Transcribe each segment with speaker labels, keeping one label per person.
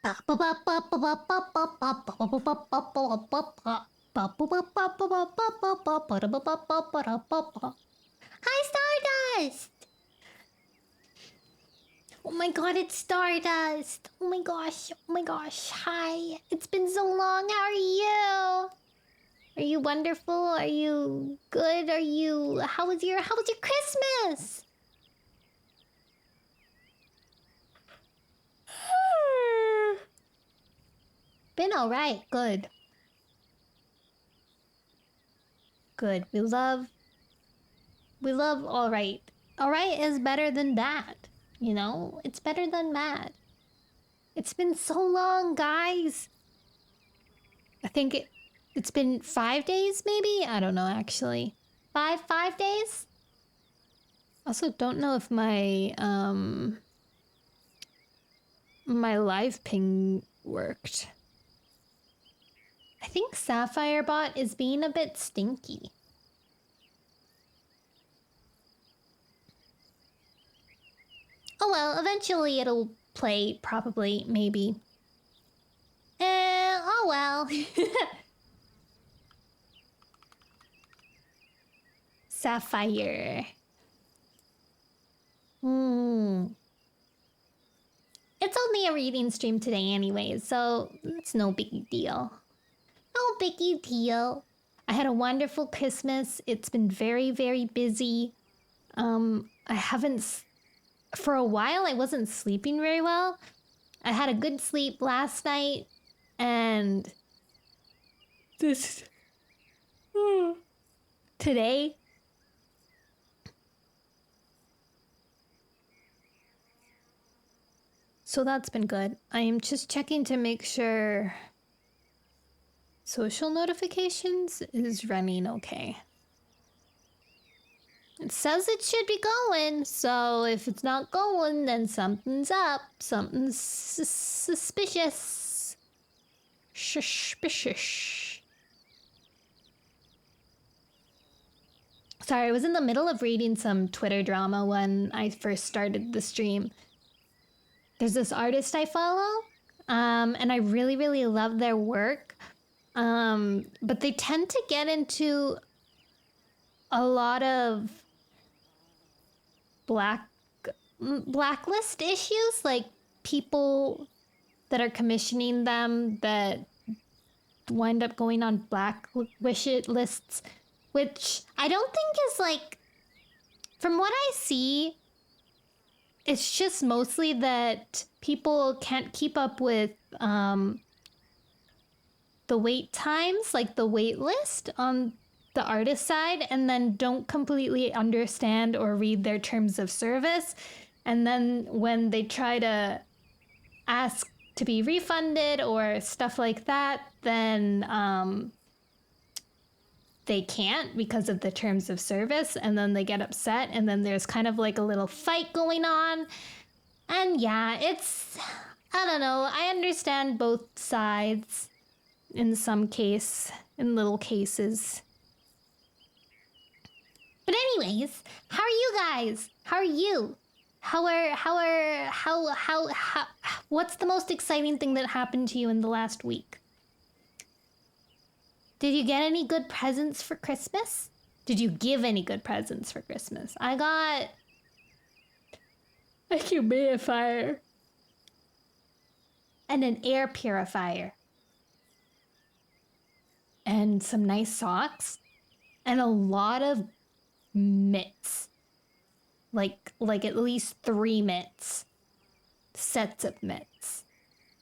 Speaker 1: Hi, Stardust! Oh my god, it's Stardust! Oh my gosh, hi. It's been so long, how are you? Are you wonderful? Are you good? How was your Christmas? Been alright, good. Good. We love alright. Alright is better than bad. You know? It's better than bad. It's been so long, guys. I think it's been 5 days, maybe? I don't know, actually. Five days? Also, don't know if my live ping worked. I think Sapphire Bot is being a bit stinky. Oh well, eventually it'll play, probably, maybe. Oh well. Sapphire. It's only a reading stream today anyway, so it's no big deal. No biggie deal. I had a wonderful Christmas. It's been very, very busy. I haven't... For a while, I wasn't sleeping very well. I had a good sleep last night, and... Today... So that's been good. I am just checking to make sure social notifications is running okay. It says it should be going, so if it's not going, then something's up. Something's suspicious. Suspicious. Sorry, I was in the middle of reading some Twitter drama when I first started the stream. There's this artist I follow, and I really, really love their work. But they tend to get into a lot of blacklist issues, like people that are commissioning them that wind up going on black wish it lists, which I don't think is like, from what I see, it's just mostly that people can't keep up with the wait times, like the wait list on the artist side, and then don't completely understand or read their terms of service. And then when they try to ask to be refunded or stuff like that, then they can't because of the terms of service, and then they get upset, and then there's kind of like a little fight going on. And yeah, it's, I don't know, I understand both sides in some case, in little cases. But anyways, how are you guys? How are you? What's the most exciting thing that happened to you in the last week? Did you get any good presents for Christmas? Did you give any good presents for Christmas? I got a humidifier and an air purifier and some nice socks and a lot of mitts. Like at least 3 mitts. Sets of mitts.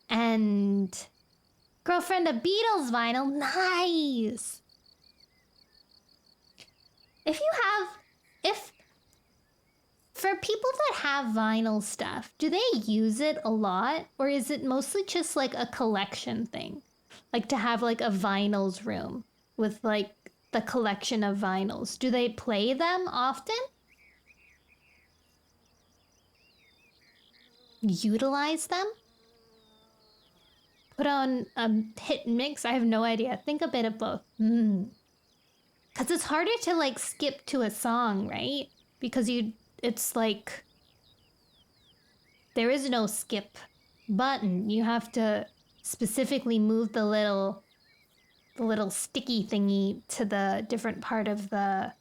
Speaker 1: And girlfriend, a Beatles vinyl. Nice. For people that have vinyl stuff, do they use it a lot? Or is it mostly just like a collection thing? Like to have like a vinyls room with like the collection of vinyls. Do they play them often? Utilize them? Put on a hit and mix? I have no idea. Think a bit of both. Because it's harder to like skip to a song, right? Because it's like, there is no skip button. You have to specifically move the little sticky thingy to the different part of the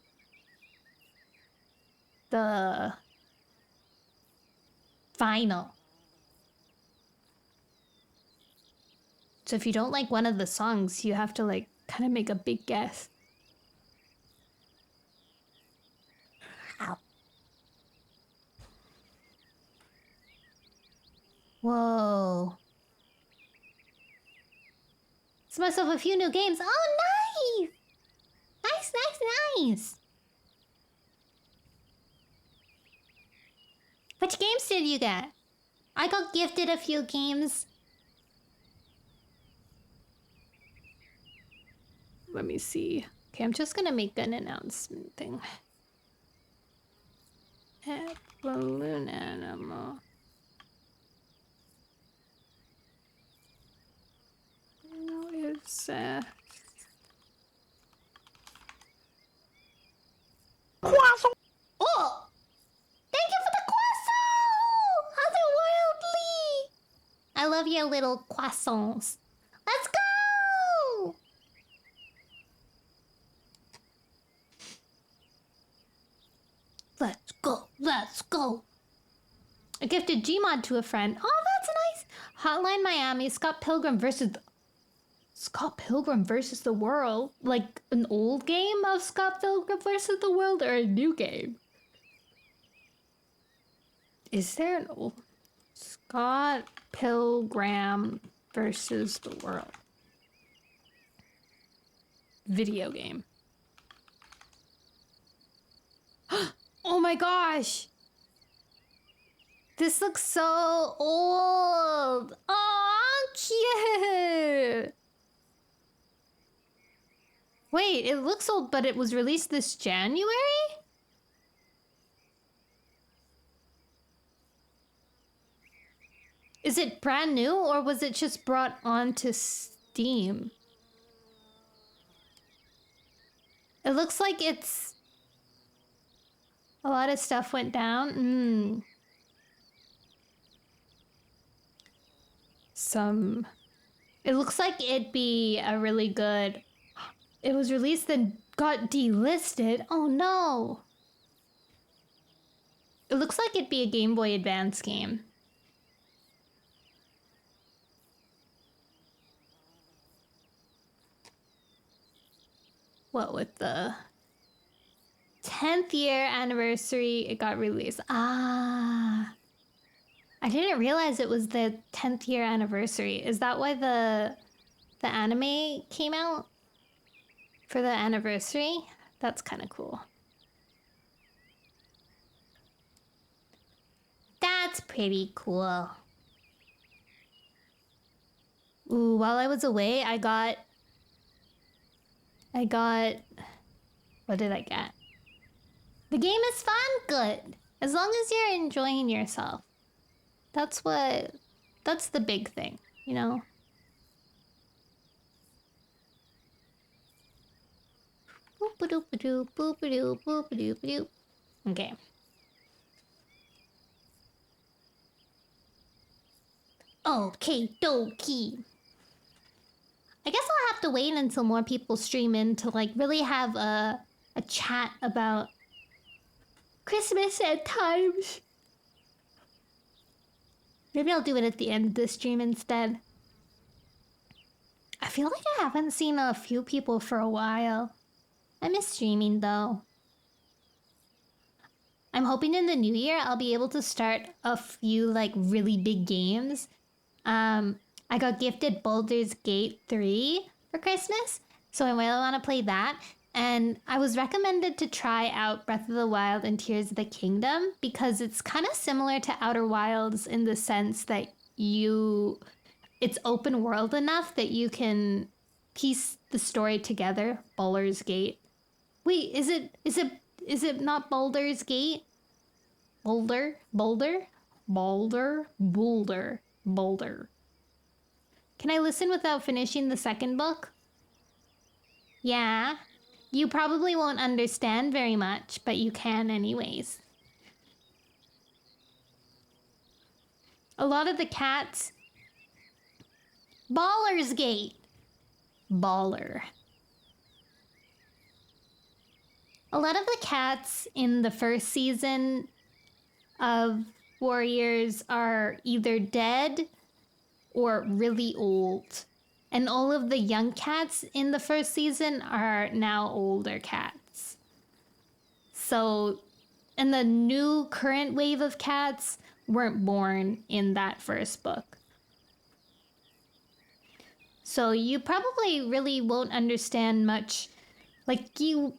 Speaker 1: vinyl. So if you don't like one of the songs, you have to like kind of make a big guess. Ow. Whoa. It's myself a few new games. Oh, nice! Nice, nice, nice. Which games did you get? I got gifted a few games. Let me see. Okay, I'm just gonna make an announcement thing. Pet balloon animal. No, it's croissant. Oh! Thank you for the croissant! Otherworldly! I love your little croissants. Let's go! Let's go, let's go. I gifted Gmod to a friend. Oh, that's nice. Hotline Miami, Scott Pilgrim versus the World. Like an old game of Scott Pilgrim versus the World or a new game? Is there an old Scott Pilgrim versus the World video game? Oh my gosh! This looks so old! Oh, cute! Wait, it looks old, but it was released this January? Is it brand new, or was it just brought onto Steam? It looks like it's... a lot of stuff went down. It looks like it'd be a really good... It was released and got delisted. Oh no! It looks like it'd be a Game Boy Advance game. What with the 10th year anniversary, it got released. Ah. I didn't realize it was the 10th year anniversary. Is that why the anime came out? For the anniversary? That's kind of cool. That's pretty cool. Ooh, while I was away, I got... What did I get? The game is fun, good. As long as you're enjoying yourself. That's the big thing, you know? Boop-a-doop-a-doop, boop-a-doop, boop-a-doop-a-doop. Okay. Okay, dokie. I guess I'll have to wait until more people stream in to like really have a chat about Christmas at times. Maybe I'll do it at the end of the stream instead. I feel like I haven't seen a few people for a while. I miss streaming though. I'm hoping in the new year I'll be able to start a few like really big games. I got gifted Baldur's Gate 3 for Christmas, so I really want to play that. And I was recommended to try out Breath of the Wild and Tears of the Kingdom because it's kind of similar to Outer Wilds in the sense that it's open world enough that you can piece the story together. Baldur's Gate. Wait, is it not Baldur's Gate? Boulder. Can I listen without finishing the second book? Yeah. You probably won't understand very much, but you can anyways. a lot of the cats... Baller's Gate. Baller. A lot of the cats in the first season of Warriors are either dead or really old. And all of the young cats in the first season are now older cats. So, and the new current wave of cats weren't born in that first book. So you probably really won't understand much. Like you...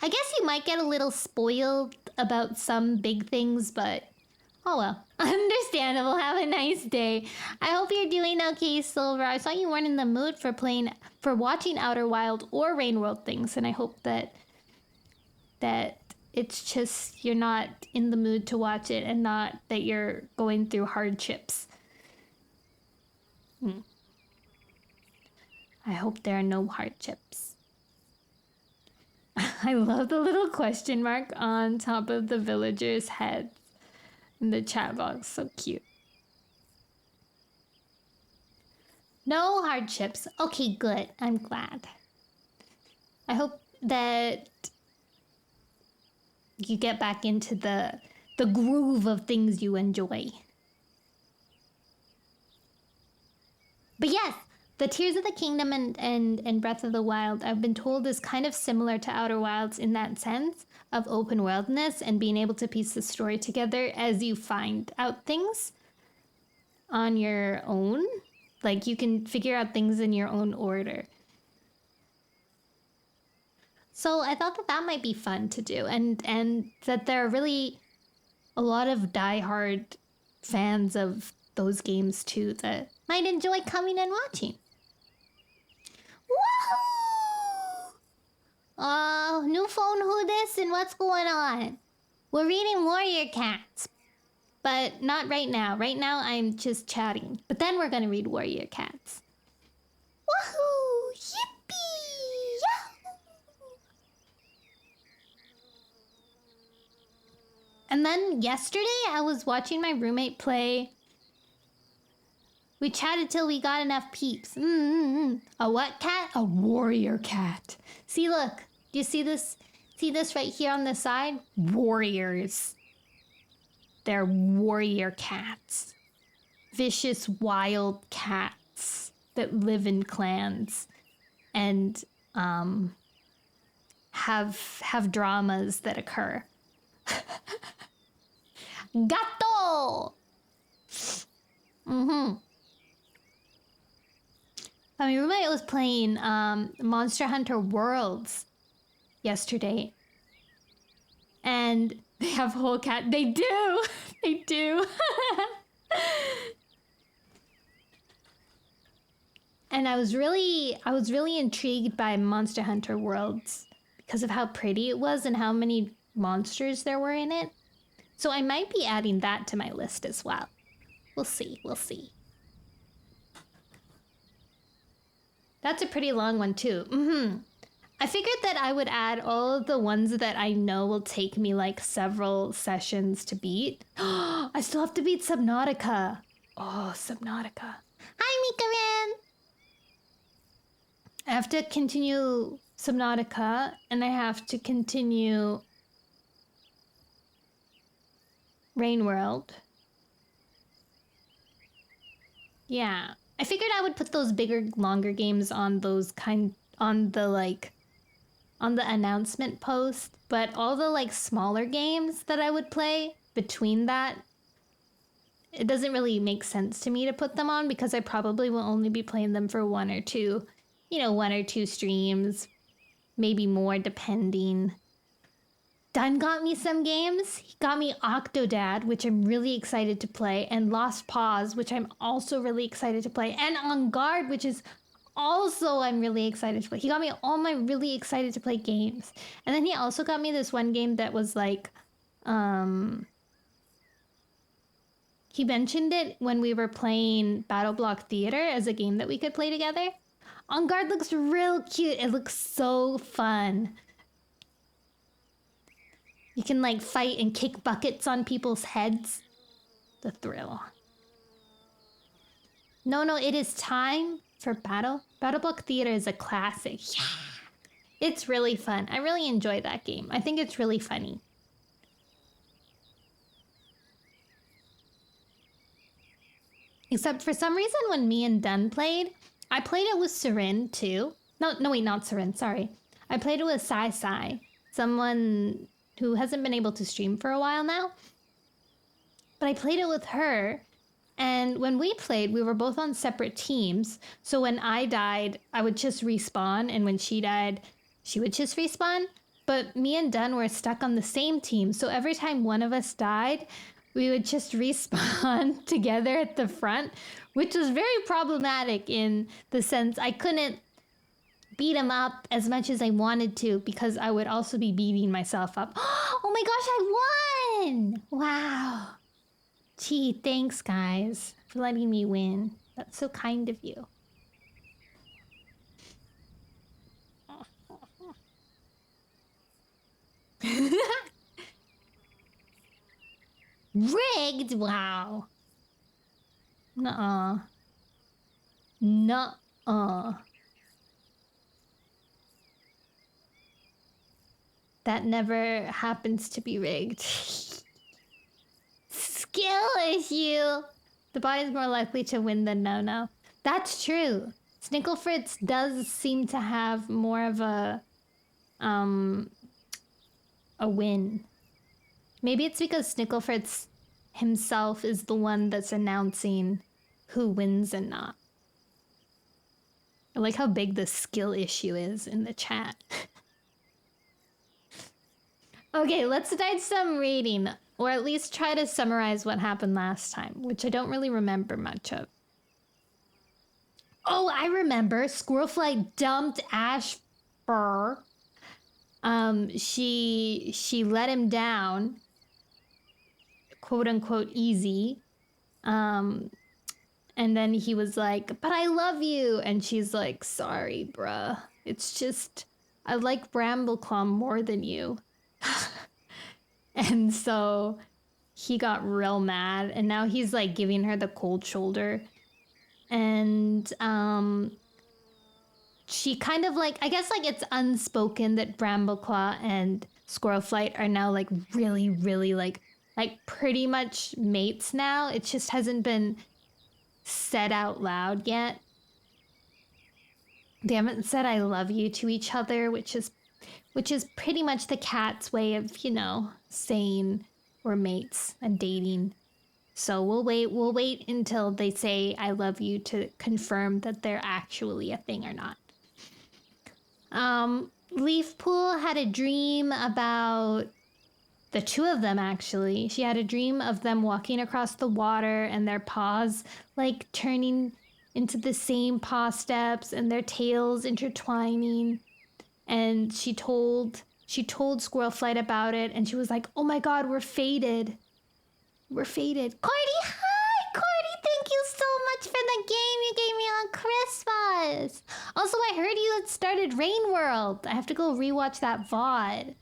Speaker 1: I guess you might get a little spoiled about some big things, but oh well. Understandable. Have a nice day. I hope you're doing okay, Silver. I saw you weren't in the mood for watching Outer Wild or Rain World things, and I hope that it's just you're not in the mood to watch it and not that you're going through hardships. I hope there are no hardships. I love the little question mark on top of the villagers' heads in the chat box. So cute. No hardships. Okay, good. I'm glad. I hope that you get back into the groove of things you enjoy. But yes, the Tears of the Kingdom and Breath of the Wild, I've been told, is kind of similar to Outer Wilds in that sense of open worldness and being able to piece the story together as you find out things on your own. Like you can figure out things in your own order. So I thought that might be fun to do, and that there are really a lot of diehard fans of those games too that might enjoy coming and watching. Woohoo! New phone, who this, and what's going on? We're reading Warrior Cats, but not right now. Right now I'm just chatting, but then we're gonna read Warrior Cats. Woohoo! Yippee! Yahoo! And then yesterday I was watching my roommate play. We chatted till we got enough peeps. A what cat? A warrior cat. See, look. Do you see this? See this right here on the side? Warriors. They're warrior cats. Vicious, wild cats that live in clans and have dramas that occur. Gato! My roommate was playing Monster Hunter Worlds yesterday. And they have whole cat. They do! They do! And I was really intrigued by Monster Hunter Worlds because of how pretty it was and how many monsters there were in it. So I might be adding that to my list as well. We'll see. That's a pretty long one too. I figured that I would add all of the ones that I know will take me like several sessions to beat. I still have to beat Subnautica. Oh, Subnautica. Hi, Mikaran! I have to continue Subnautica, and I have to continue Rain World. Yeah. I figured I would put those bigger, longer games on the announcement post, but all the like smaller games that I would play between that, it doesn't really make sense to me to put them on because I probably will only be playing them for one or two streams, maybe more depending. Dunn got me some games. He got me Octodad, which I'm really excited to play, and Lost Paws, which I'm also really excited to play, and On Guard, which is also I'm really excited to play. He got me all my really excited to play games. And then he also got me this one game that was like, he mentioned it when we were playing Battle Block Theater as a game that we could play together. On Guard looks real cute. It looks so fun. You can like fight and kick buckets on people's heads. the thrill. No, it is time for Battle. Battle Book Theater is a classic. Yeah! It's really fun. I really enjoy that game. I think it's really funny. Except for some reason when me and Dunn played, I played it with Sarin too. No, wait, not Sarin, sorry. I played it with Sai Sai, someone who hasn't been able to stream for a while now. But I played it with her, and when we played, we were both on separate teams. So when I died, I would just respawn, and when she died, she would just respawn. But me and Dunn were stuck on the same team, so every time one of us died, we would just respawn together at the front, which was very problematic in the sense I couldn't beat him up as much as I wanted to because I would also be beating myself up. Oh my gosh, I won! Wow. Gee, thanks guys for letting me win. That's so kind of you. Rigged? Wow. Nuh-uh. Nuh-uh. That never happens to be rigged. Skill issue! The body's more likely to win than no-no. That's true. Snicklefritz does seem to have more of a win. Maybe it's because Snicklefritz himself is the one that's announcing who wins and not. I like how big the skill issue is in the chat. Okay, let's dive some reading, or at least try to summarize what happened last time, which I don't really remember much of. Oh, I remember. Squirrelfly dumped Ash Fur. She let him down, quote unquote easy. And then he was like, "But I love you," and she's like, "Sorry, bruh. It's just I like Brambleclaw more than you." And so he got real mad, and now he's like giving her the cold shoulder. And she kind of like, I guess like it's unspoken that Brambleclaw and Squirrelflight are now like really, really like pretty much mates now. It just hasn't been said out loud yet. They haven't said I love you to each other, which is pretty much the cat's way of, saying we're mates and dating. So we'll wait until they say I love you to confirm that they're actually a thing or not. Leafpool had a dream about the two of them, actually. She had a dream of them walking across the water and their paws like turning into the same paw steps and their tails intertwining. And she told Squirrelflight about it, and she was like, "Oh my god, we're fated. We're fated." Cordy, hi! Cordy, thank you so much for the game you gave me on Christmas. Also, I heard you had started Rain World. I have to go rewatch that VOD.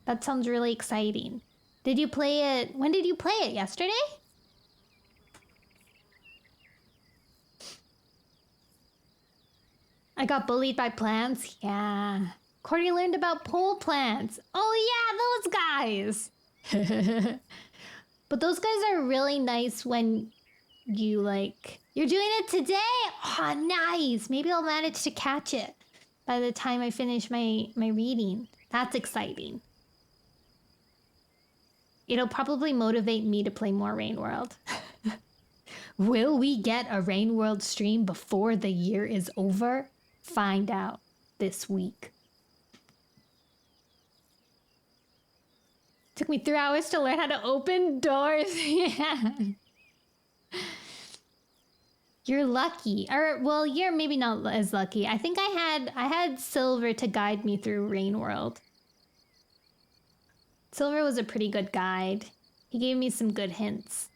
Speaker 1: That sounds really exciting. Did you play it? When did you play it? Yesterday? I got bullied by plants? Yeah. Cordy learned about pole plants. Oh yeah, those guys. But those guys are really nice when you you're doing it today? Oh, nice. Maybe I'll manage to catch it by the time I finish my reading. That's exciting. It'll probably motivate me to play more Rain World. Will we get a Rain World stream before the year is over? Find out this week. Took me 3 hours to learn how to open doors. Yeah. You're lucky. Or, well, you're maybe not as lucky. I think I had Silver to guide me through Rain World. Silver was a pretty good guide. He gave me some good hints.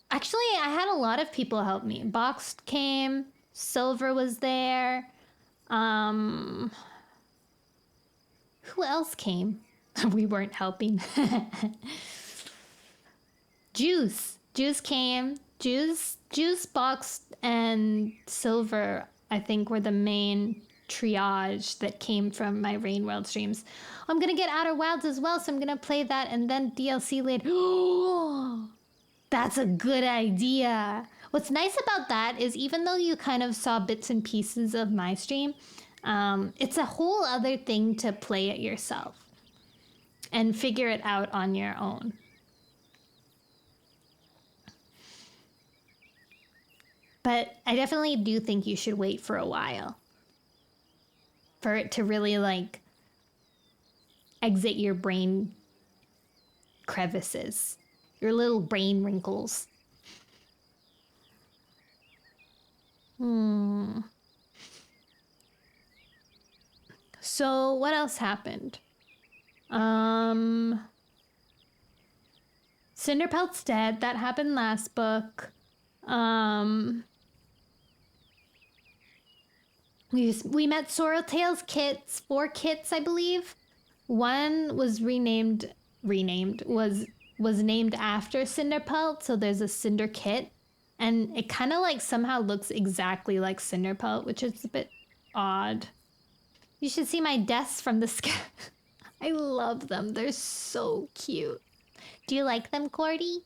Speaker 1: Actually, I had a lot of people help me. Boxed came. Silver was there. Who else came? We weren't helping. Juice came. Juice, Box, and Silver, I think, were the main triage that came from my Rain World streams. I'm gonna get Outer Wilds as well, so I'm gonna play that and then DLC later. That's a good idea. What's nice about that is even though you kind of saw bits and pieces of my stream, it's a whole other thing to play it yourself and figure it out on your own. But I definitely do think you should wait for a while for it to really like exit your brain crevices, your little brain wrinkles. So what else happened? Cinderpelt's dead. That happened last book. We met Sorreltail's kits, 4 kits, I believe. One was was named after Cinderpelt, so there's a Cinder kit, and it kind of like somehow looks exactly like Cinderpelt, which is a bit odd. You should see my desks from the sky. I love them. They're so cute. Do you like them, Cordy?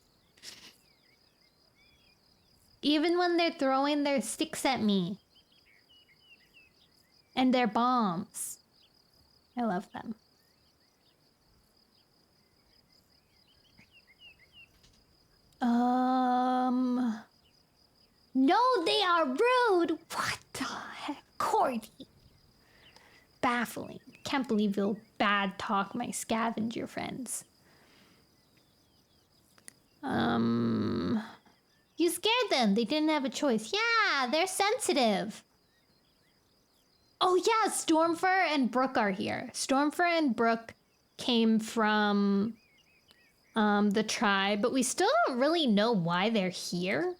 Speaker 1: Even when they're throwing their sticks at me. And their bombs. I love them. No, they are rude. What the heck? Cordy. Baffling. Can't believe you'll bad talk my scavenger friends. You scared them. They didn't have a choice. Yeah, they're sensitive. Oh yeah, Stormfur and Brooke are here. Stormfur and Brooke came from the tribe, but we still don't really know why they're here.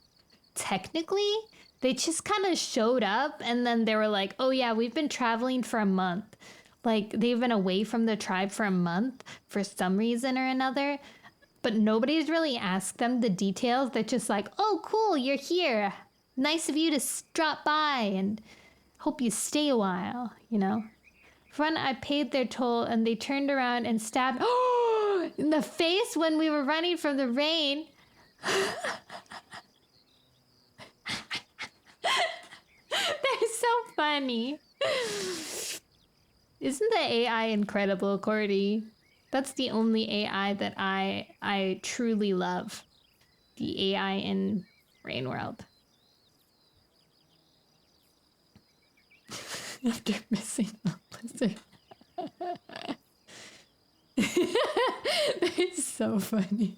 Speaker 1: Technically, they just kind of showed up and then they were like, oh yeah, we've been traveling for a month. Like they've been away from the tribe for a month for some reason or another. But nobody's really asked them the details. They're just like, oh cool, you're here. Nice of you to drop by and hope you stay a while, you know? Front, I paid their toll and they turned around and stabbed in the face when we were running from the rain. They're so funny. Isn't the AI incredible, Cordy? That's the only AI that I truly love. The AI in Rain World. After missing the blizzard. It's so funny.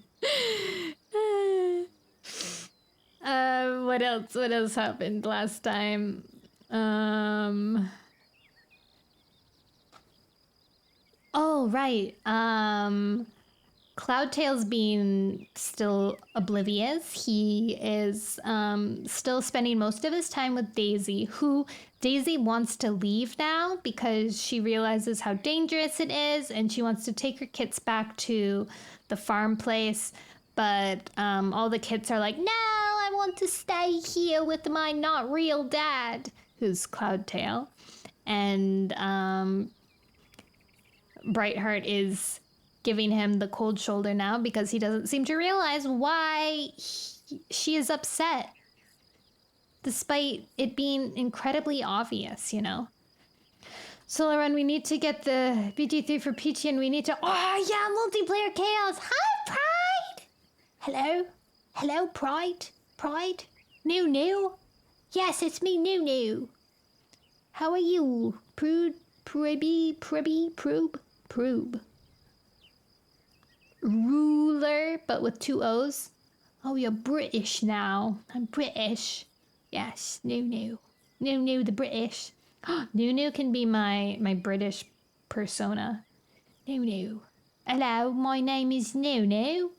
Speaker 1: What else? What else happened last time? Oh, right. Cloudtail's being still oblivious. He is still spending most of his time with Daisy, who Daisy wants to leave now because she realizes how dangerous it is and she wants to take her kits back to the farm place. But all the kits are like, no, I want to stay here with my not real dad, who's Cloudtail. And Brightheart is giving him the cold shoulder now because he doesn't seem to realize why she is upset, despite it being incredibly obvious, you know? Solaran, we need to get the BG3 for Peachy and we need to... Oh, yeah, multiplayer chaos! Hi, Pride! Hello? Hello, Pride? Pride? New? Yes, it's me, New. How are you? Prube? Ruler, but with 2 O's. Oh, you're British now. I'm British. Yes, New. New, the British. New can be my British persona. New. Hello, my name is New.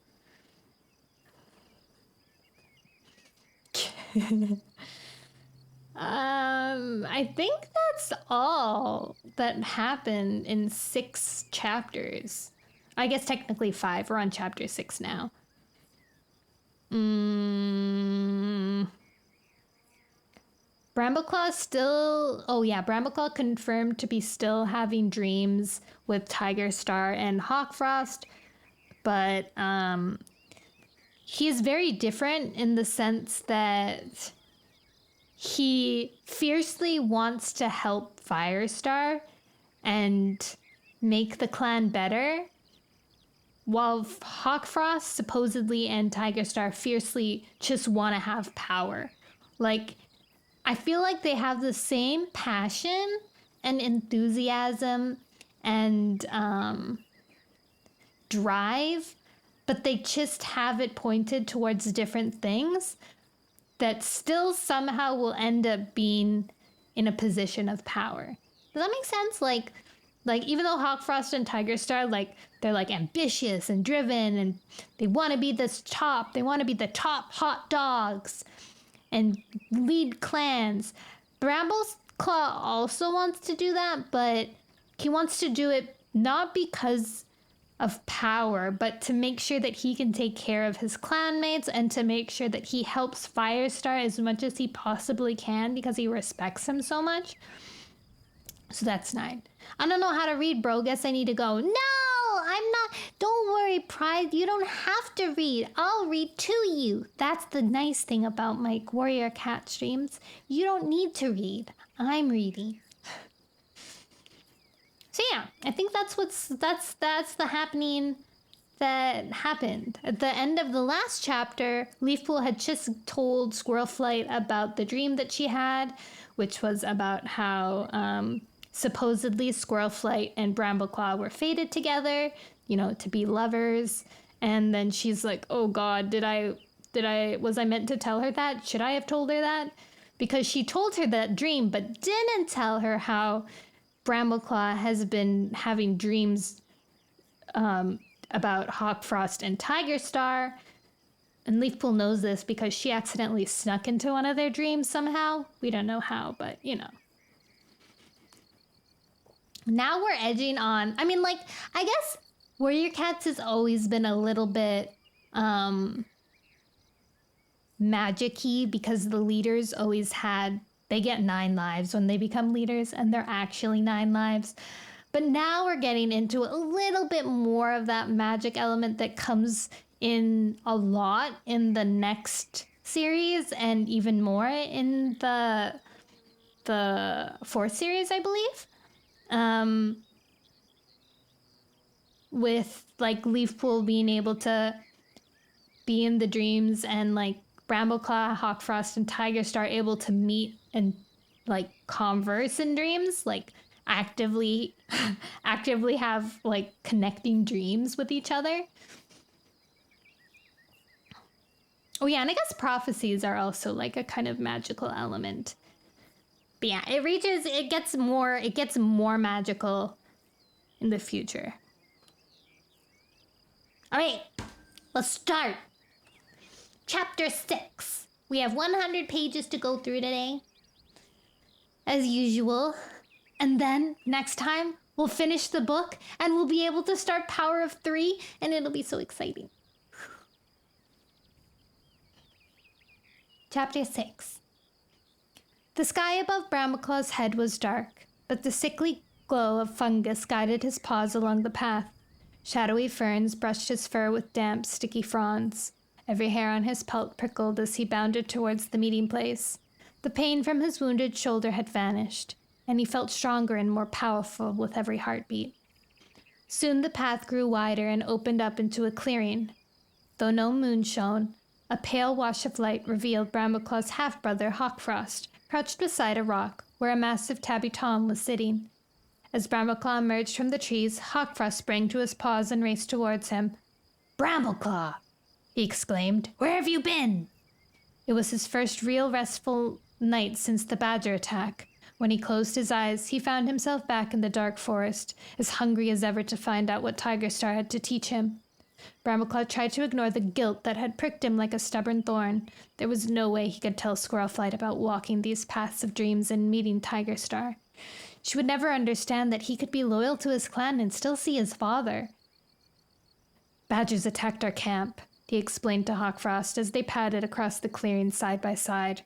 Speaker 1: I think that's all that happened in 6 chapters. I guess technically 5. We're on chapter 6 now. Brambleclaw still... Oh, yeah. Brambleclaw confirmed to be still having dreams with Tiger Star and Hawkfrost. But he's very different in the sense that he fiercely wants to help Firestar and make the clan better, while Hawkfrost supposedly and Tiger Star fiercely just want to have power. Like, I feel like they have the same passion and enthusiasm and drive, but they just have it pointed towards different things that still somehow will end up being in a position of power. Does that make sense? Like even though Hawkfrost and Tiger Star, like, they're like ambitious and driven and they want to be they want to be the top hot dogs and lead clans. Brambleclaw also wants to do that, but he wants to do it not because of power, but to make sure that he can take care of his clanmates and to make sure that he helps Firestar as much as he possibly can because he respects him so much. So that's 9. I don't know how to read, bro. Guess I need to go. No, I'm not. Don't worry, Pride. You don't have to read. I'll read to you. That's the nice thing about my Warrior Cat streams. You don't need to read. I'm reading. So yeah, I think that's the happening that happened. At the end of the last chapter, Leafpool had just told Squirrelflight about the dream that she had, which was about how supposedly Squirrelflight and Brambleclaw were fated together, to be lovers. And then she's like, oh God, was I meant to tell her that? Should I have told her that? Because she told her that dream, but didn't tell her how Brambleclaw has been having dreams about Hawkfrost and Tiger Star. And Leafpool knows this because she accidentally snuck into one of their dreams somehow. We don't know how, but Now we're edging on. I mean, I guess Warrior Cats has always been a little bit magic-y because the leaders always they get 9 lives when they become leaders, and they're actually 9 lives. But now we're getting into a little bit more of that magic element that comes in a lot in the next series, and even more in the 4th series, I believe. With Leafpool being able to be in the dreams, and Brambleclaw, Hawkfrost, and Tiger Star able to meet and converse in dreams, actively have connecting dreams with each other. Oh yeah, and I guess prophecies are also a kind of magical element. But yeah, it gets more magical in the future. All right, let's start. Chapter 6. We have 100 pages to go through today, as usual. And then next time we'll finish the book and we'll be able to start Power of 3, and it'll be so exciting. Chapter 6. The sky above Brambleclaw's head was dark, but the sickly glow of fungus guided his paws along the path. Shadowy ferns brushed his fur with damp, sticky fronds. Every hair on his pelt prickled as he bounded towards the meeting place. The pain from his wounded shoulder had vanished, and he felt stronger and more powerful with every heartbeat. Soon the path grew wider and opened up into a clearing. Though no moon shone, a pale wash of light revealed Brambleclaw's half-brother Hawkfrost, crouched beside a rock where a massive tabby tom was sitting. As Brambleclaw emerged from the trees, Hawkfrost sprang to his paws and raced towards him. "Brambleclaw!" he exclaimed. "Where have you been?" It was his first real restful night since the badger attack. When he closed his eyes, he found himself back in the dark forest, as hungry as ever to find out what Tiger Star had to teach him. Brambleclaw tried to ignore the guilt that had pricked him like a stubborn thorn. There was no way he could tell Squirrelflight about walking these paths of dreams and meeting Tiger Star. She would never understand that he could be loyal to his clan and still see his father. "Badgers attacked our camp," he explained to Hawkfrost as they padded across the clearing side by side.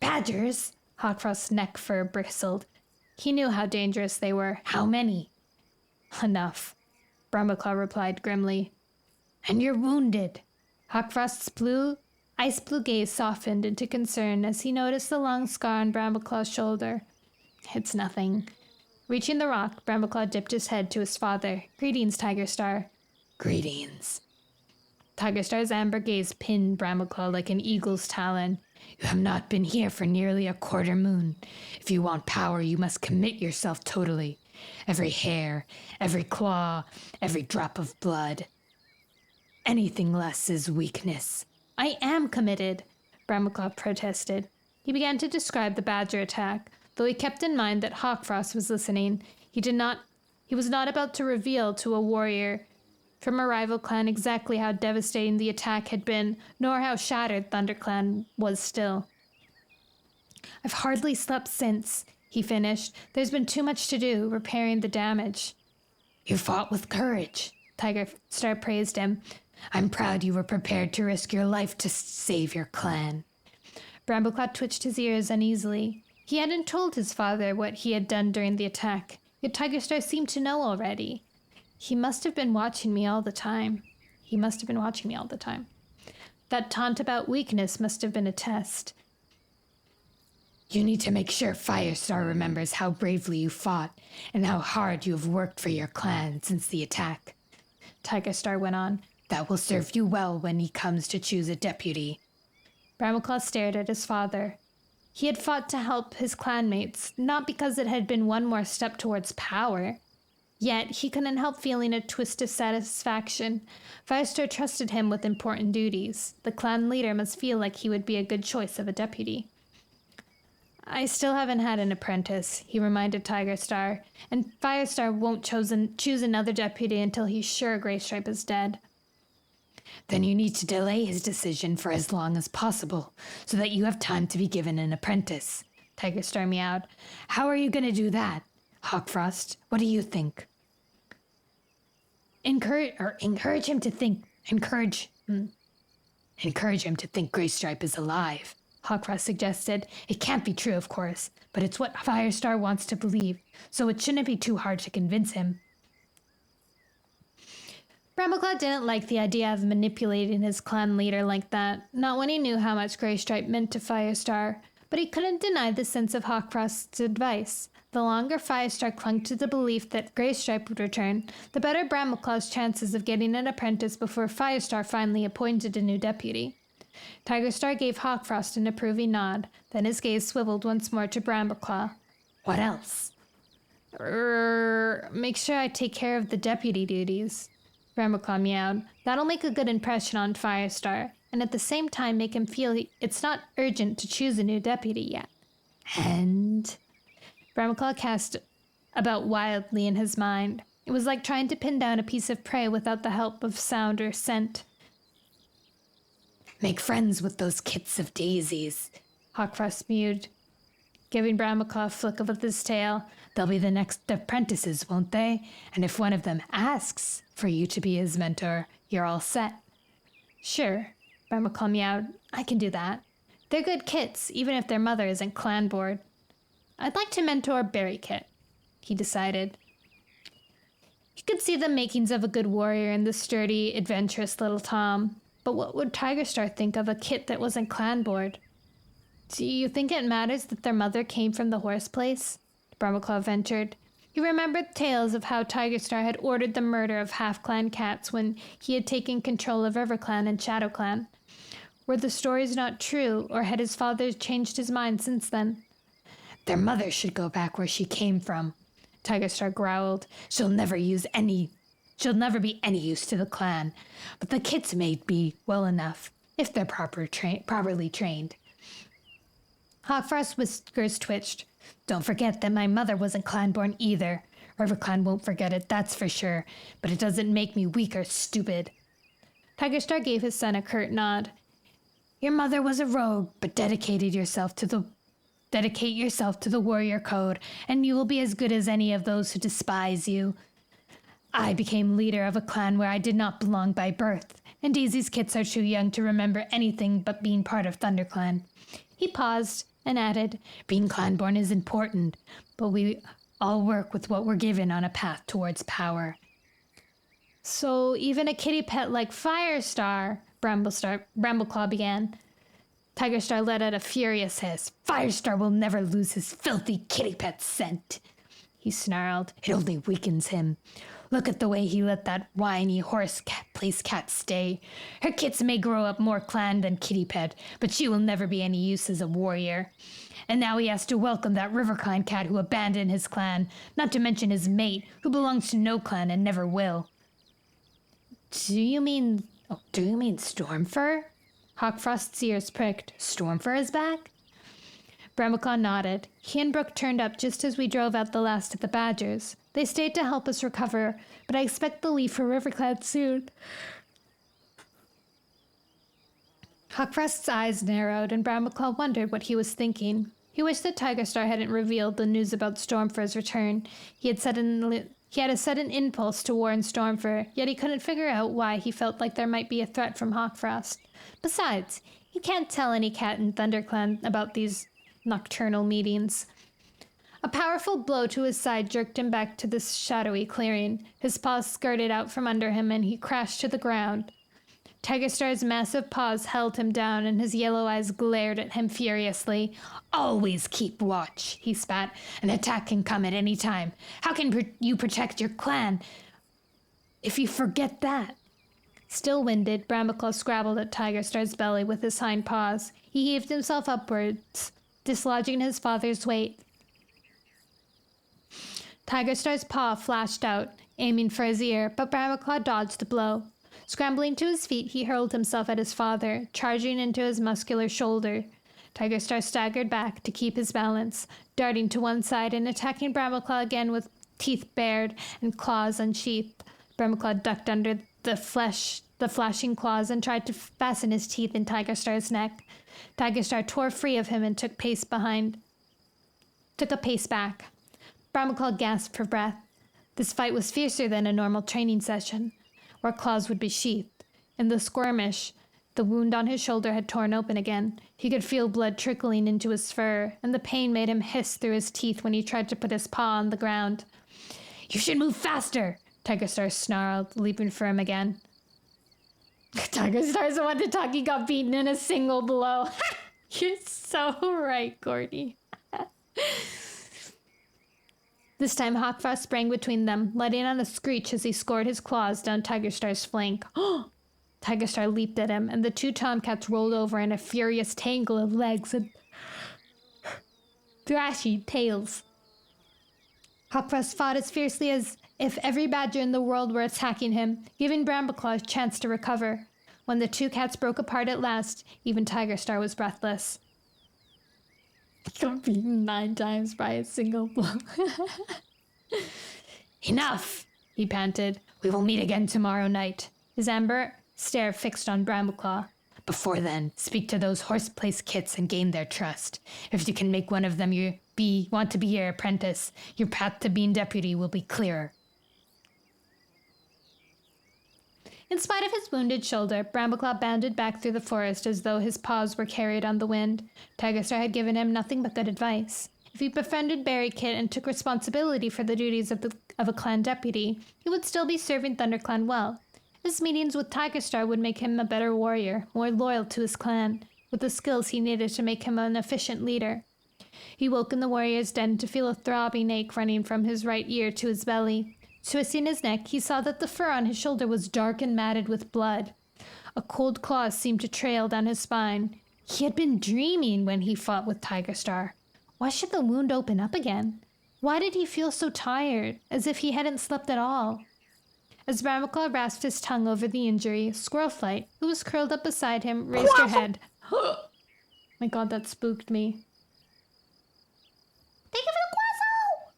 Speaker 1: Badgers? Hawkfrost's neck fur bristled. He knew how dangerous they were. How many? Enough, Brambleclaw replied grimly. And you're wounded. Hawkfrost's ice blue gaze softened into concern as he noticed the long scar on Brambleclaw's shoulder. It's nothing. Reaching the rock, Brambleclaw dipped his head to his father. Greetings, Tigerstar. Greetings. Tigerstar's amber gaze pinned Brambleclaw like an eagle's talon. You have not been here for nearly a quarter moon. If you want power, you must commit yourself totally. Every hair, every claw, every drop of blood. Anything less is weakness. I am committed, Brambleclaw protested. He began to describe the badger attack, though he kept in mind that Hawkfrost was listening. He was not about to reveal to a warrior from a rival clan exactly how devastating the attack had been, nor how shattered ThunderClan was still. I've hardly slept since, he finished. There's been too much to do, repairing the damage. You fought with courage, Tigerstar praised him. I'm proud you were prepared to risk your life to save your clan. Brambleclaw twitched his ears uneasily. He hadn't told his father what he had done during the attack, yet Tigerstar seemed to know already. He must have been watching me all the time. That taunt about weakness must have been a test. You need to make sure Firestar remembers how bravely you fought and how hard you have worked for your clan since the attack. Tigerstar went on. That will serve you well when he comes to choose a deputy. Brambleclaw stared at his father. He had fought to help his clanmates, not because it had been one more step towards power. Yet he couldn't help feeling a twist of satisfaction. Firestar trusted him with important duties. The clan leader must feel like he would be a good choice of a deputy. I still haven't had an apprentice, he reminded Tigerstar, and Firestar won't choose another deputy until he's sure Graystripe is dead. Then you need to delay his decision for as long as possible, so that you have time to be given an apprentice, Tigerstar meowed. How are you going to do that? Hawkfrost, what do you think? Encourage him to think Graystripe is alive, Hawkfrost suggested. It can't be true, of course, but it's what Firestar wants to believe, so it shouldn't be too hard to convince him. Brambleclaw didn't like the idea of manipulating his clan leader like that, not when he knew how much Graystripe meant to Firestar, but he couldn't deny the sense of Hawkfrost's advice. The longer Firestar clung to the belief that Graystripe would return, the better Brambleclaw's chances of getting an apprentice before Firestar finally appointed a new deputy. Tigerstar gave Hawkfrost an approving nod, then his gaze swiveled once more to Brambleclaw. What else? Make sure I take care of the deputy duties. Brambleclaw meowed. That'll make a good impression on Firestar, and at the same time make him feel it's not urgent to choose a new deputy yet. And... Brambleclaw cast about wildly in his mind. It was like trying to pin down a piece of prey without the help of sound or scent. Make friends with those kits of daisies, Hawkfrost mewed, giving Brambleclaw a flick of his tail. They'll be the next apprentices, won't they? And if one of them asks for you to be his mentor, you're all set. Sure, Brambleclaw meowed. I can do that. They're good kits, even if their mother isn't clan board. I'd like to mentor Berry Kit, he decided. He could see the makings of a good warrior in the sturdy, adventurous little Tom. But what would Tigerstar think of a kit that wasn't clan board? Do you think it matters that their mother came from the horse place? Brambleclaw ventured. He remembered tales of how Tigerstar had ordered the murder of half-clan cats when he had taken control of RiverClan and ShadowClan. Were the stories not true, or had his father changed his mind since then? Their mother should go back where she came from, Tigerstar growled. She'll never be any use to the clan, but the kits may be well enough, if they're properly trained. Hawkfrost's whiskers twitched. Don't forget that my mother wasn't clan-born either. RiverClan won't forget it, that's for sure, but it doesn't make me weak or stupid. Tigerstar gave his son a curt nod. Your mother was a rogue, but dedicate yourself to the warrior code, and you will be as good as any of those who despise you. I became leader of a clan where I did not belong by birth,
Speaker 2: and Daisy's kits are too young to remember anything but being part of ThunderClan.
Speaker 1: He paused and added,
Speaker 2: Being clanborn is important, but we all work with what we're given on a path towards power.
Speaker 1: So even a kitty pet like Firestar, Brambleclaw began.
Speaker 2: Tigerstar let out a furious hiss. Firestar will never lose his filthy kitty pet scent, he snarled. It only weakens him. Look at the way he let that whiny place cat stay. Her kits may grow up more clan than kitty pet, but she will never be any use as a warrior. And now he has to welcome that riverclan cat who abandoned his clan, not to mention his mate, who belongs to no clan and never will.
Speaker 1: Do you mean Stormfur? Hawkfrost's ears pricked. Stormfur is back? Brambleclaw nodded. He and Brooke turned up just as we drove out the last of the badgers. They stayed to help us recover, but I expect they'll leave for Riverclad soon. Hawkfrost's eyes narrowed, and Brambleclaw wondered what he was thinking. He wished that Tigerstar hadn't revealed the news about Stormfur's return. He had a sudden impulse to warn Stormfur, yet he couldn't figure out why he felt like there might be a threat from Hawkfrost. Besides, he can't tell any cat in ThunderClan about these nocturnal meetings. A powerful blow to his side jerked him back to the shadowy clearing. His paws skirted out from under him, and he crashed to the ground. Tigerstar's massive paws held him down, and his yellow eyes glared at him furiously. Always keep watch, he spat. An attack can come at any time. How can you protect your clan if you forget that? Still winded, Brambleclaw scrabbled at Tigerstar's belly with his hind paws. He heaved himself upwards, dislodging his father's weight. Tigerstar's paw flashed out, aiming for his ear, but Brambleclaw dodged the blow. Scrambling to his feet, he hurled himself at his father, charging into his muscular shoulder. Tigerstar staggered back to keep his balance, darting to one side and attacking Brambleclaw again with teeth bared and claws unsheathed. Brambleclaw ducked under the flashing claws and tried to fasten his teeth in Tigerstar's neck. Tigerstar tore free of him and took a pace back. Brambleclaw gasped for breath. This fight was fiercer than a normal training session, where claws would be sheathed. In the skirmish, the wound on his shoulder had torn open again. He could feel blood trickling into his fur, and the pain made him hiss through his teeth when he tried to put his paw on the ground. You should move faster, Tigerstar snarled, leaping for him again. Tigerstar's the one to talk. He got beaten in a single blow. You're so right, Gordy. This time, Hawkfrost sprang between them, letting out a screech as he scored his claws down Tigerstar's flank. Tigerstar leaped at him, and the two tomcats rolled over in a furious tangle of legs and thrashy tails. Hawkfrost fought as fiercely as if every badger in the world were attacking him, giving Brambleclaw a chance to recover. When the two cats broke apart at last, even Tigerstar was breathless. He got beaten 9 times by a single blow. Enough, he panted. We will meet again tomorrow night. His amber stare fixed on Brambleclaw. Before then, speak to those horse-place kits and gain their trust. If you can make one of them want to be your apprentice, your path to being deputy will be clearer. In spite of his wounded shoulder, Brambleclaw bounded back through the forest as though his paws were carried on the wind. Tigerstar had given him nothing but good advice. If he befriended Berry Kit and took responsibility for the duties of a clan deputy, he would still be serving ThunderClan well. His meetings with Tigerstar would make him a better warrior, more loyal to his clan, with the skills he needed to make him an efficient leader. He woke in the warrior's den to feel a throbbing ache running from his right ear to his belly. Twisting his neck, he saw that the fur on his shoulder was dark and matted with blood. A cold claw seemed to trail down his spine. He had been dreaming when he fought with Tigerstar. Why should the wound open up again? Why did he feel so tired, as if he hadn't slept at all? As Brambleclaw rasped his tongue over the injury, Squirrelflight, who was curled up beside him, raised her head. My God, that spooked me. Thank you for the quazzle!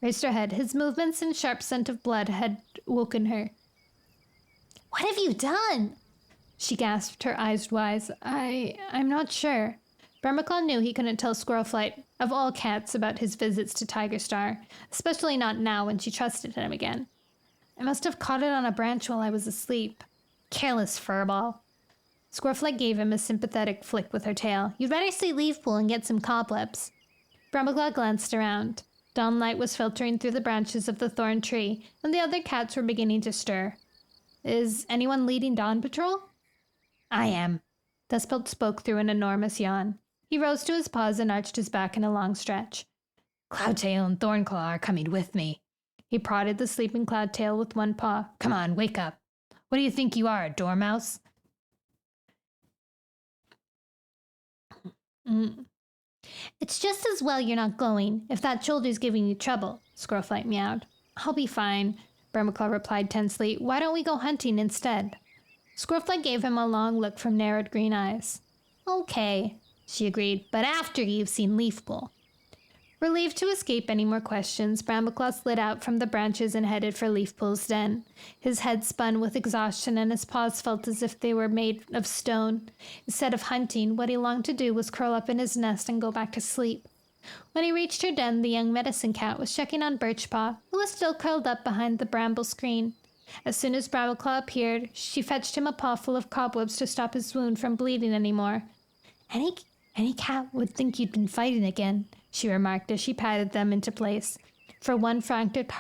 Speaker 1: Raised her head. His movements and sharp scent of blood had woken her. What have you done? She gasped, her eyes wide. I'm not sure. Bramaclaw knew he couldn't tell Squirrelflight, of all cats, about his visits to Tiger Star, especially not now when she trusted him again. I must have caught it on a branch while I was asleep. Careless furball. Squirrelflight gave him a sympathetic flick with her tail. You'd better see Leafpool and get some cobwebs. Bramaclaw glanced around. Dawnlight was filtering through the branches of the thorn tree, and the other cats were beginning to stir. Is anyone leading Dawn Patrol?
Speaker 2: I am.
Speaker 1: Dustpelt spoke through an enormous yawn. He rose to his paws and arched his back in a long stretch.
Speaker 2: Cloudtail and Thornclaw are coming with me.
Speaker 1: He prodded the sleeping Cloudtail with one paw.
Speaker 2: Come on, wake up. What do you think you are, a dormouse?
Speaker 1: It's just as well you're not going, if that shoulder's giving you trouble, Squirrelflight meowed. I'll be fine, Bramaclaw replied tensely. Why don't we go hunting instead? Squirrelflight gave him a long look from narrowed green eyes. Okay, she agreed, but after you've seen Leafpool. Relieved to escape any more questions, Bramaclaw slid out from the branches and headed for Leafpool's den. His head spun with exhaustion and his paws felt as if they were made of stone. Instead of hunting, what he longed to do was curl up in his nest and go back to sleep. When he reached her den, the young medicine cat was checking on Birchpaw, who was still curled up behind the bramble screen. As soon as Bramaclaw appeared, she fetched him a pawful of cobwebs to stop his wound from bleeding any more. Any cat would think you'd been fighting again, she remarked as she patted them into place. For one frantic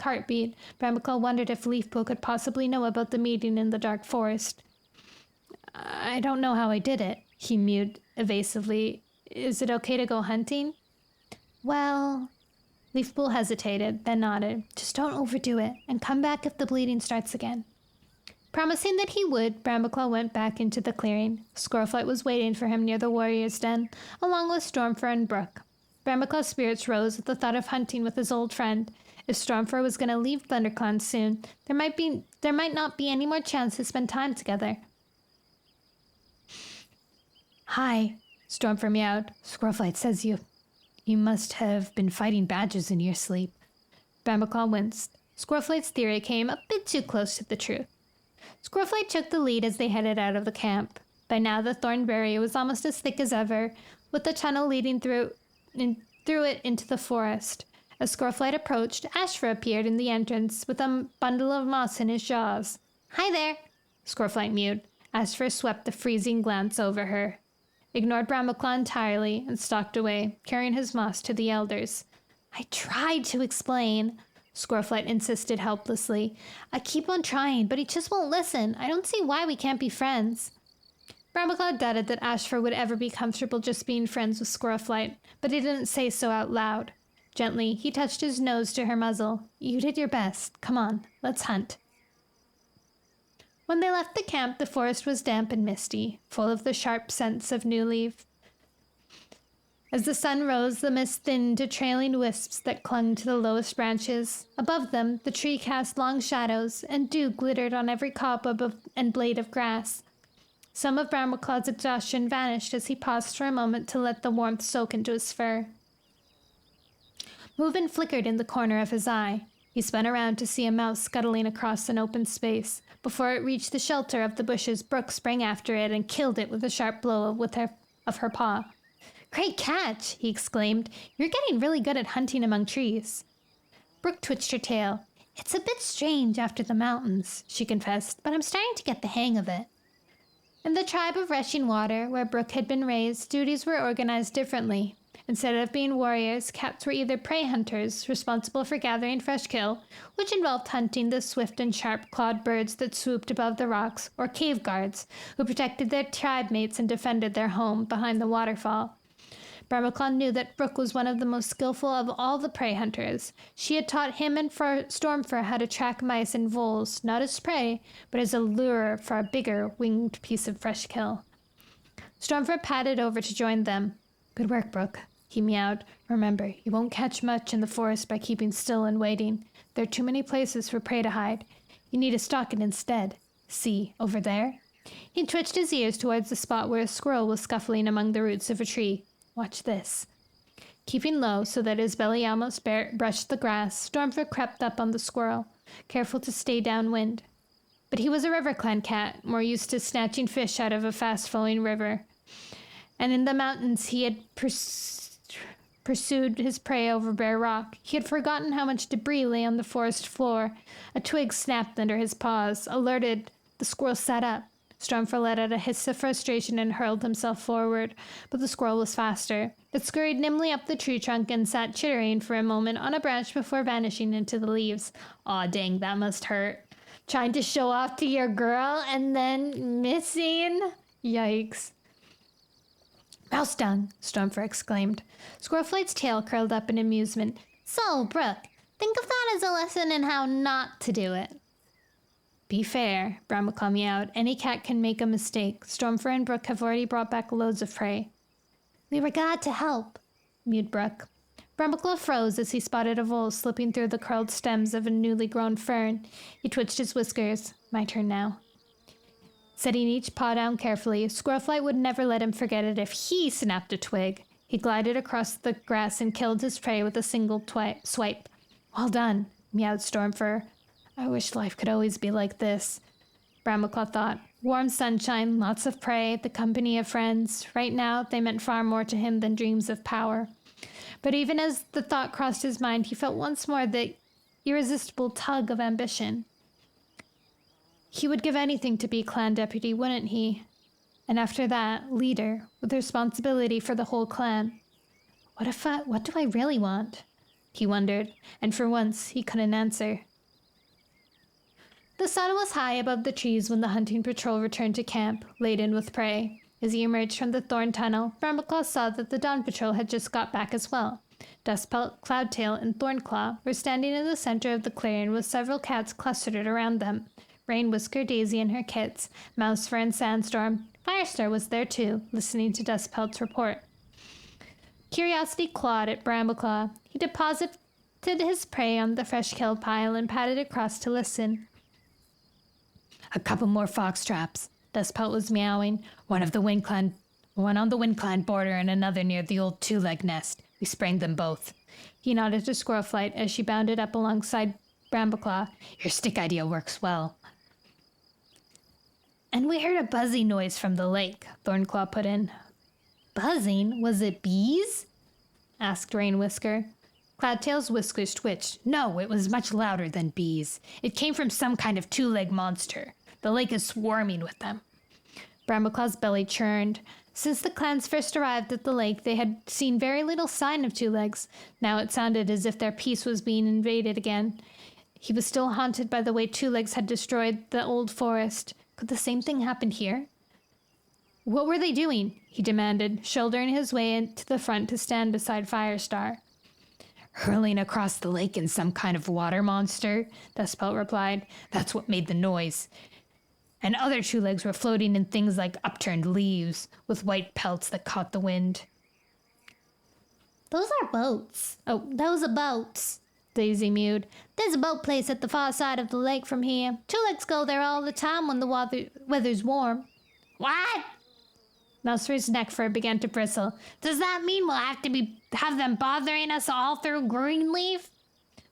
Speaker 1: heartbeat, Bramaclaw wondered if Leafpool could possibly know about the meeting in the dark forest. I don't know how I did it, he mewed evasively. Is it okay to go hunting? Well, Leafpool hesitated, then nodded. Just don't overdo it, and come back if the bleeding starts again. Promising that he would, Bramaclaw went back into the clearing. Squirrelflight was waiting for him near the warrior's den, along with Stormfur and Brook. Bramaclaw's spirits rose at the thought of hunting with his old friend. If Stormfur was going to leave ThunderClan soon, there might not be any more chance to spend time together.
Speaker 2: Hi, Stormfur meowed. Squirrelflight says you must have been fighting badgers in your sleep.
Speaker 1: Bramaclaw winced. Squirrelflight's theory came a bit too close to the truth. Squirrelflight took the lead as they headed out of the camp. By now, the thorn barrier was almost as thick as ever, with the tunnel leading through it into the forest. As Squirrelflight approached, Ashfur appeared in the entrance with a bundle of moss in his jaws. Hi there, Squirrelflight mewed. Ashfur swept a freezing glance over her, ignored Bramaclaw entirely, and stalked away, carrying his moss to the elders. I tried to explain, Squirrelflight insisted helplessly. I keep on trying, but he just won't listen. I don't see why we can't be friends. Bramaclaw doubted that Ashfur would ever be comfortable just being friends with Squirrelflight, but he didn't say so out loud. Gently, he touched his nose to her muzzle. You did your best. Come on, let's hunt. When they left the camp, the forest was damp and misty, full of the sharp scents of new leaf. As the sun rose, the mist thinned to trailing wisps that clung to the lowest branches. Above them, the tree cast long shadows, and dew glittered on every cobweb and blade of grass. Some of Bramaclaw's exhaustion vanished as he paused for a moment to let the warmth soak into his fur. Movement flickered in the corner of his eye. He spun around to see a mouse scuttling across an open space. Before it reached the shelter of the bushes, Brooke sprang after it and killed it with a sharp blow of her paw. Great catch, he exclaimed. You're getting really good at hunting among trees. Brooke twitched her tail. It's a bit strange after the mountains, she confessed, but I'm starting to get the hang of it. In the tribe of Rushing Water, where Brooke had been raised, duties were organized differently. Instead of being warriors, cats were either prey hunters, responsible for gathering fresh kill, which involved hunting the swift and sharp-clawed birds that swooped above the rocks, or cave guards, who protected their tribe mates and defended their home behind the waterfall. Bramaclaw knew that Brooke was one of the most skillful of all the prey hunters. She had taught him and Stormfur how to track mice and voles, not as prey, but as a lure for a bigger, winged piece of fresh kill. Stormfur padded over to join them. Good work, Brooke, he meowed. Remember, you won't catch much in the forest by keeping still and waiting. There are too many places for prey to hide. You need to stalk it instead. See, over there? He twitched his ears towards the spot where a squirrel was scuffling among the roots of a tree. Watch this. Keeping low so that his belly almost brushed the grass, Stormfur crept up on the squirrel, careful to stay downwind. But he was a river clan cat, more used to snatching fish out of a fast-flowing river.
Speaker 2: and in the mountains he had pursued his prey over bare rock. He had forgotten how much debris lay on the forest floor. A twig snapped under his paws. Alerted, the squirrel sat up. Stormfur let out a hiss of frustration and hurled himself forward, but the squirrel was faster. It scurried nimbly up the tree trunk and sat chittering for a moment on a branch before vanishing into the leaves. Aw, dang, that must hurt. Trying to show off to your girl and then missing? Yikes. Mouse dung, Stormfur exclaimed. Squirrelflight's tail curled up in amusement.
Speaker 1: So, Brooke, think of that as a lesson in how not to do it.
Speaker 2: Be fair, Brambleclaw meowed. Any cat can make a mistake. Stormfur and Brooke have already brought back loads of prey.
Speaker 1: We were glad to help,
Speaker 2: mewed Brooke. Brambleclaw froze as he spotted a vole slipping through the curled stems of a newly grown fern. He twitched his whiskers. My turn now. Setting each paw down carefully, Squirrelflight would never let him forget it if he snapped a twig. He glided across the grass and killed his prey with a single swipe. Well done, meowed Stormfur. I wish life could always be like this, Brambleclaw thought. Warm sunshine, lots of prey, the company of friends. Right now, they meant far more to him than dreams of power. But even as the thought crossed his mind, he felt once more the irresistible tug of ambition. He would give anything to be clan deputy, wouldn't he? And after that, leader, with responsibility for the whole clan. What do I really want? He wondered, and for once he couldn't answer. The sun was high above the trees when the hunting patrol returned to camp, laden with prey. As he emerged from the thorn tunnel, Brambleclaw saw that the dawn patrol had just got back as well. Dustpelt, Cloudtail, and Thornclaw were standing in the center of the clearing with several cats clustered around them. Rainwhisker, Daisy and her kits, Mousefur and Sandstorm. Firestar was there too, listening to Dustpelt's report. Curiosity clawed at Brambleclaw. He deposited his prey on the fresh-killed pile and padded across to listen. A couple more fox traps, Dustpelt was meowing. One on the WindClan border and another near the old two-leg nest. We sprang them both. He nodded to Squirrelflight as she bounded up alongside Brambleclaw. Your stick idea works well. And we heard a buzzing noise from the lake, Thornclaw put in.
Speaker 1: Buzzing? Was it bees?
Speaker 2: Asked Rainwhisker. Cloudtail's whiskers twitched. No, it was much louder than bees. It came from some kind of two-leg monster. The lake is swarming with them. Brambleclaw's belly churned. Since the clans first arrived at the lake, they had seen very little sign of two legs. Now it sounded as if their peace was being invaded again. He was still haunted by the way two legs had destroyed the old forest. Could the same thing happen here? What were they doing? He demanded, shouldering his way to the front to stand beside Firestar. Hurling across the lake in some kind of water monster, Dustpelt replied. That's what made the noise. And other two legs were floating in things like upturned leaves, with white pelts that caught the wind.
Speaker 1: Those are boats. Oh, those are boats,
Speaker 2: Daisy mewed.
Speaker 1: There's a boat place at the far side of the lake from here. Two legs go there all the time when the weather's warm.
Speaker 2: What? Mousefur's neck fur began to bristle. Does that mean we'll have them bothering us all through Greenleaf?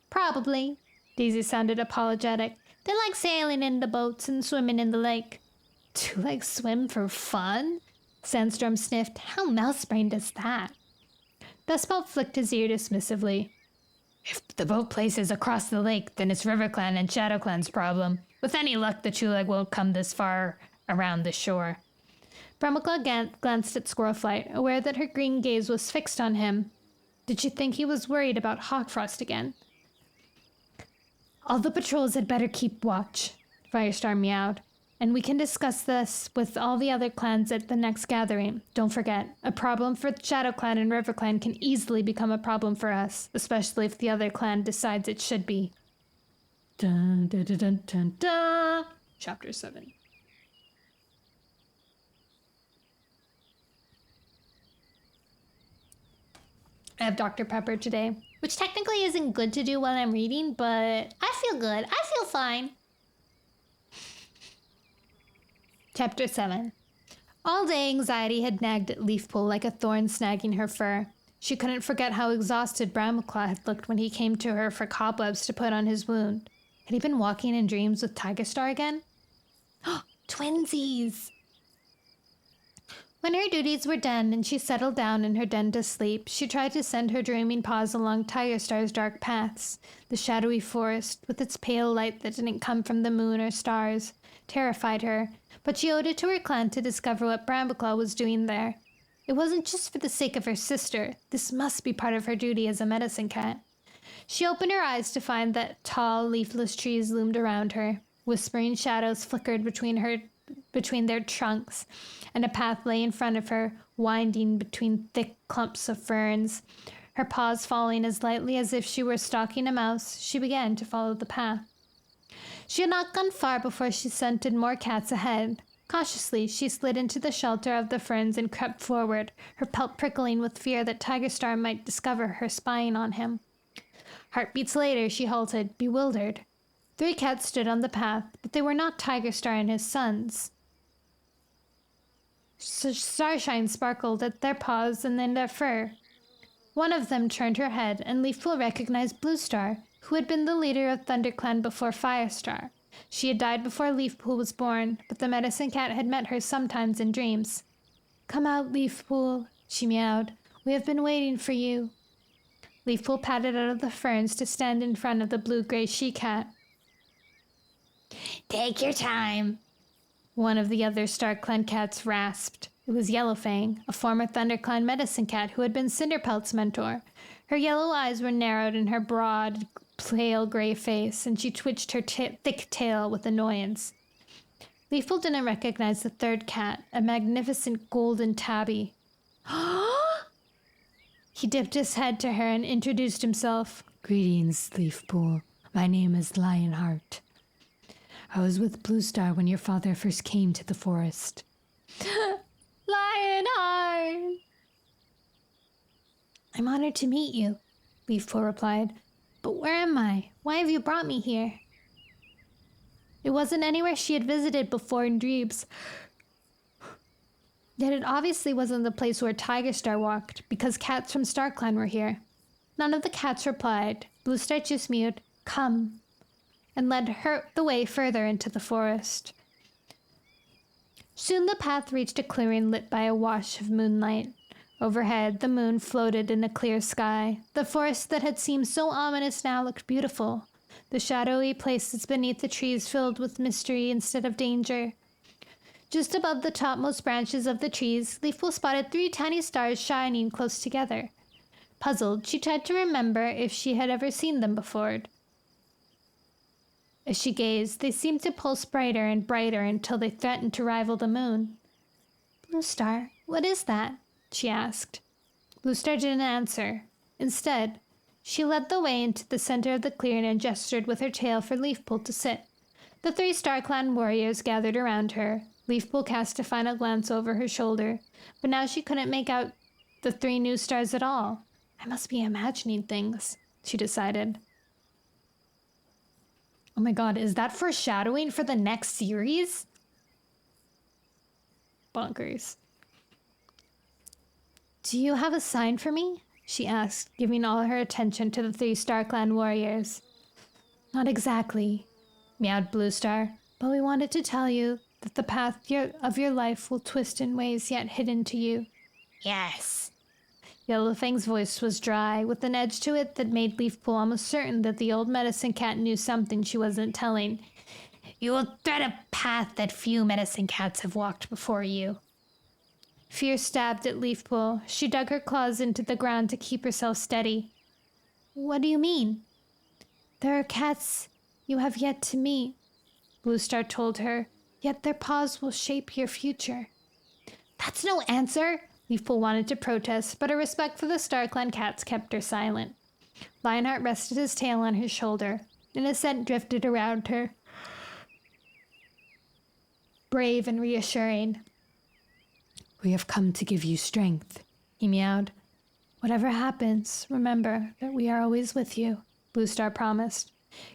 Speaker 1: Probably.
Speaker 2: Daisy sounded apologetic.
Speaker 1: They like sailing in the boats and swimming in the lake.
Speaker 2: Two legs swim for fun?
Speaker 1: Sandstorm sniffed. How mouse-brained is that?
Speaker 2: Dustpelt flicked his ear dismissively. If the boat place is across the lake, then it's RiverClan and ShadowClan's problem. With any luck, the two-leg won't come this far around the shore.
Speaker 1: Brambleclaw glanced at Squirrelflight, aware that her green gaze was fixed on him.
Speaker 2: Did she think he was worried about Hawkfrost again? All the patrols had better keep watch, Firestar meowed. And we can discuss this with all the other clans at the next gathering. Don't forget, a problem for ShadowClan and RiverClan can easily become a problem for us, especially if the other clan decides it should be. Dun, dun, dun, dun, dun, dun. Chapter 7. I have Dr. Pepper today.
Speaker 1: Which technically isn't good to do while I'm reading, but I feel good. I feel fine.
Speaker 2: Chapter 7. All day anxiety had nagged at Leafpool like a thorn snagging her fur. She couldn't forget how exhausted Brambleclaw had looked when he came to her for cobwebs to put on his wound. Had he been walking in dreams with Tigerstar again?
Speaker 1: Twinsies! When her duties were done and she settled down in her den to sleep, she tried to send her dreaming paws along Tiger Star's dark paths. The shadowy forest, with its pale light that didn't come from the moon or stars, terrified her, but she owed it to her clan to discover what Brambleclaw was doing there. It wasn't just for the sake of her sister. This must be part of her duty as a medicine cat. She opened her eyes to find that tall, leafless trees loomed around her. Whispering shadows flickered between their trunks, and a path lay in front of her, winding between thick clumps of ferns. Her paws falling as lightly as if she were stalking a mouse, she began to follow the path. She had not gone far before she scented more cats ahead. Cautiously, she slid into the shelter of the ferns and crept forward, her pelt prickling with fear that Tiger Star might discover her spying on him. Heartbeats later, she halted, bewildered. 3 cats stood on the path, but they were not Tiger Star and his sons. Starshine sparkled at their paws and then their fur. One of them turned her head, and Leafpool recognized Blue Star, who had been the leader of ThunderClan before Firestar. She had died before Leafpool was born, but the medicine cat had met her sometimes in dreams. "Come out, Leafpool," she meowed. "We have been waiting for you." Leafpool padded out of the ferns to stand in front of the blue-gray she-cat. "Take your time," one of the other StarClan cats rasped. It was Yellowfang, a former ThunderClan medicine cat who had been Cinderpelt's mentor. Her yellow eyes were narrowed in her broad, pale gray face, and she twitched her thick tail with annoyance. Leafpool didn't recognize the third cat, a magnificent golden tabby. He dipped his head to her and introduced himself.
Speaker 2: "Greetings, Leafpool. My name is Lionheart. I was with Blue Star when your father first came to the forest."
Speaker 1: "Lionheart!" "I'm honored to meet you," Leafpool replied. "But where am I? Why have you brought me here?" It wasn't anywhere she had visited before in dreams. Yet it obviously wasn't the place where Tiger Star walked, because cats from StarClan were here. None of the cats replied. Blue Star just mewed, "Come," and led her the way further into the forest. Soon the path reached a clearing lit by a wash of moonlight. Overhead, the moon floated in a clear sky. The forest that had seemed so ominous now looked beautiful, the shadowy places beneath the trees filled with mystery instead of danger. Just above the topmost branches of the trees, Leafpool spotted 3 tiny stars shining close together. Puzzled, she tried to remember if she had ever seen them before. As she gazed, they seemed to pulse brighter and brighter until they threatened to rival the moon. "Blue Star, what is that?" she asked. Blue Star didn't answer. Instead, she led the way into the center of the clearing and gestured with her tail for Leafpool to sit. The 3 StarClan warriors gathered around her. Leafpool cast a final glance over her shoulder, but now she couldn't make out the 3 new stars at all. "I must be imagining things," she decided. Oh my god, is that foreshadowing for the next series? Bonkers. "Do you have a sign for me?" she asked, giving all her attention to the 3 StarClan warriors. "Not exactly," meowed Blue Star, "but we wanted to tell you that the path of your life will twist in ways yet hidden to you." "Yes." Yellowfang's voice was dry, with an edge to it that made Leafpool almost certain that the old medicine cat knew something she wasn't telling. "You will tread a path that few medicine cats have walked before you." Fear stabbed at Leafpool. She dug her claws into the ground to keep herself steady. "What do you mean?" "There are cats you have yet to meet," Blue Star told her, "yet their paws will shape your future." "That's no answer!" Leafpool wanted to protest, but her respect for the StarClan cats kept her silent. Lionheart rested his tail on her shoulder, and a scent drifted around her. Brave and reassuring.
Speaker 2: "We have come to give you strength,"
Speaker 1: he meowed. "Whatever happens, remember that we are always with you," Blue Star promised.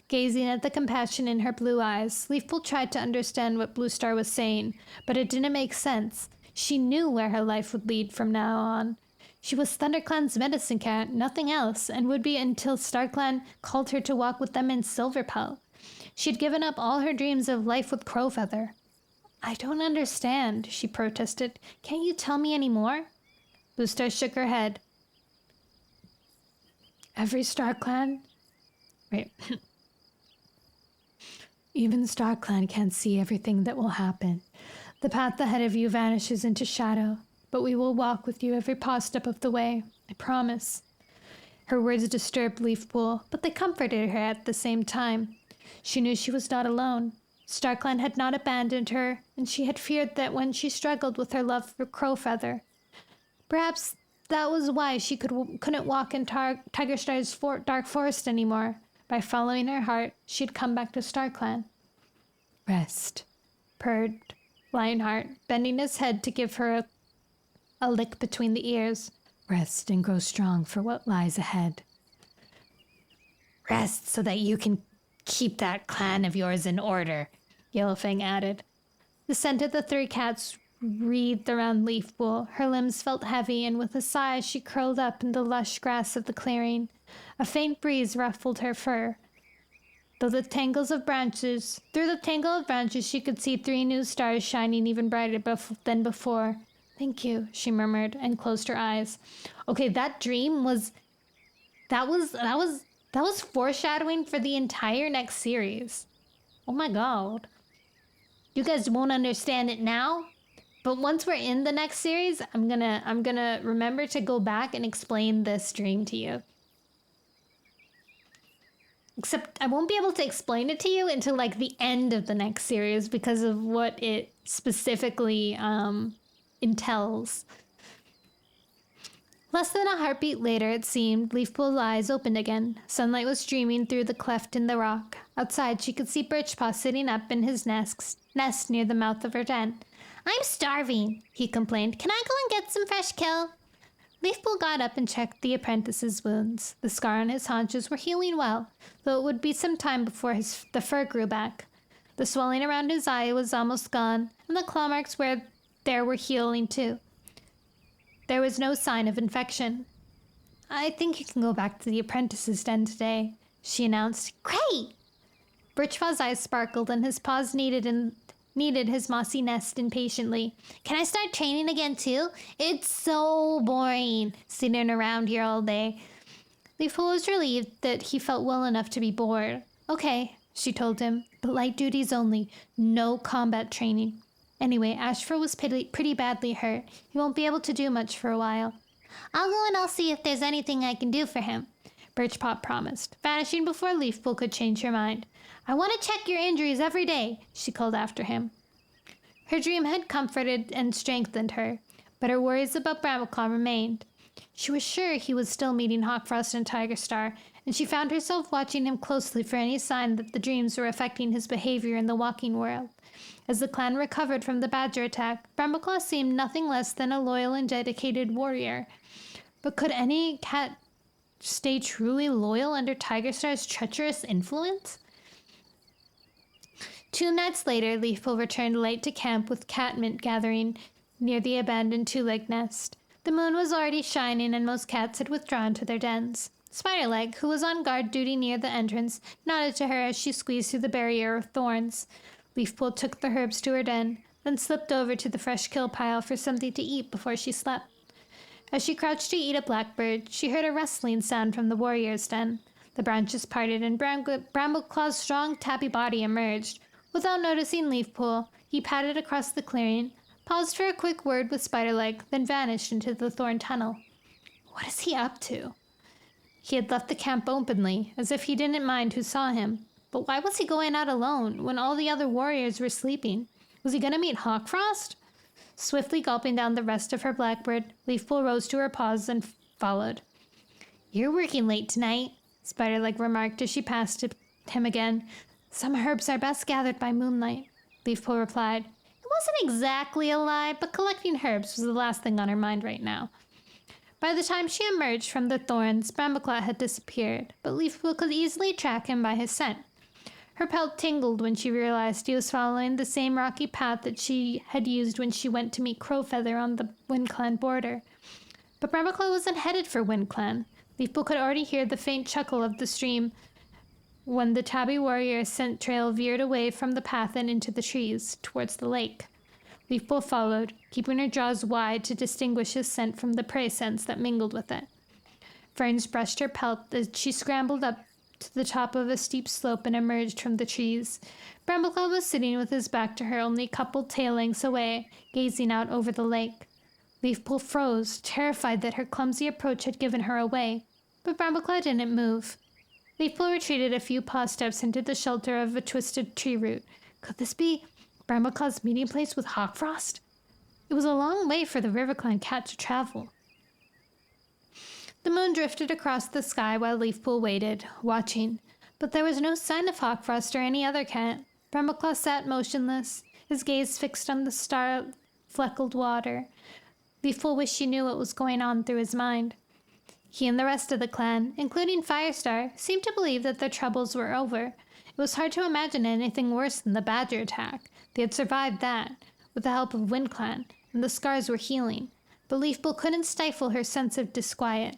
Speaker 1: Gazing at the compassion in her blue eyes, Leafpool tried to understand what Blue Star was saying, but it didn't make sense. She knew where her life would lead from now on. She was ThunderClan's medicine cat, nothing else, and would be until StarClan called her to walk with them in Silverpelt. She'd given up all her dreams of life with Crowfeather. I don't understand, she protested. Can't you tell me any more? Bluestar shook her head.
Speaker 2: Every Star Clan... Wait. Even Star Clan can't see everything that will happen. The path ahead of you vanishes into shadow, but we will walk with you every paw step of the way. I promise. Her words disturbed Leafpool, but they comforted her at the same time. She knew she was not alone. StarClan had not abandoned her, and she had feared that when she struggled with her love for Crowfeather. Perhaps that was why she couldn't walk in Tiger Star's dark forest anymore. By following her heart, she'd come back to StarClan. Rest, purred Lionheart, bending his head to give her a lick between the ears. Rest and grow strong for what lies ahead.
Speaker 1: Rest so that you can keep that clan of yours in order, Yellowfang added. The scent of the three cats wreathed around Leafpool. Her limbs felt heavy, and with a sigh she curled up in the lush grass of the clearing. A faint breeze ruffled her fur. Through the tangle of branches, she could see 3 new stars shining even brighter than before. Thank you, she murmured and closed her eyes. Okay, that dream was foreshadowing for the entire next series. Oh my god. You guys won't understand it now, but once we're in the next series, I'm gonna remember to go back and explain this dream to you. Except I won't be able to explain it to you until like the end of the next series because of what it specifically entails. Less than a heartbeat later, it seemed, Leafpool's eyes opened again. Sunlight was streaming through the cleft in the rock. Outside, she could see Birchpaw sitting up in his nest near the mouth of her den. I'm starving, he complained. Can I go and get some fresh kill? Leafpool got up and checked the apprentice's wounds. The scar on his haunches were healing well, though it would be some time before the fur grew back. The swelling around his eye was almost gone, and the claw marks were healing too. There was no sign of infection. I think you can go back to the apprentice's den today, she announced. Great! Birchpaw's eyes sparkled and his paws kneaded his mossy nest impatiently. Can I start training again too? It's so boring sitting around here all day. Leafpool was relieved that he felt well enough to be bored. Okay, she told him, but light duties only, no combat training. Anyway, Ashfur was pretty badly hurt. He won't be able to do much for a while. I'll go and I'll see if there's anything I can do for him, Birchpaw promised, vanishing before Leafpool could change her mind. I want to check your injuries every day, she called after him. Her dream had comforted and strengthened her, but her worries about Brambleclaw remained. She was sure he was still meeting Hawkfrost and Tigerstar, and she found herself watching him closely for any sign that the dreams were affecting his behavior in the walking world. As the clan recovered from the badger attack, Brambleclaw seemed nothing less than a loyal and dedicated warrior. But could any cat stay truly loyal under Tigerstar's treacherous influence? 2 nights later, Leafpool returned late to camp with Catmint gathering near the abandoned 2-leg nest. The moon was already shining and most cats had withdrawn to their dens. Spiderleg, who was on guard duty near the entrance, nodded to her as she squeezed through the barrier of thorns. Leafpool took the herbs to her den, then slipped over to the fresh kill pile for something to eat before she slept. As she crouched to eat a blackbird, she heard a rustling sound from the warrior's den. The branches parted and Brambleclaw's strong, tabby body emerged. Without noticing Leafpool, he padded across the clearing, paused for a quick word with Spiderleg, then vanished into the thorn tunnel. What is he up to? He had left the camp openly, as if he didn't mind who saw him. But why was he going out alone when all the other warriors were sleeping? Was he going to meet Hawkfrost? Swiftly gulping down the rest of her blackbird, Leafpool rose to her paws and followed. You're working late tonight, Spiderleg remarked as she passed him again. Some herbs are best gathered by moonlight, Leafpool replied. It wasn't exactly a lie, but collecting herbs was the last thing on her mind right now. By the time she emerged from the thorns, Brambleclaw had disappeared, but Leafpool could easily track him by his scent. Her pelt tingled when she realized he was following the same rocky path that she had used when she went to meet Crowfeather on the WindClan border. But Brambleclaw wasn't headed for WindClan. Leafpool could already hear the faint chuckle of the stream when the tabby warrior's scent trail veered away from the path and into the trees, towards the lake. Leafpool followed, keeping her jaws wide to distinguish his scent from the prey scents that mingled with it. Ferns brushed her pelt as she scrambled up to the top of a steep slope and emerged from the trees. Brambleclaw was sitting with his back to her, only a couple tail lengths away, gazing out over the lake. Leafpool froze, terrified that her clumsy approach had given her away, but Brambleclaw didn't move. Leafpool retreated a few paw steps into the shelter of a twisted tree root. Could this be Brambleclaw's meeting place with Hawkfrost? It was a long way for the RiverClan cat to travel. The moon drifted across the sky while Leafpool waited, watching, but there was no sign of Hawkfrost or any other cat. Brambleclaw sat motionless, his gaze fixed on the star-fleckled water. Leafpool wished she knew what was going on through his mind. He and the rest of the clan, including Firestar, seemed to believe that their troubles were over. It was hard to imagine anything worse than the badger attack. They had survived that, with the help of WindClan, and the scars were healing. But Leafpool couldn't stifle her sense of disquiet,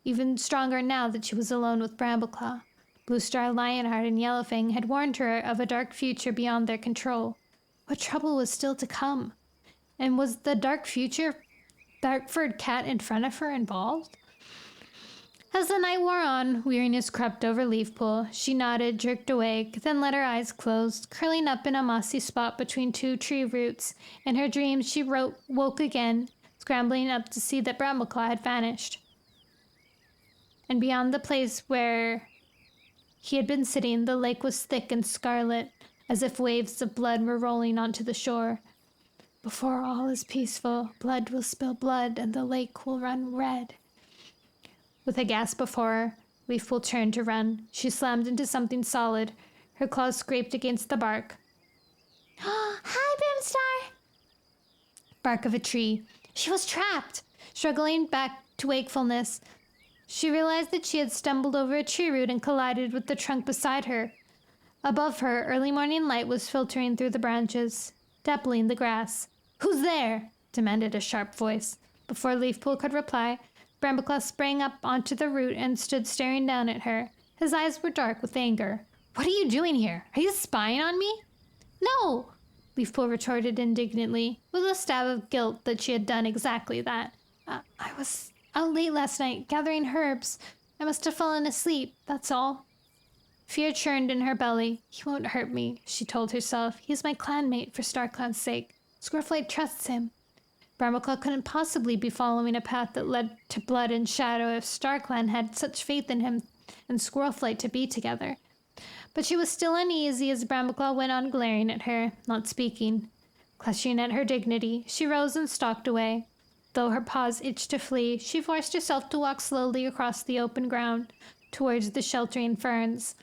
Speaker 1: even stronger now that she was alone with Brambleclaw. Bluestar, Lionheart, and Yellowfang had warned her of a dark future beyond their control. What trouble was still to come? And was the dark-furred cat in front of her involved? As the night wore on, weariness crept over Leafpool. She nodded, jerked awake, then let her eyes close, curling up in a mossy spot between two tree roots. In her dreams, she woke again, scrambling up to see that Brambleclaw had vanished. And beyond the place where he had been sitting, the lake was thick and scarlet, as if waves of blood were rolling onto the shore. Before all is peaceful, blood will spill blood, and the lake will run red. With a gasp of horror, Leafpool turned to run. She slammed into something solid. Her claws scraped against the bark. Hi, Brimstar! Bark of a tree. She was trapped. Struggling back to wakefulness, she realized that she had stumbled over a tree root and collided with the trunk beside her. Above her, early morning light was filtering through the branches, dappling the grass. "Who's there?" demanded a sharp voice. Before Leafpool could reply, Brambleclaw sprang up onto the root and stood staring down at her. His eyes were dark with anger. "What are you doing here? Are you spying on me?" "No!" Leafpool retorted indignantly, with a stab of guilt that she had done exactly that. I was out late last night, gathering herbs. I must have fallen asleep, that's all." Fear churned in her belly. "He won't hurt me," she told herself. "He's my clanmate for StarClan's sake. Squirrelflight trusts him." Brambleclaw couldn't possibly be following a path that led to blood and shadow if StarClan had such faith in him and Squirrelflight to be together. But she was still uneasy as Brambleclaw went on glaring at her, not speaking. Clutching at her dignity, she rose and stalked away. Though her paws itched to flee, she forced herself to walk slowly across the open ground, towards the sheltering ferns.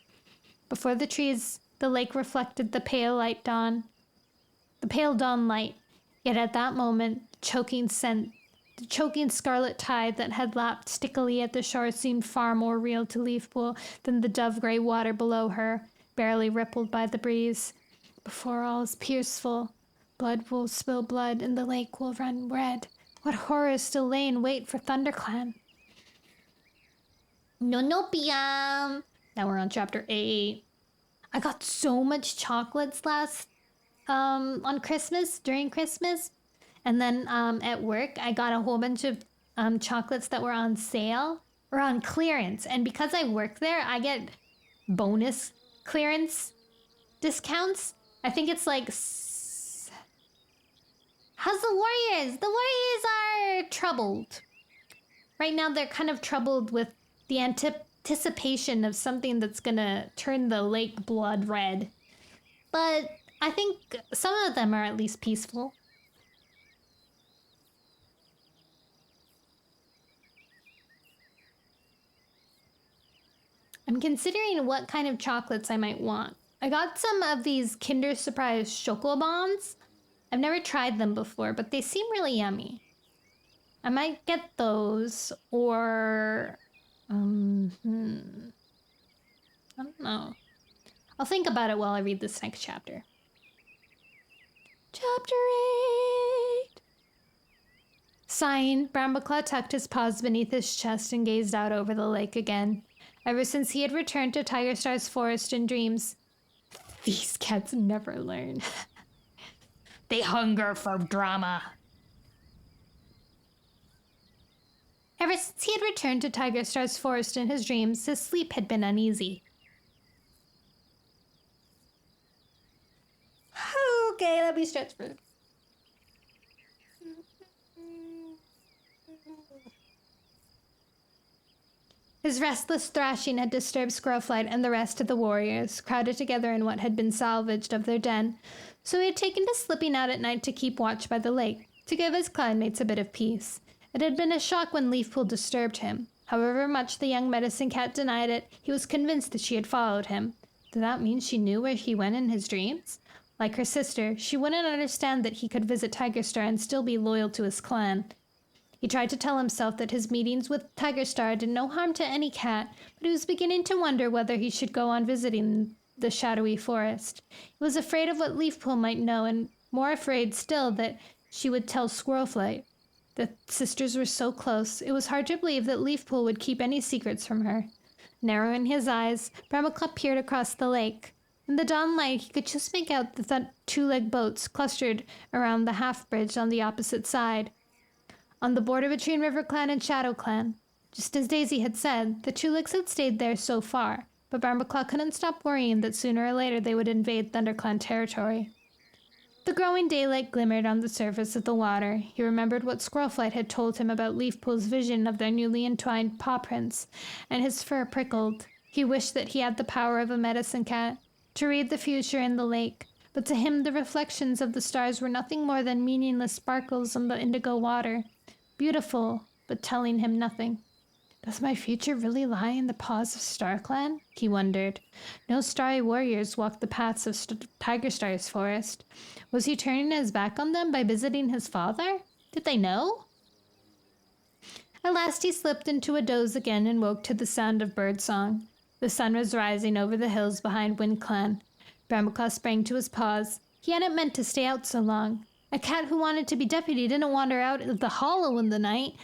Speaker 1: Before the trees, the lake reflected the pale dawn light. Yet at that moment, the choking scarlet tide that had lapped stickily at the shore seemed far more real to Leafpool than the dove-gray water below her, barely rippled by the breeze. Before all is peaceful, blood will spill blood and the lake will run red. What horrors still lay in wait for ThunderClan? Nonopium! Now we're on chapter 8. I got so much chocolates on Christmas, during Christmas. And then at work, I got a whole bunch of chocolates that were on sale or on clearance. And because I work there, I get bonus clearance discounts. I think it's like... How's the Warriors? The Warriors are troubled. Right now, they're kind of troubled with the anticipation of something that's going to turn the lake blood red. But I think some of them are at least peaceful. I'm considering what kind of chocolates I might want. I got some of these Kinder Surprise Chocobons. I've never tried them before, but they seem really yummy. I might get those, or... I don't know. I'll think about it while I read this next chapter. Chapter 8. Sighing, Brambleclaw tucked his paws beneath his chest and gazed out over the lake again. ever since he had returned to Tiger Star's forest in dreams.
Speaker 2: These cats never learn. They hunger for drama.
Speaker 1: Ever since he had returned to Tiger Star's forest in his dreams, his sleep had been uneasy. Okay, let me stretch for it. His restless thrashing had disturbed Squirrelflight and the rest of the warriors, crowded together in what had been salvaged of their den, so he had taken to slipping out at night to keep watch by the lake, to give his clanmates a bit of peace. It had been a shock when Leafpool disturbed him. However much the young medicine cat denied it, he was convinced that she had followed him. Did that mean she knew where he went in his dreams? Like her sister, she wouldn't understand that he could visit Tiger Star and still be loyal to his clan. He tried to tell himself that his meetings with Tiger Star did no harm to any cat, but he was beginning to wonder whether he should go on visiting the shadowy forest. He was afraid of what Leafpool might know, and more afraid still that she would tell Squirrelflight. The sisters were so close, it was hard to believe that Leafpool would keep any secrets from her. Narrowing his eyes, Brambleclaw peered across the lake. In the dawn light, he could just make out the two-legged boats clustered around the half-bridge on the opposite side. On the border between River Clan and Shadow Clan. Just as Daisy had said, the Tuliks had stayed there so far, but Brambleclaw couldn't stop worrying that sooner or later they would invade ThunderClan territory. The growing daylight glimmered on the surface of the water. He remembered what Squirrelflight had told him about Leafpool's vision of their newly entwined paw prints, and his fur prickled. He wished that he had the power of a medicine cat, to read the future in the lake, but to him the reflections of the stars were nothing more than meaningless sparkles on the indigo water. Beautiful, but telling him nothing. Does my future really lie in the paws of StarClan? He wondered. No starry warriors walked the paths of Tiger Star's forest. Was he turning his back on them by visiting his father? Did they know? At last he slipped into a doze again and woke to the sound of birdsong. The sun was rising over the hills behind WindClan. Brambleclaw sprang to his paws. He hadn't meant to stay out so long. A cat who wanted to be deputy didn't wander out of the hollow in the night.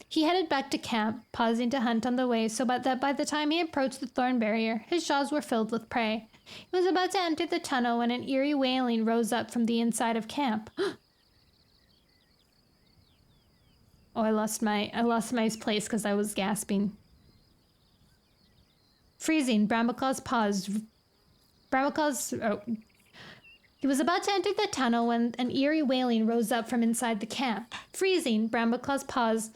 Speaker 1: He headed back to camp, pausing to hunt on the way so that by the time he approached the thorn barrier, his jaws were filled with prey. He was about to enter the tunnel when an eerie wailing rose up from the inside of camp. I lost my place because I was gasping. Freezing, He was about to enter the tunnel when an eerie wailing rose up from inside the camp. Freezing Brambleclaw's paws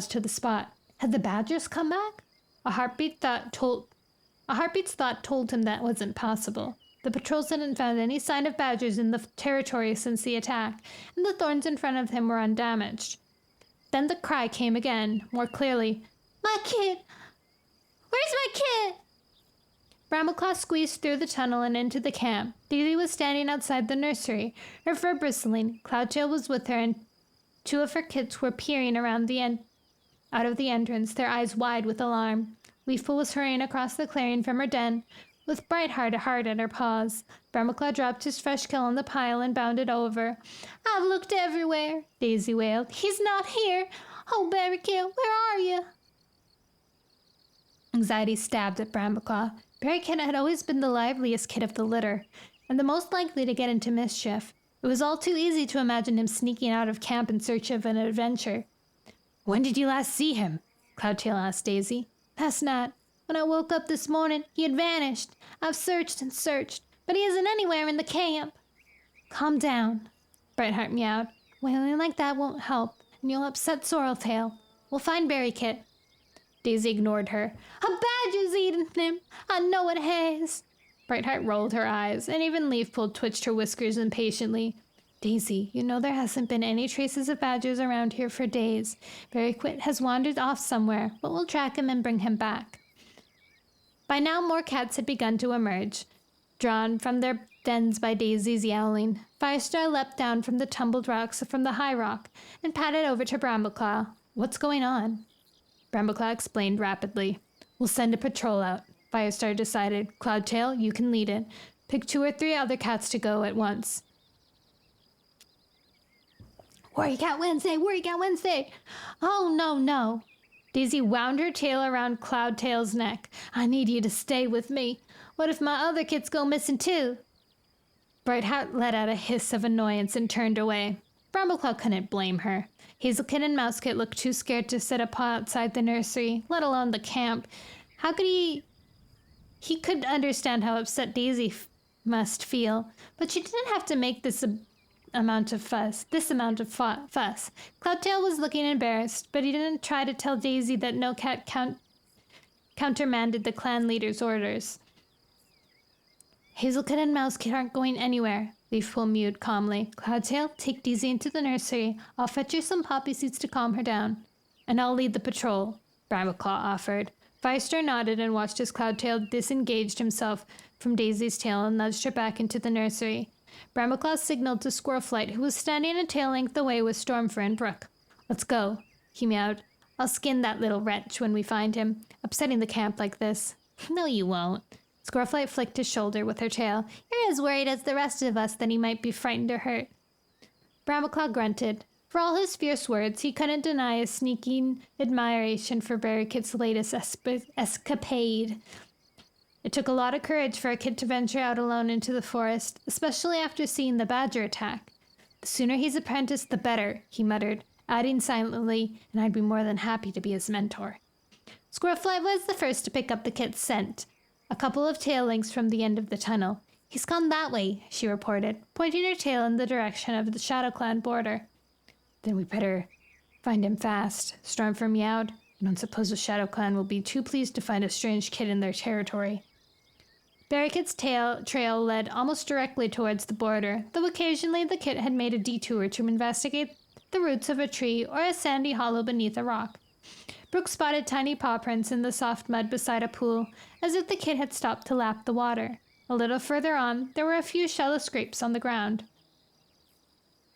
Speaker 1: to the spot. Had the badgers come back? A heartbeat's thought told him that wasn't possible. The patrols hadn't found any sign of badgers in the territory since the attack, and the thorns in front of him were undamaged. Then the cry came again, more clearly. My kid! Where's my kid? Brambleclaw squeezed through the tunnel and into the camp. Daisy was standing outside the nursery, her fur bristling. Cloudtail was with her, and two of her kits were peering around out of the entrance, their eyes wide with alarm. Leafpool was hurrying across the clearing from her den, with Brightheart hard at her paws. Brambleclaw dropped his fresh kill on the pile and bounded over. I've looked everywhere, Daisy wailed. He's not here. Oh, Barricade, where are you? Anxiety stabbed at Brambleclaw. Barricade had always been the liveliest kid of the litter, and the most likely to get into mischief. It was all too easy to imagine him sneaking out of camp in search of an adventure.
Speaker 2: When did you last see him?
Speaker 1: Cloudtail asked Daisy. Last night. When I woke up this morning, he had vanished. I've searched and searched, but he isn't anywhere in the camp. Calm down, Brightheart meowed. Wailing like that won't help, and you'll upset Sorreltail. We'll find Barricade. Daisy ignored her. A badger's eaten him. I know it has. Brightheart rolled her eyes, and even Leafpool twitched her whiskers impatiently. Daisy, you know there hasn't been any traces of badgers around here for days. Barricade has wandered off somewhere, but we'll track him and bring him back. By now more cats had begun to emerge, drawn from their dens by Daisy's yowling. Firestar leapt down from the tumbled rocks from the high rock and padded over to Brambleclaw. What's going on? Brambleclaw explained rapidly. We'll send a patrol out. Firestar decided. Cloudtail, you can lead it. Pick 2 or 3 other cats to go at once. Worry Cat Wednesday! Worry Cat Wednesday! Oh, no.
Speaker 2: Daisy wound her tail around Cloudtail's neck. I need you to stay with me. What if my other kits go missing too? Bright Hat let out a hiss of annoyance and turned away. Brambleclaw couldn't blame her. Hazelkit and Mousekit looked too scared to set up outside the nursery, let alone the camp. How could he... He could understand how upset Daisy must feel, but she didn't have to make this amount of fuss. Cloudtail was looking embarrassed, but he didn't try to tell Daisy that no cat countermanded the clan leader's orders. Hazelkit and Mousekit aren't going anywhere, Leafpool mewed calmly. Cloudtail, take Daisy into the nursery. I'll fetch her some poppy seeds to calm her down. And I'll lead the patrol, Brambleclaw offered. Firestar nodded and watched as Cloudtail disengaged himself from Daisy's tail and nudged her back into the nursery. Brambleclaw signaled to Squirrelflight, who was standing a tail length away with Stormfur and Brook. Let's go, he meowed. I'll skin that little wretch when we find him. Upsetting the camp like this. No, you won't. Squirrelflight flicked his shoulder with her tail. You're as worried as the rest of us that he might be frightened or hurt. Brambleclaw grunted. For all his fierce words, he couldn't deny a sneaking admiration for Barrykit's latest escapade. It took a lot of courage for a kid to venture out alone into the forest, especially after seeing the badger attack. The sooner he's apprenticed, the better, he muttered, adding silently, and I'd be more than happy to be his mentor. Squirrelflight was the first to pick up the kit's scent, a couple of tail lengths from the end of the tunnel. He's gone that way, she reported, pointing her tail in the direction of the Shadow Clan border. Then we better find him fast, Stormfur meowed. I don't suppose the Shadow Clan will be too pleased to find a strange kid in their territory. Barrykit's trail led almost directly towards the border, though occasionally the kit had made a detour to investigate the roots of a tree or a sandy hollow beneath a rock. Brooke spotted tiny paw prints in the soft mud beside a pool, as if the kid had stopped to lap the water. A little further on, there were a few shallow scrapes on the ground.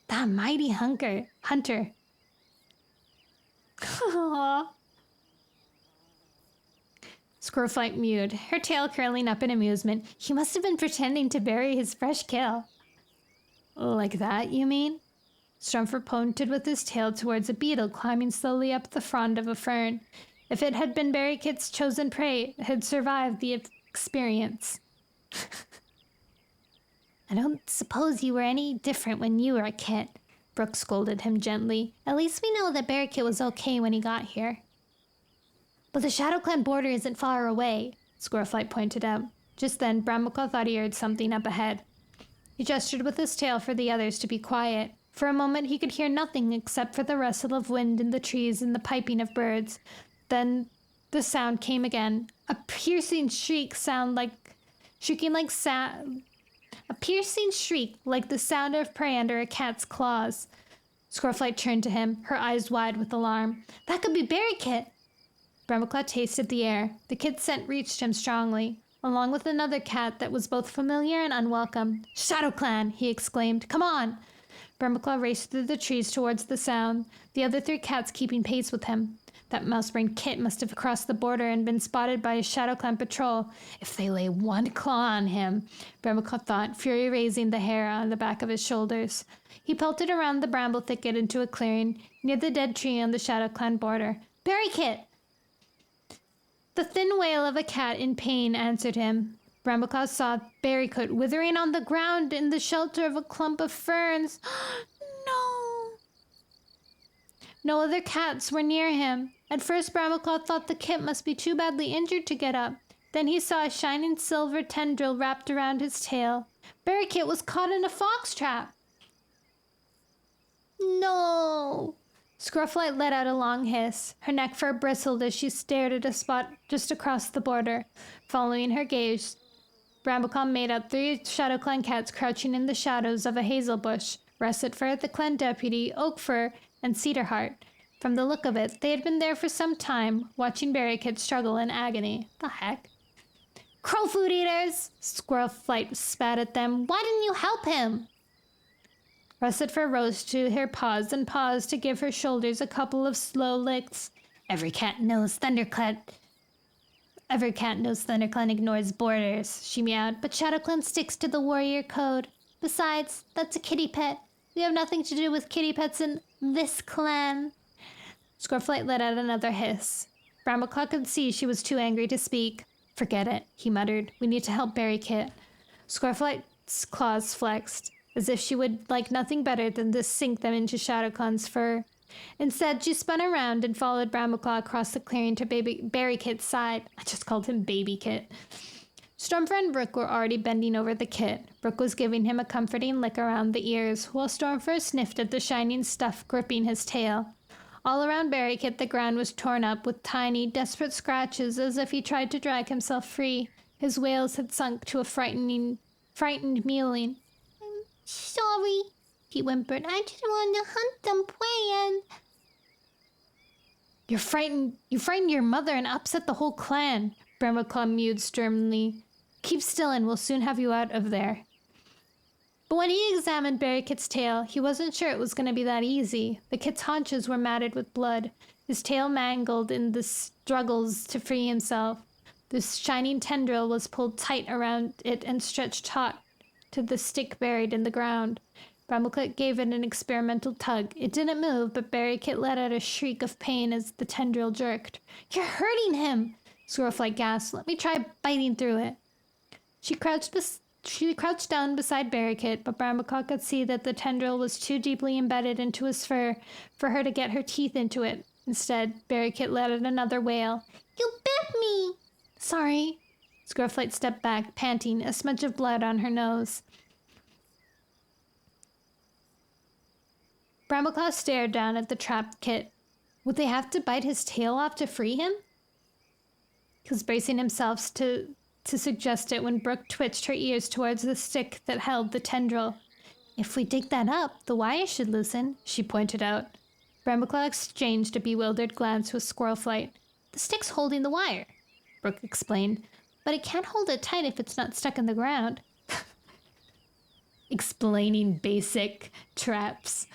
Speaker 2: That mighty hunter. Aww. Squirrelflight mewed, her tail curling up in amusement. He must have been pretending to bury his fresh kill. Like that, you mean? Stormfur pointed with his tail towards a beetle climbing slowly up the frond of a fern. If it had been Barrykit's chosen prey, it had survived the experience. I don't suppose you were any different when you were a kit, Brooke scolded him gently. At least we know that Barrykit was okay when he got here. But the Shadow Clan border isn't far away, Squirrelflight pointed out. Just then, Brambleclaw thought he heard something up ahead. He gestured with his tail for the others to be quiet. For a moment, he could hear nothing except for the rustle of wind in the trees and the piping of birds. Then the sound came again, a piercing shriek like the sound of prey under a cat's claws. Squirrelflight turned to him, her eyes wide with alarm. That could be Barrykit! Brambleclaw tasted the air. The kid's scent reached him strongly, along with another cat that was both familiar and unwelcome. Shadow Clan! He exclaimed. Come on! Brambleclaw raced through the trees towards the sound, the other 3 cats keeping pace with him. That mouse-brained kit must have crossed the border and been spotted by a Shadow Clan patrol. If they lay one claw on him, Brambleclaw thought, fury raising the hair on the back of his shoulders. He pelted around the bramble thicket into a clearing near the dead tree on the Shadow Clan border. Barrykit! The thin wail of a cat in pain answered him. Brambleclaw saw Barrykit withering on the ground in the shelter of a clump of ferns. No! No other cats were near him. At first, Brambleclaw thought the kit must be too badly injured to get up. Then he saw a shining silver tendril wrapped around his tail. Barrykit was caught in a fox trap. No! Squirrelflight let out a long hiss. Her neck fur bristled as she stared at a spot just across the border. Following her gaze, Brambleclaw made out 3 Shadow Clan cats crouching in the shadows of a hazel bush. Russet Fur, the clan deputy, Oak Fur, and Cedarheart. From the look of it, they had been there for some time, watching Barrykit struggle in agony. The heck? Crowfoot eaters! Squirrelflight spat at them. Why didn't you help him? Russet Fur rose to her paws and paused to give her shoulders a couple of slow licks. Every cat knows ThunderClan ignores borders, she meowed, but ShadowClan sticks to the warrior code. Besides, that's a kitty pet. We have nothing to do with kitty pets in this clan.
Speaker 1: Scoreflight let out another hiss. Brambleclaw could see she was too angry to speak. Forget it, he muttered. We need to help Barry Kit. Scoreflight's claws flexed, as if she would like nothing better than to sink them into ShadowClan's fur. Instead, she spun around and followed Brambleclaw across the clearing to Barry Kit's side. I just called him Baby Kit. Stormfur and Brooke were already bending over the kit. Brooke was giving him a comforting lick around the ears, while Stormfur sniffed at the shining stuff gripping his tail. All around Barry Kit, the ground was torn up with tiny, desperate scratches as if he tried to drag himself free. His wails had sunk to a frightened mewling. I'm sorry, he whimpered. I just wanted to hunt them prey and... You frightened your mother and upset the whole clan, Brambleclaw mewed sternly. Keep still and we'll soon have you out of there. But when he examined Barry Kit's tail, he wasn't sure it was going to be that easy. The kit's haunches were matted with blood, his tail mangled in the struggles to free himself. The shining tendril was pulled tight around it and stretched taut to the stick buried in the ground. Brambleclaw gave it an experimental tug. It didn't move, but Barry Kit let out a shriek of pain as the tendril jerked. You're hurting him! Squirrelflight gasped. Let me try biting through it. She crouched down beside Barry Kit, but Brambleclaw could see that the tendril was too deeply embedded into his fur for her to get her teeth into it. Instead, Barry Kit let out another wail. You bit me! Sorry. Squirrelflight stepped back, panting, a smudge of blood on her nose. Brambleclaw stared down at the trapped Kit. Would they have to bite his tail off to free him? He was bracing himself to suggest it when Brooke twitched her ears towards the stick that held the tendril. If we dig that up, the wire should loosen, she pointed out. Brambleclaw exchanged a bewildered glance with Squirrelflight. The stick's holding the wire, Brooke explained, but it can't hold it tight if it's not stuck in the ground. Explaining basic traps.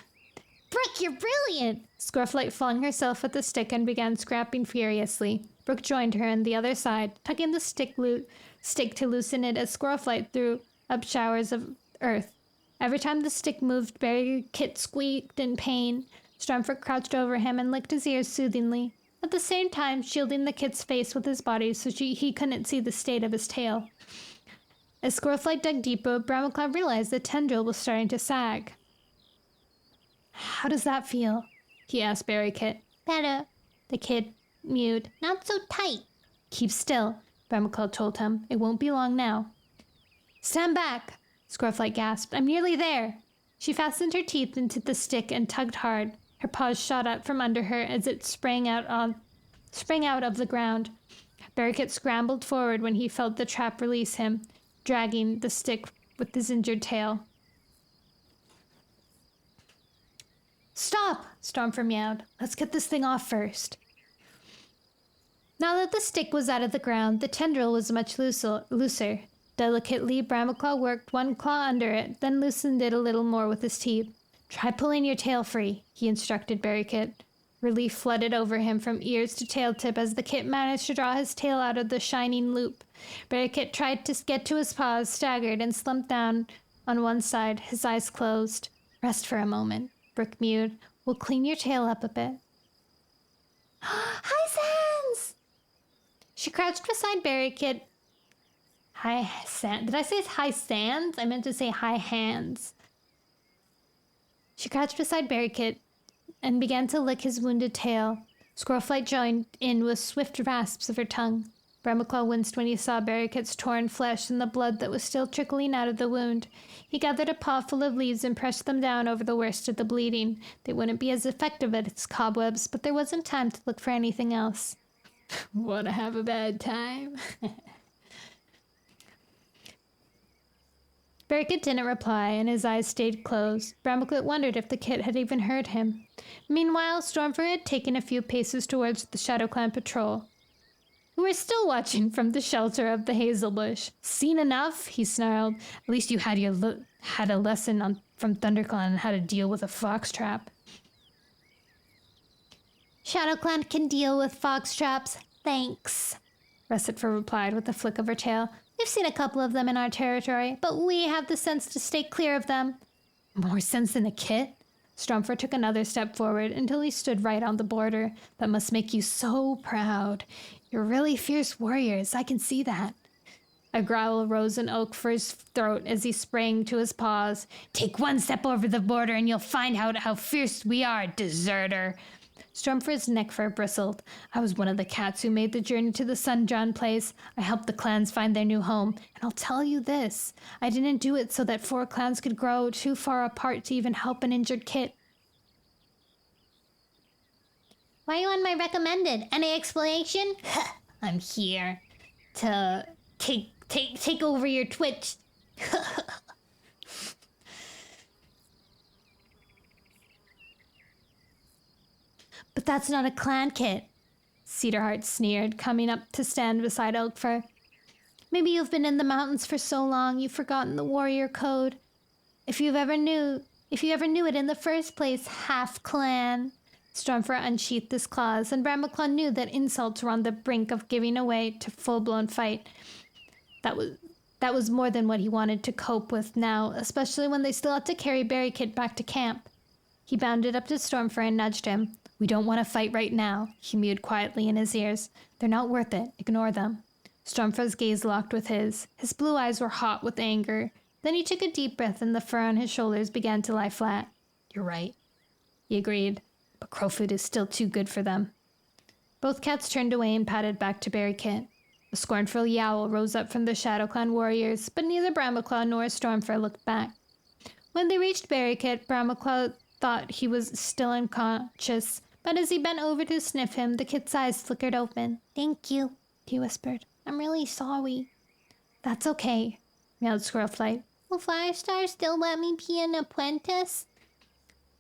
Speaker 1: Brooke, you're brilliant! Squirrelflight flung herself at the stick and began scrapping furiously. Brooke joined her on the other side, tugging the stick to loosen it as Squirrelflight threw up showers of earth. Every time the stick moved, Barry Kit squeaked in pain. Stormfur crouched over him and licked his ears soothingly, at the same time shielding the kit's face with his body so he couldn't see the state of his tail. As Squirrelflight dug deeper, Brambleclaw realized the tendril was starting to sag. How does that feel? He asked Barry Kit. Better, the kid mewed. Not so tight. Keep still, Brambleclaw told him. It won't be long now. Stand back, Squirrelflight gasped. I'm nearly there. She fastened her teeth into the stick and tugged hard. Her paws shot out from under her as it sprang out of the ground. Barry Kit scrambled forward when he felt the trap release him, dragging the stick with his injured tail. Stop! Stormfur meowed. Let's get this thing off first. Now that the stick was out of the ground, the tendril was much looser. Delicately, Brambleclaw worked one claw under it, then loosened it a little more with his teeth. Try pulling your tail free, he instructed Barry Kit. Relief flooded over him from ears to tail tip as the kit managed to draw his tail out of the shining loop. Barry Kit tried to get to his paws, staggered, and slumped down on one side, his eyes closed. Rest for a moment, Brooke mewed. We'll clean your tail up a bit. Hi, Sans! She crouched beside Barry Kit. Hi, Sans. Did I say hi, Sans? I meant to say hi, hands. She crouched beside Barry Kit and began to lick his wounded tail. Squirrelflight joined in with swift rasps of her tongue. Brambleclaw winced when he saw Barry Kit's torn flesh and the blood that was still trickling out of the wound. He gathered a paw full of leaves and pressed them down over the worst of the bleeding. They wouldn't be as effective as its cobwebs, but there wasn't time to look for anything else. Wanna have a bad time? Barry Kit didn't reply, and his eyes stayed closed. Brambleclaw wondered if the kit had even heard him. Meanwhile, Stormfur had taken a few paces towards the ShadowClan patrol, who were still watching from the shelter of the hazel bush. Seen enough? He snarled. At least you had a lesson from ThunderClan on how to deal with a fox trap. ShadowClan can deal with fox traps, thanks, Russetfur replied with a flick of her tail. We've seen a couple of them in our territory, but we have the sense to stay clear of them. More sense than a kit? Strumpfer took another step forward until he stood right on the border. That must make you so proud. You're really fierce warriors, I can see that. A growl rose in Oakfur's throat as he sprang to his paws. Take one step over the border and you'll find out how fierce we are, deserter. Strumpfer's neck fur bristled. I was one of the cats who made the journey to the Sundrawn place. I helped the clans find their new home. And I'll tell you this, I didn't do it so that 4 clans could grow too far apart to even help an injured kit. Why are you on my recommended? Any explanation? I'm here to take over your Twitch. But that's not a clan kit, Cedarheart sneered, coming up to stand beside Oakfur. Maybe you've been in the mountains for so long you've forgotten the warrior code. If you ever knew it in the first place, half-clan. Strumpfer unsheathed his claws, and Brambleclaw knew that insults were on the brink of giving away to full-blown fight. That was more than what he wanted to cope with now, especially when they still had to carry Barrykit back to camp. He bounded up to Stormfur and nudged him. We don't want to fight right now, he mewed quietly in his ears. They're not worth it. Ignore them. Stormfur's gaze locked with his. His blue eyes were hot with anger. Then he took a deep breath and the fur on his shoulders began to lie flat. You're right, he agreed, but Crowfoot is still too good for them. Both cats turned away and padded back to Barrykit. A scornful yowl rose up from the ShadowClan warriors, but neither Brambleclaw nor Stormfur looked back. When they reached Barrykit, Brambleclaw thought he was still unconscious, but as he bent over to sniff him, the kit's eyes flickered open. Thank you, he whispered. I'm really sorry. That's okay, meowed Squirrelflight. Will Firestar still let me be an apprentice?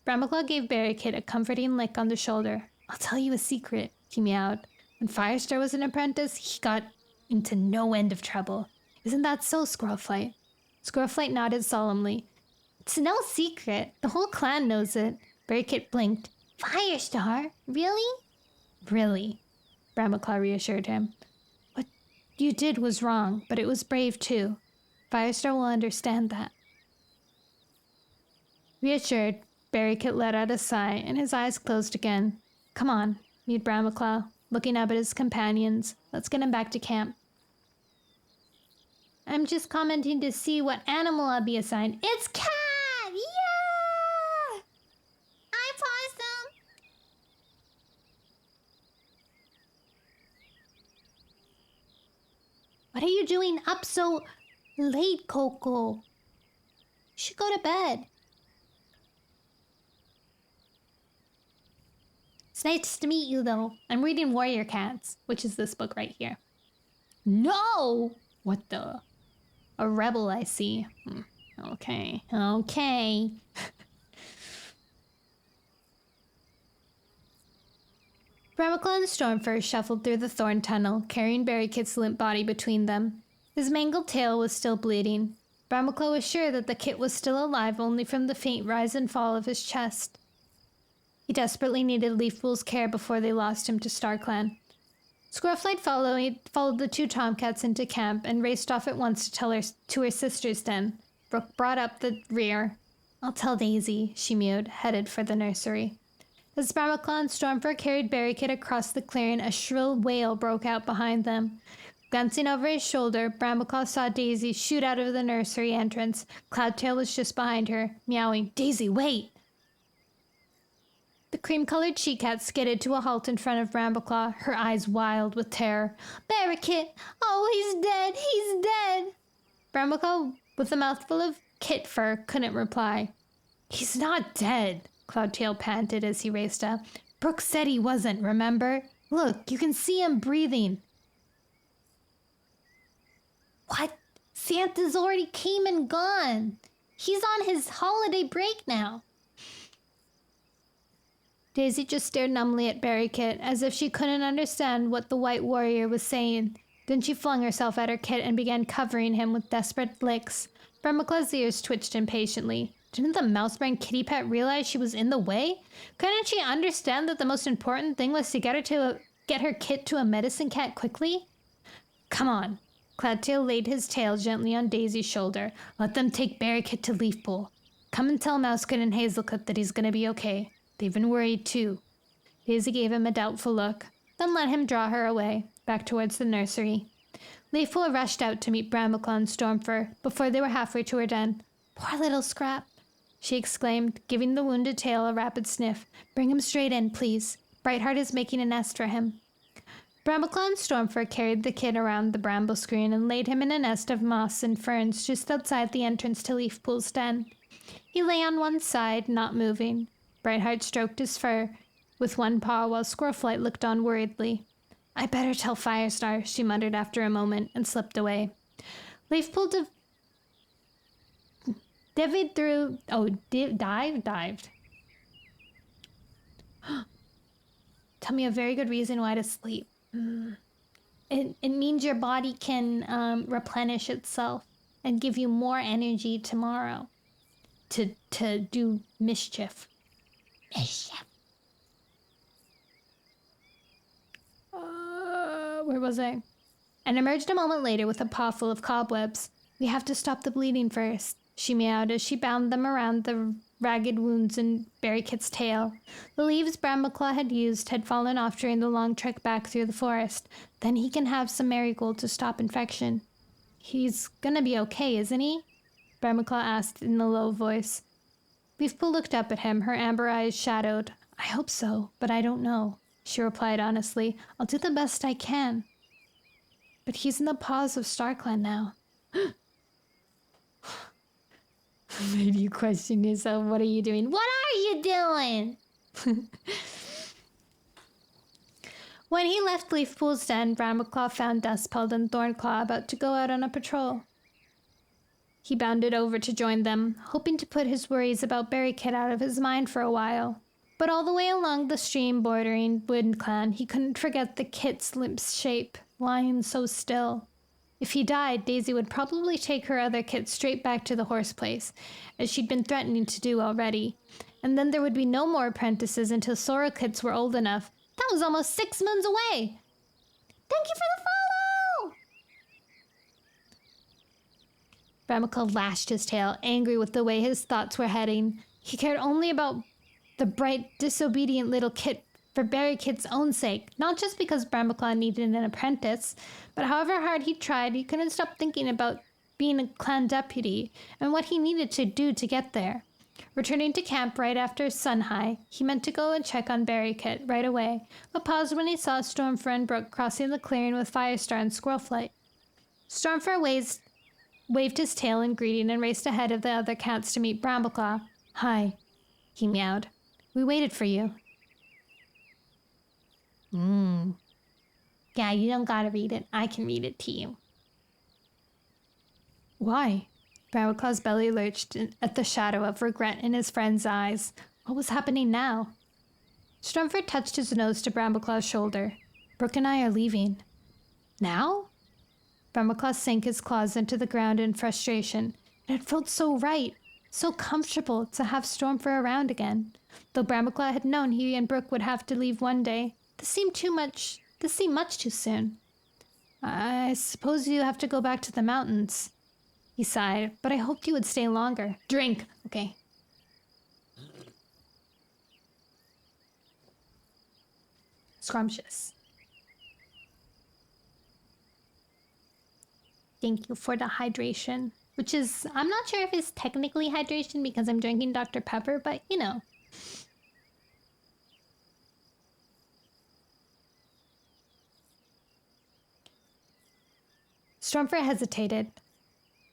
Speaker 1: Brambleclaw gave Barrykit a comforting lick on the shoulder. I'll tell you a secret, he meowed. When Firestar was an apprentice, he got into no end of trouble. Isn't that so, Squirrelflight? Squirrelflight nodded solemnly. It's no secret. The whole clan knows it. Barrykit blinked. Firestar? Really? Really, Brambleclaw reassured him. What you did was wrong, but it was brave too. Firestar will understand that. Reassured, Barrykit let out a sigh, and his eyes closed again. Come on, mewed Brambleclaw, looking up at his companions. Let's get him back to camp. I'm just commenting to see what animal I'll be assigned. It's cat! Yeah! Hi, Possum! What are you doing up so late, Coco? You should go to bed. It's nice to meet you, though. I'm reading Warrior Cats, which is this book right here. No! What the? A rebel, I see. Okay. Brambleclaw and Stormfur shuffled through the thorn tunnel, carrying Barrykit's limp body between them. His mangled tail was still bleeding. Brambleclaw was sure that the kit was still alive only from the faint rise and fall of his chest. He desperately needed Leafpool's care before they lost him to StarClan. Squirrelflight followed the 2 tomcats into camp and raced off at once to her sister's den. Brooke brought up the rear. I'll tell Daisy, she mewed, headed for the nursery. As Brambleclaw and Stormfur carried Barrykit across the clearing, a shrill wail broke out behind them. Glancing over his shoulder, Brambleclaw saw Daisy shoot out of the nursery entrance. Cloudtail was just behind her, meowing, Daisy, wait! The cream-colored she-cat skidded to a halt in front of Brambleclaw, her eyes wild with terror. Barrykit! Oh, he's dead! He's dead! Brambleclaw, with a mouthful of kit fur, couldn't reply. He's not dead, Cloudtail panted as he raced up. Brooke said he wasn't, remember? Look, you can see him breathing. What? Santa's already came and gone. He's on his holiday break now. Daisy just stared numbly at Barrykit, as if she couldn't understand what the White Warrior was saying. Then she flung herself at her kit and began covering him with desperate flicks. Brambleclaw's ears twitched impatiently. Didn't the mouse-brain kitty pet realize she was in the way? Couldn't she understand that the most important thing was to get her kit to a medicine cat quickly? Come on. Cloudtail laid his tail gently on Daisy's shoulder. Let them take Barrykit to Leafpool.
Speaker 2: Come and tell Mousecut and Hazelcut that he's gonna be okay. They've been worried too. Daisy gave him a doubtful look, then let him draw her away, back towards the nursery. Leafpool rushed out to meet Brambleclaw and Stormfur before they were halfway to her den. "Poor little Scrap," she exclaimed, giving the wounded tail a rapid sniff. "Bring him straight in, please. Brightheart is making a nest for him." Brambleclaw and Stormfur carried the kid around the bramble screen and laid him in a nest of moss and ferns just outside the entrance to Leafpool's den. He lay on one side, not moving. Brightheart stroked his fur with one paw while Squirrelflight looked on worriedly. "I better tell Firestar," she muttered after a moment and slipped away. Leafpool dived. Tell me a very good reason why to sleep. It means your body can replenish itself and give you more energy tomorrow to do mischief. Where was I? And emerged a moment later with a paw full of cobwebs. "We have to stop the bleeding first," she meowed as she bound them around the ragged wounds in Berrykit's tail. The leaves Brambleclaw had used had fallen off during the long trek back through the forest. Then he can have some marigold to stop infection. "He's gonna be okay, isn't he?" Brambleclaw asked in a low voice. Leafpool looked up at him, her amber eyes shadowed. "I hope so, but I don't know," she replied honestly. "I'll do the best I can." "But he's in the paws of StarClan now." Made you question yourself. What are you doing?
Speaker 1: What are you doing? When he left Leafpool's den, Brambleclaw found Dustpelt and Thornclaw about to go out on a patrol. He bounded over to join them, hoping to put his worries about Berrykit out of his mind for a while. But all the way along the stream bordering WindClan, he couldn't forget the kit's limp shape, lying so still. If he died, Daisy would probably take her other kit straight back to the horse place, as she'd been threatening to do already. And then there would be no more apprentices until Sora kits were old enough. That was almost 6 moons away! Thank you for the follow! Brambleclaw lashed his tail, angry with the way his thoughts were heading. He cared only about the bright, disobedient little kit for Berrykit's own sake, not just because Brambleclaw needed an apprentice, but however hard he tried, he couldn't stop thinking about being a clan deputy and what he needed to do to get there. Returning to camp right after sun high, he meant to go and check on Berrykit right away, but paused when he saw Stormfur and Brook crossing the clearing with Firestar and Squirrelflight. Stormfur waved his tail in greeting and raced ahead of the other cats to meet Brambleclaw. "Hi," he meowed. "We waited for you." Yeah, you don't gotta read it. I can read it to you. "Why?" Brambleclaw's belly lurched at the shadow of regret in his friend's eyes. What was happening now? Stormfur touched his nose to Brambleclaw's shoulder. "Brook and I are leaving." "Now?" Brambleclaw sank his claws into the ground in frustration. It had felt so right, so comfortable to have Stormfur around again. Though Brambleclaw had known he and Brook would have to leave one day, this seemed much too soon. "I suppose you have to go back to the mountains," he sighed, "but I hoped you would stay longer." "Drink!" "Okay." Scrumptious. Thank you for the hydration, which is, I'm not sure if it's technically hydration because I'm drinking Dr. Pepper, but you know. Stormfur hesitated.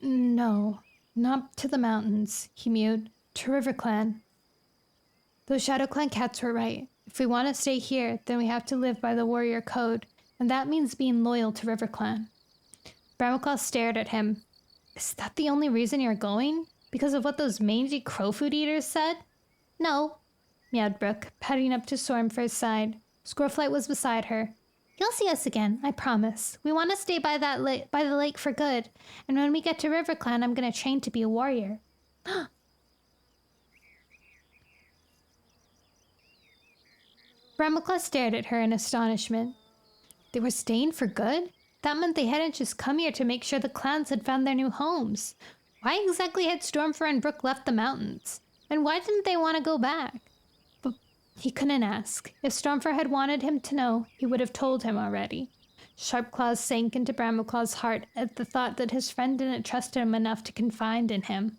Speaker 1: "No, not to the mountains," he mewed. "To RiverClan. Those ShadowClan cats were right. If we want to stay here, then we have to live by the warrior code, and that means being loyal to RiverClan." Brambleclaw stared at him. "Is that the only reason you're going? Because of what those mangy crowfoot eaters said?" "No," meowed Brook, padding up to Stormfur's side. Squirrelflight was beside her. "You'll see us again, I promise. We want to stay by by the lake for good, and when we get to RiverClan, I'm going to train to be a warrior." Brambleclaw stared at her in astonishment. They were staying for good? That meant they hadn't just come here to make sure the clans had found their new homes. Why exactly had Stormfur and Brooke left the mountains? And why didn't they want to go back? But he couldn't ask. If Stormfur had wanted him to know, he would have told him already. Sharp Claws sank into Brambleclaw's heart at the thought that his friend didn't trust him enough to confide in him.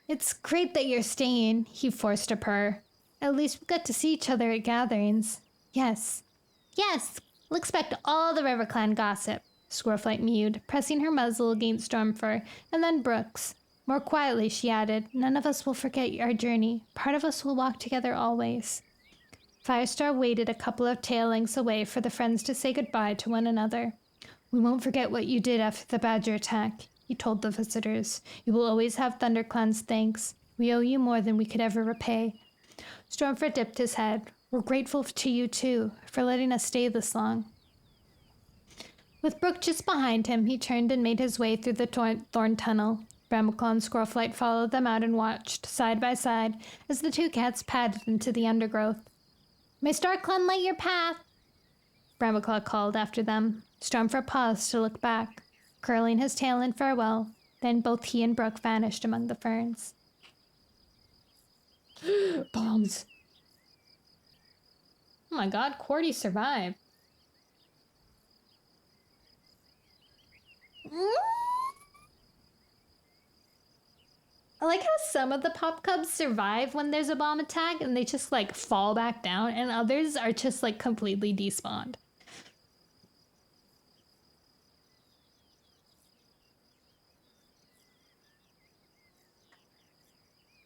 Speaker 1: It's great that you're staying, he forced a purr. At least we got to see each other at gatherings. Yes. Yes, we'll expect all the RiverClan gossip, Squirrelflight mewed, pressing her muzzle against Stormfur, and then Brooks. More quietly, she added, none of us will forget our journey. Part of us will walk together always. Firestar waited a couple of tail lengths away for the friends to say goodbye to one another. We won't forget what you did after the badger attack, he told the visitors. You will always have ThunderClan's thanks. We owe you more than we could ever repay. Stormfur dipped his head. We're grateful to you, too, for letting us stay this long. With Brooke just behind him, he turned and made his way through the thorn tunnel. Brambleclaw and Squirrelflight followed them out and watched, side by side, as the two cats padded into the undergrowth. May StarClan light your path, Brambleclaw called after them. Stormfur paused to look back, curling his tail in farewell. Then both he and Brooke vanished among the ferns.
Speaker 2: Bombs.
Speaker 1: Oh my god, Cordy survived. I like how some of the pop cubs survive when there's a bomb attack and they just like fall back down, and others are just like completely despawned.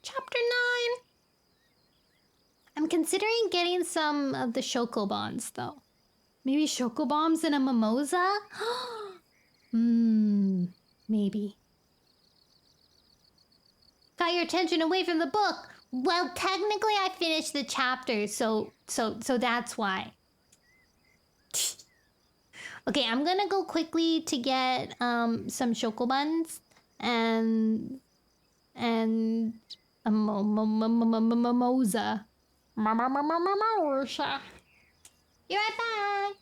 Speaker 1: Chapter 9. I'm considering getting some of the Chocobons though. Maybe Chocobombs and a mimosa? Maybe. Got your attention away from the book. Well, technically I finished the chapter, so that's why. Okay, I'm gonna go quickly to get some Chocobuns and a mimosa. Mimosa. Be right back.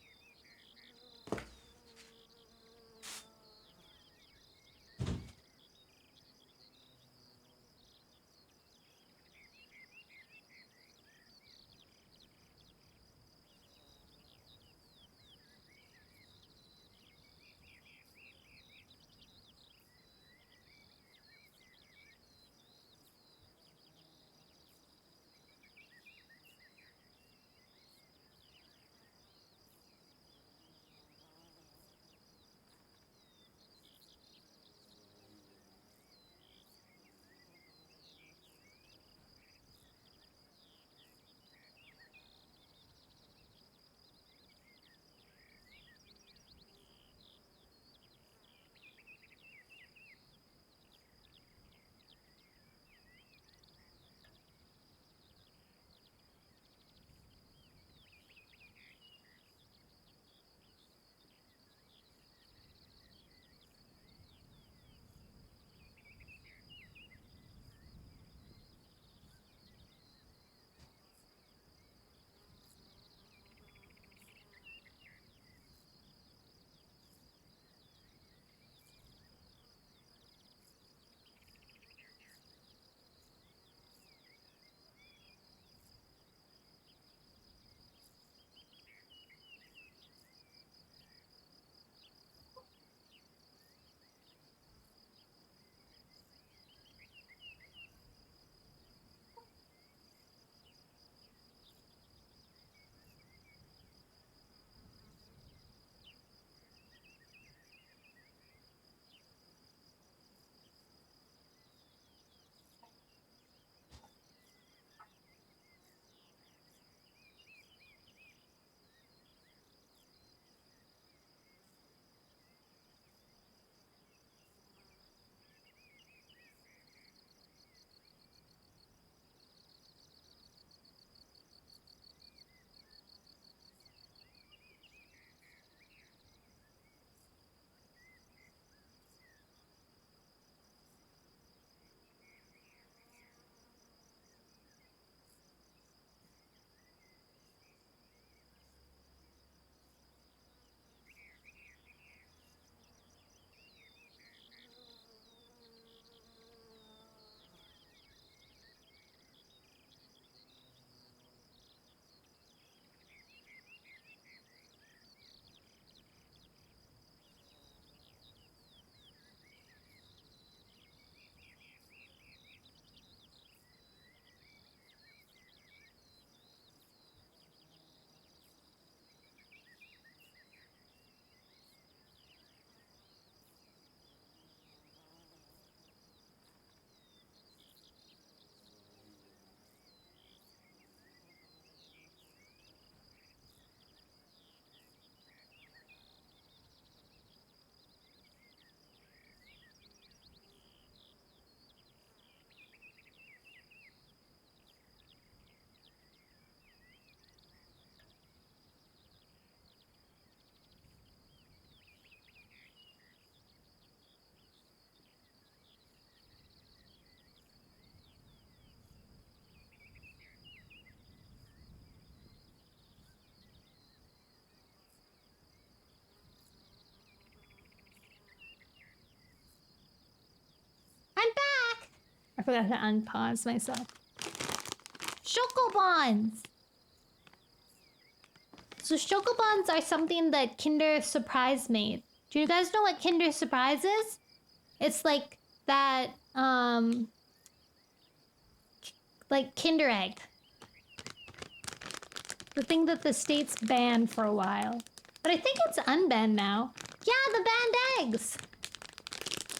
Speaker 1: I'm back! I forgot to unpause myself. Chocobons! So chocobons are something that Kinder Surprise made. Do you guys know what Kinder Surprise is? It's like that, like Kinder Egg. The thing that the states banned for a while. But I think it's unbanned now. Yeah, the banned eggs!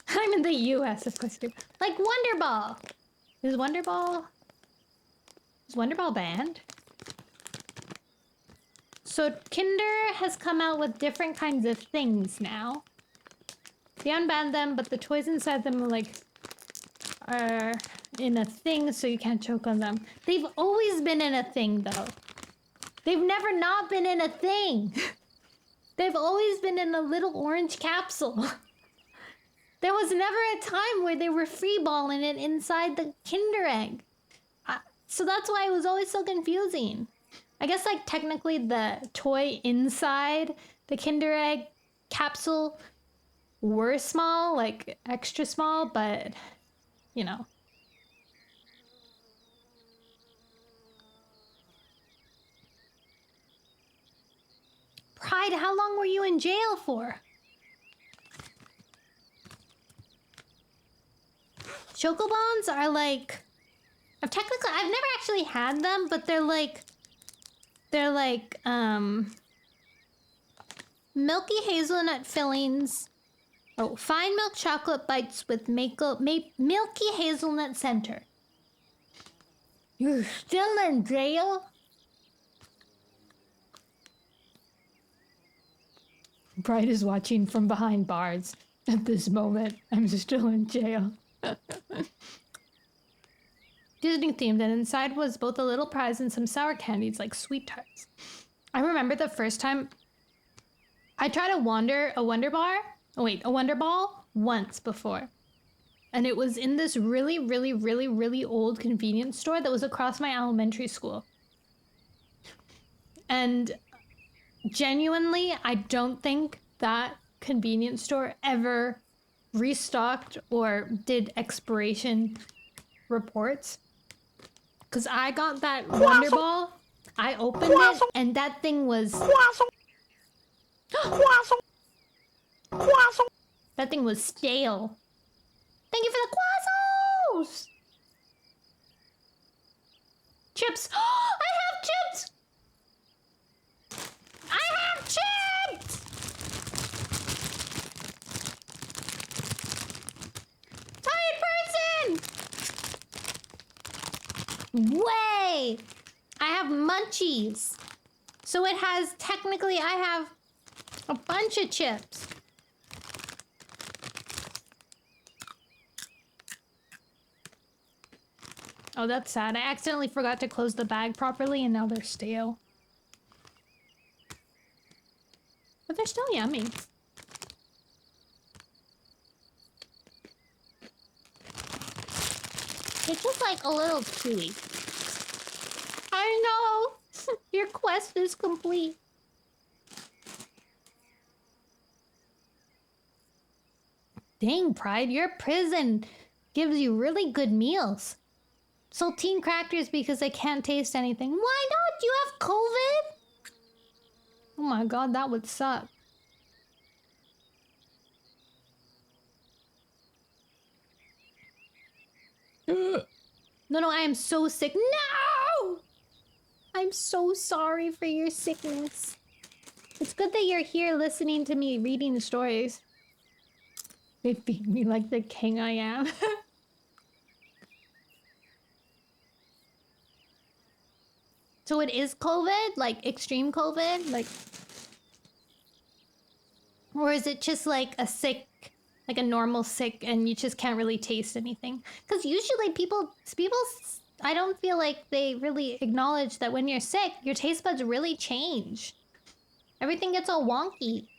Speaker 1: I'm in the US, of course. Like Wonder Ball. Is Wonder Ball banned? So Kinder has come out with different kinds of things now. They unbanned them, but the toys inside them are in a thing, so you can't choke on them. They've always been in a thing, though. They've never not been in a thing. They've always been in a little orange capsule. There was never a time where they were freeballing it inside the Kinder Egg. So that's why it was always so confusing. I guess, like, technically the toy inside the Kinder Egg capsule were small, like, extra small, but, you know. Pride, how long were you in jail for? Chocobons are like... I've never actually had them, but they're like milky hazelnut fillings. Oh, fine milk chocolate bites with milky hazelnut center. You're still in jail?
Speaker 2: Bride is watching from behind bars. At this moment, I'm still in jail.
Speaker 1: Disney themed, and inside was both a little prize and some sour candies like sweet tarts. I remember the first time I tried a Wonder Ball once before. And it was in this really, really, really, really old convenience store that was across my elementary school. And genuinely, I don't think that convenience store ever restocked or did expiration reports. Because I got that Wonder Ball, I opened it, and that thing was... That thing was stale. Thank you for the quazzles! Chips! I have chips! I have chips! Tired person! Way! I have munchies. So it has, technically, I have a bunch of chips. Oh, that's sad. I accidentally forgot to close the bag properly and now they're stale. But they're still yummy. It's just like a little chewy. I know! Your quest is complete. Dang, Pride, your prison gives you really good meals. Saltine crackers because I can't taste anything. Why not? You have COVID? Oh my god, that would suck. No, I am so sick. No! I'm so sorry for your sickness. It's good that you're here listening to me reading the stories. They feed me like the king I am. So it is COVID? Like extreme COVID? Like... Or is it just like a sick, like a normal sick and you just can't really taste anything? Because usually people, I don't feel like they really acknowledge that when you're sick, your taste buds really change. Everything gets all wonky.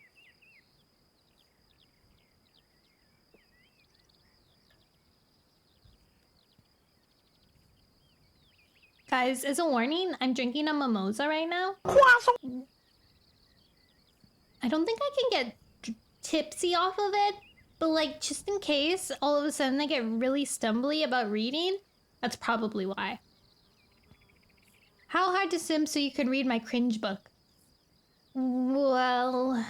Speaker 1: Guys, as a warning, I'm drinking a mimosa right now. I don't think I can get tipsy off of it, But, like, just in case all of a sudden I get really stumbly about reading, that's probably why. How hard to sim so you can read my cringe book? Well,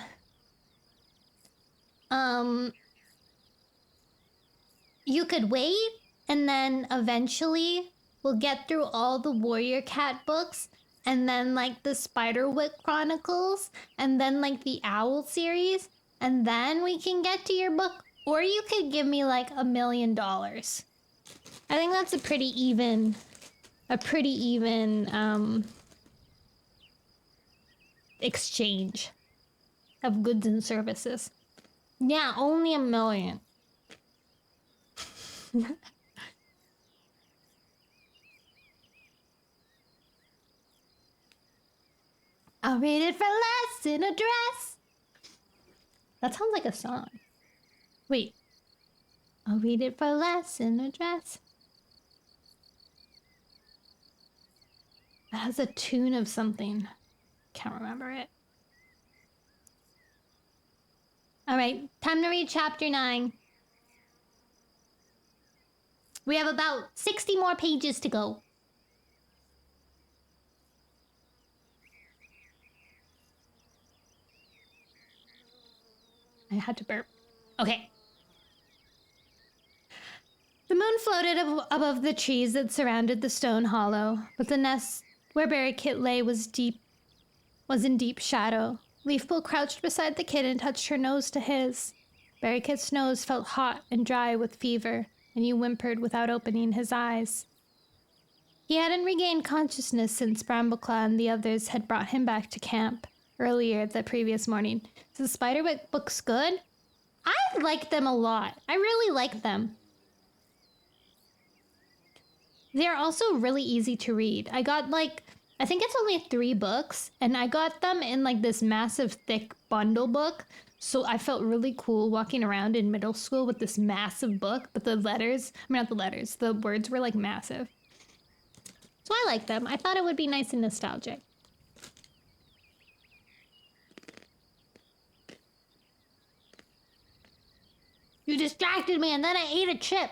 Speaker 1: you could wait, and then eventually we'll get through all the Warrior Cat books, and then, like, the Spiderwick Chronicles, and then, like, the Owl series, and then we can get to your book. Or you could give me, like, $1 million. I think that's a pretty even exchange of goods and services. Yeah, only $1 million. I'll read it for less in a dress. That sounds like a song. Wait. I'll read it for less in a dress. That has a tune of something. Can't remember it. All right, time to read chapter 9. We have about 60 more pages to go. I had to burp. Okay. The moon floated above the trees that surrounded the stone hollow, but the nest where Barry Kit lay was in deep shadow. Leafpool crouched beside the kid and touched her nose to his. Barry Kit's nose felt hot and dry with fever, and he whimpered without opening his eyes. He hadn't regained consciousness since Brambleclaw and the others had brought him back to camp earlier the previous morning. So the Spiderwick books good? I like them a lot. I really like them. They're also really easy to read. I got I think it's only 3 books, and I got them in like this massive thick bundle book. So I felt really cool walking around in middle school with this massive book, but the words were like massive. So I like them. I thought it would be nice and nostalgic. You distracted me and then I ate a chip.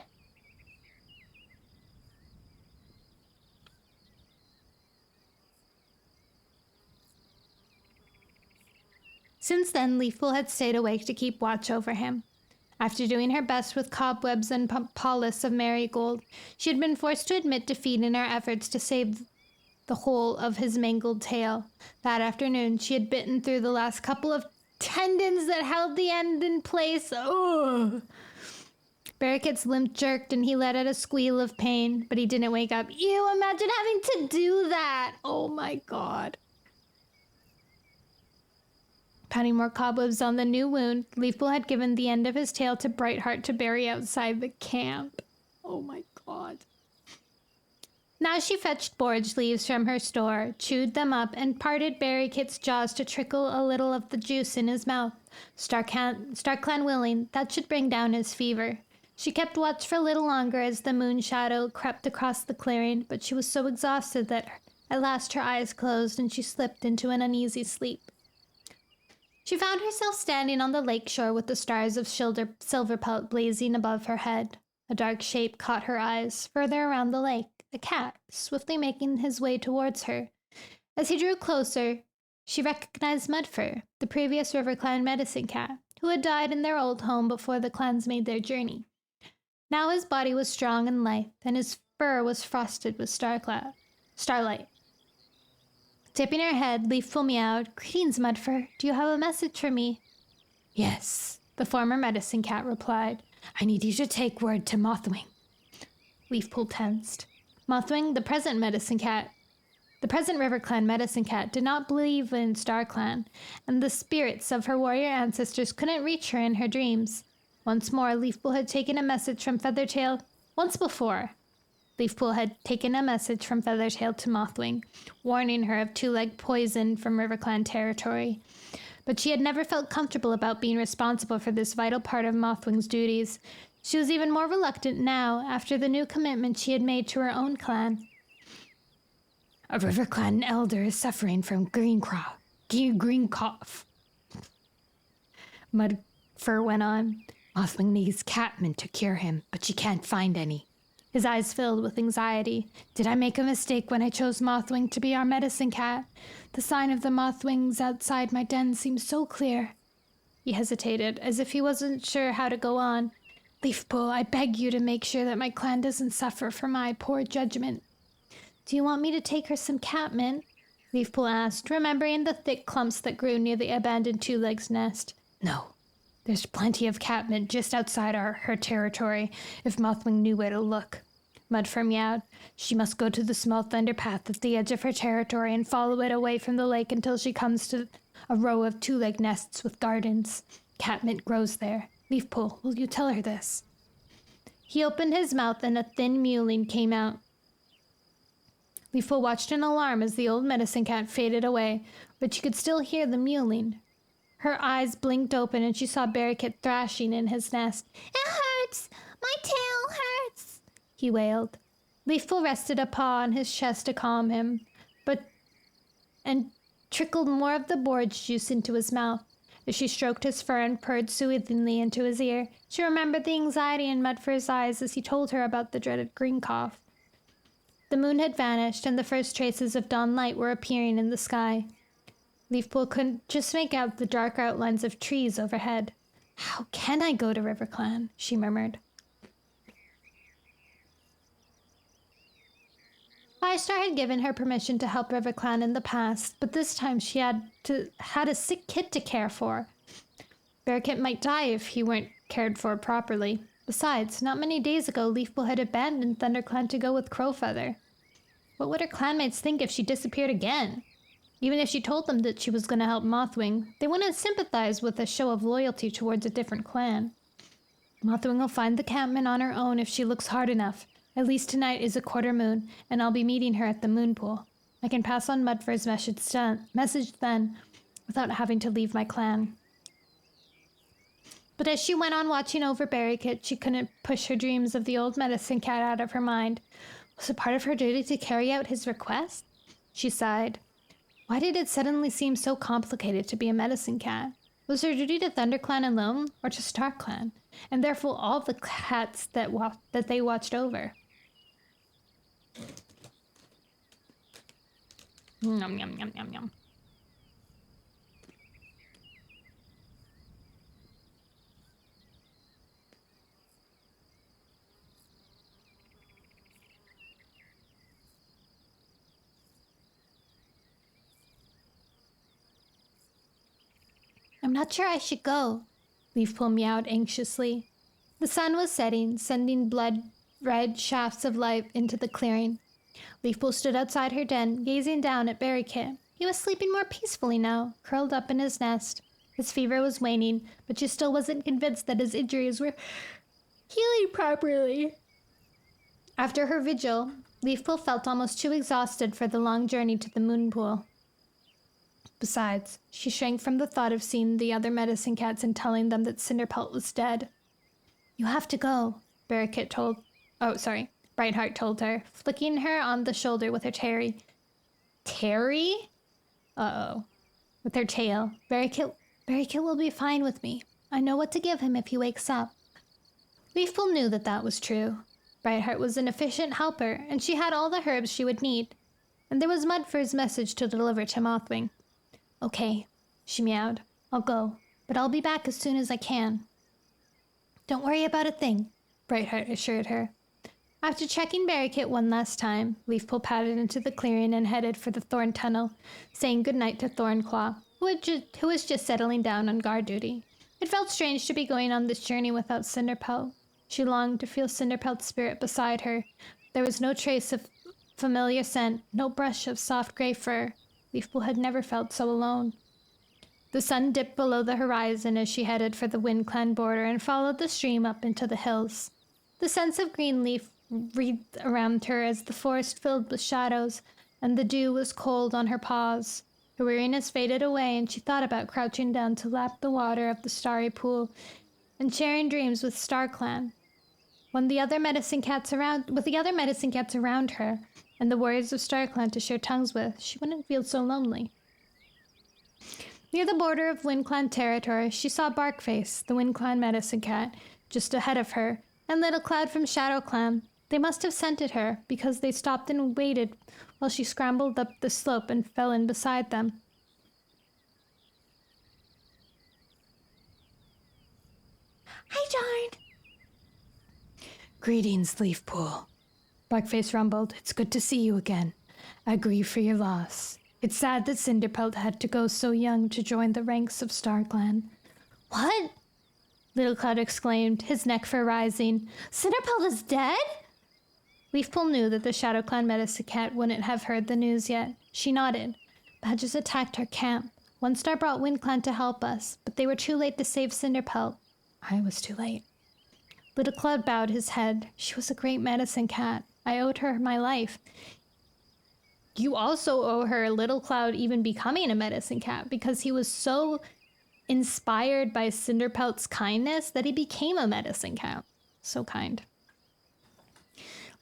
Speaker 1: Since then, Leafpool had stayed awake to keep watch over him. After doing her best with cobwebs and polis of marigold, she had been forced to admit defeat in her efforts to save the whole of his mangled tail. That afternoon, she had bitten through the last couple of tendons that held the end in place. Ugh! Barricat's limp jerked and he let out a squeal of pain, but he didn't wake up. Ew, imagine having to do that! Oh my god. Patting more cobwebs on the new wound, Leafpool had given the end of his tail to Brightheart to bury outside the camp. Oh my god. Now she fetched borage leaves from her store, chewed them up, and parted Barricat's jaws to trickle a little of the juice in his mouth. StarClan willing, that should bring down his fever. She kept watch for a little longer as the moon shadow crept across the clearing, but she was so exhausted that at last her eyes closed and she slipped into an uneasy sleep. She found herself standing on the lake shore with the stars of Silverpelt blazing above her head. A dark shape caught her eyes. Further around the lake, a cat, swiftly making his way towards her. As he drew closer, she recognized Mudfur, the previous River Clan medicine cat, who had died in their old home before the clans made their journey. Now his body was strong and lithe, and his fur was frosted with starlight. Tipping her head, Leafpool meowed, "Greetings, Mudfur. Do you have a message for me?"
Speaker 2: "Yes," the former medicine cat replied. "I need you to take word to Mothwing."
Speaker 1: Leafpool tensed. Mothwing, the present River Clan medicine cat, did not believe in StarClan, and the spirits of her warrior ancestors couldn't reach her in her dreams. Once before, Leafpool had taken a message from Feathertail to Mothwing, warning her of two-leg poison from RiverClan territory. But she had never felt comfortable about being responsible for this vital part of Mothwing's duties. She was even more reluctant now, after the new commitment she had made to her own clan.
Speaker 2: "A RiverClan elder is suffering from green cough," Mudfur went on. Mothwing needs catmen to cure him, but she can't find any.
Speaker 1: His eyes filled with anxiety.
Speaker 2: Did I make a mistake when I chose Mothwing to be our medicine cat? The sign of the Mothwings outside my den seems so clear.
Speaker 1: He hesitated, as if he wasn't sure how to go on.
Speaker 2: Leafpool, I beg you to make sure that my clan doesn't suffer for my poor judgment.
Speaker 1: Do you want me to take her some catmint? Leafpool asked, remembering the thick clumps that grew near the abandoned two-legs nest.
Speaker 2: No. There's plenty of catmint just outside her territory, if Mothwing knew where to look.
Speaker 1: Mudfur meowed.
Speaker 2: She must go to the small thunder path at the edge of her territory and follow it away from the lake until she comes to a row of two-leg nests with gardens. Catmint grows there. Leafpool, will you tell her this?
Speaker 1: He opened his mouth and a thin mewling came out. Leafpool watched in alarm as the old medicine cat faded away, but she could still hear the mewling. Her eyes blinked open and she saw Barricade thrashing in his nest. It hurts! My tail hurts! He wailed. Leafpool rested a paw on his chest to calm him, and trickled more of the borage juice into his mouth. As she stroked his fur and purred soothingly into his ear, she remembered the anxiety in Mudfur's eyes as he told her about the dreaded green cough. The moon had vanished, and the first traces of dawn light were appearing in the sky. Leafpool could just make out the dark outlines of trees overhead.
Speaker 2: How can I go to RiverClan? She murmured.
Speaker 1: Firestar had given her permission to help RiverClan in the past, but this time she had a sick kid to care for. Barricade might die if he weren't cared for properly. Besides, not many days ago, Leafpool had abandoned ThunderClan to go with Crowfeather. What would her clanmates think if she disappeared again? Even if she told them that she was going to help Mothwing, they wouldn't sympathize with a show of loyalty towards a different clan. Mothwing will find the campman on her own if she looks hard enough. At least tonight is a quarter moon, and I'll be meeting her at the moon pool. I can pass on Mudfur's message then, without having to leave my clan. But as she went on watching over Barricade, she couldn't push her dreams of the old medicine cat out of her mind. Was it part of her duty to carry out his request? She sighed. Why did it suddenly seem so complicated to be a medicine cat? Was her duty to ThunderClan alone, or to StarClan, and therefore all the cats that they watched over? Yum, yum, yum, yum, yum. I'm not sure I should go, Leafpool meowed anxiously. The sun was setting, sending blood-red shafts of light into the clearing. Leafpool stood outside her den, gazing down at Barricade. He was sleeping more peacefully now, curled up in his nest. His fever was waning, but she still wasn't convinced that his injuries were healing properly. After her vigil, Leafpool felt almost too exhausted for the long journey to the moon pool. Besides, she shrank from the thought of seeing the other medicine cats and telling them that Cinderpelt was dead. You have to go, Brightheart told her, flicking her on the shoulder with her Terry. Terry? Uh-oh. With her tail. Barricade will be fine with me. I know what to give him if he wakes up. Leafpool knew that was true. Brightheart was an efficient helper, and she had all the herbs she would need. And there was Mudfur's message to deliver to Mothwing. Okay, she meowed. I'll go, but I'll be back as soon as I can. Don't worry about a thing, Brightheart assured her. After checking Barricade one last time, Leafpool padded into the clearing and headed for the Thorn Tunnel, saying goodnight to Thornclaw, who was just settling down on guard duty. It felt strange to be going on this journey without Cinderpelt. She longed to feel Cinderpelt's spirit beside her. There was no trace of familiar scent, no brush of soft gray fur. Leafpool had never felt so alone. The sun dipped below the horizon as she headed for the WindClan border and followed the stream up into the hills. The sense of green leaf wreathed around her as the forest filled with shadows, and the dew was cold on her paws. Her weariness faded away, and she thought about crouching down to lap the water of the starry pool and sharing dreams with StarClan. With the other medicine cats around her, and the warriors of StarClan to share tongues with, she wouldn't feel so lonely. Near the border of Wind Clan territory, she saw Barkface, the Wind Clan medicine cat, just ahead of her, and Little Cloud from Shadow Clan. They must have scented her, because they stopped and waited while she scrambled up the slope and fell in beside them.
Speaker 2: I joined. Greetings, Leafpool. Barkface rumbled. It's good to see you again. I grieve for your loss. It's sad that Cinderpelt had to go so young to join the ranks of StarClan.
Speaker 1: What? Little Cloud exclaimed, his neck fur rising. Cinderpelt is dead? Leafpool knew that the Shadow Clan medicine cat wouldn't have heard the news yet. She nodded. Badgers attacked our camp. One Star brought Wind Clan to help us, but they were too late to save Cinderpelt.
Speaker 2: I was too late.
Speaker 1: Little Cloud bowed his head. She was a great medicine cat. I owed her my life. You also owe her Little Cloud even becoming a medicine cat, because he was so inspired by Cinderpelt's kindness that he became a medicine cat. So kind.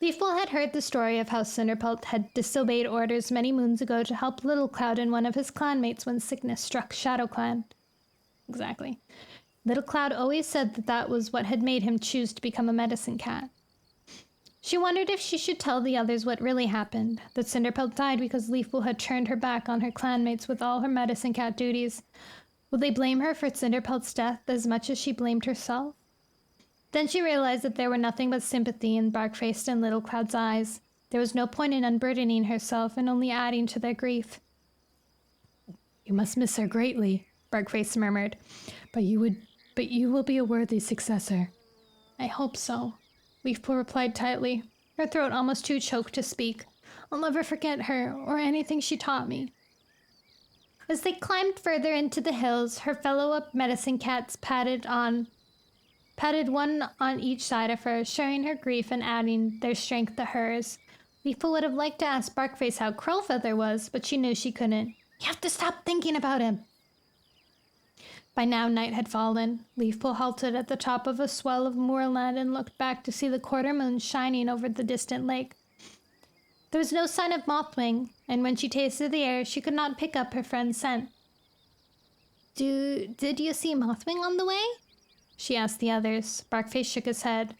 Speaker 1: Leafpool had heard the story of how Cinderpelt had disobeyed orders many moons ago to help Little Cloud and one of his clanmates when sickness struck Shadow Clan. Exactly. Little Cloud always said that that was what had made him choose to become a medicine cat. She wondered if she should tell the others what really happened, that Cinderpelt died because Leafpool had turned her back on her clanmates with all her medicine cat duties. Would they blame her for Cinderpelt's death as much as she blamed herself? Then she realized that there were nothing but sympathy in Barkface and Little Cloud's eyes. There was no point in unburdening herself and only adding to their grief.
Speaker 2: You must miss her greatly, Barkface murmured, but you will be a worthy successor.
Speaker 1: I hope so, Leafpool replied tightly, her throat almost too choked to speak. I'll never forget her or anything she taught me. As they climbed further into the hills, her fellow medicine cats patted one on each side of her, sharing her grief and adding their strength to hers. Leafpool would have liked to ask Barkface how Crowfeather was, but she knew she couldn't. You have to stop thinking about him. By now night had fallen. Leafpool halted at the top of a swell of moorland and looked back to see the quarter moon shining over the distant lake. There was no sign of Mothwing, and when she tasted the air, she could not pick up her friend's scent. Did you see Mothwing on the way? She asked the others. Barkface shook his head.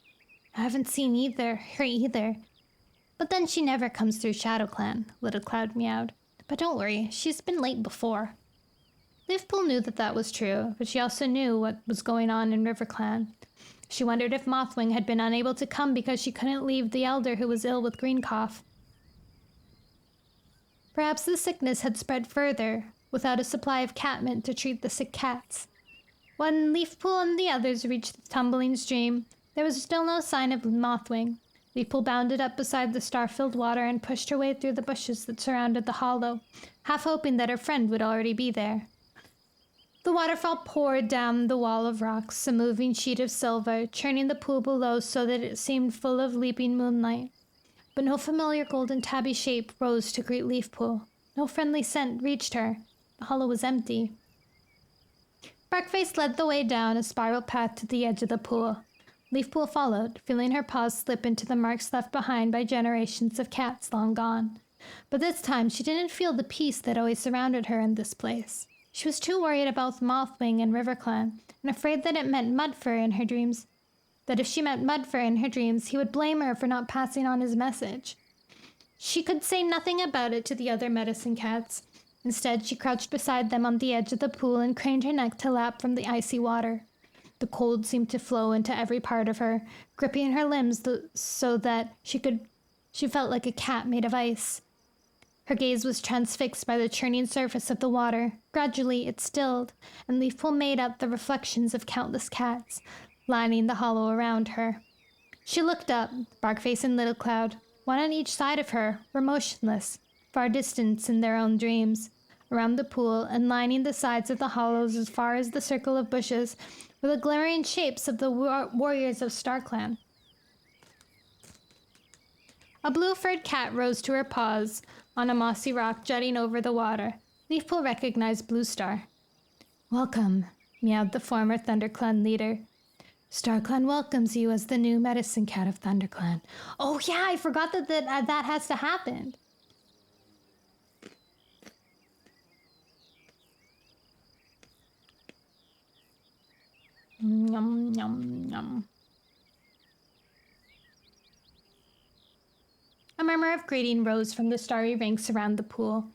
Speaker 1: I haven't seen her either. But then she never comes through Shadow Clan, Little Cloud meowed. But don't worry, she's been late before. Leafpool knew that that was true, but she also knew what was going on in River Clan. She wondered if Mothwing had been unable to come because she couldn't leave the elder who was ill with green cough. Perhaps the sickness had spread further, without a supply of catmint to treat the sick cats. When Leafpool and the others reached the tumbling stream, there was still no sign of Mothwing. Leafpool bounded up beside the star-filled water and pushed her way through the bushes that surrounded the hollow, half hoping that her friend would already be there. The waterfall poured down the wall of rocks, a moving sheet of silver, churning the pool below so that it seemed full of leaping moonlight. But no familiar golden tabby shape rose to greet Leafpool. No friendly scent reached her. The hollow was empty. Barkface led the way down a spiral path to the edge of the pool. Leafpool followed, feeling her paws slip into the marks left behind by generations of cats long gone. But this time she didn't feel the peace that always surrounded her in this place. She was too worried about Mothwing and RiverClan, and afraid that it meant Mudfur in her dreams. That if she met Mudfur in her dreams, he would blame her for not passing on his message. She could say nothing about it to the other medicine cats. Instead, she crouched beside them on the edge of the pool and craned her neck to lap from the icy water. The cold seemed to flow into every part of her, gripping her limbs so that she felt like a cat made of ice. Her gaze was transfixed by the churning surface of the water. Gradually, it stilled, and Leafpool made out the reflections of countless cats, lining the hollow around her. She looked up. Barkface and Little Cloud, one on each side of her, were motionless, far distant in their own dreams. Around the pool, and lining the sides of the hollows as far as the circle of bushes, were the glimmering shapes of the warriors of StarClan. A blue-furred cat rose to her paws on a mossy rock jutting over the water. Leafpool recognized Blue Star. Welcome, meowed the former ThunderClan leader. StarClan welcomes you as the new medicine cat of ThunderClan. Oh yeah, I forgot that has to happen. Yum, yum. A murmur of greeting rose from the starry ranks around the pool.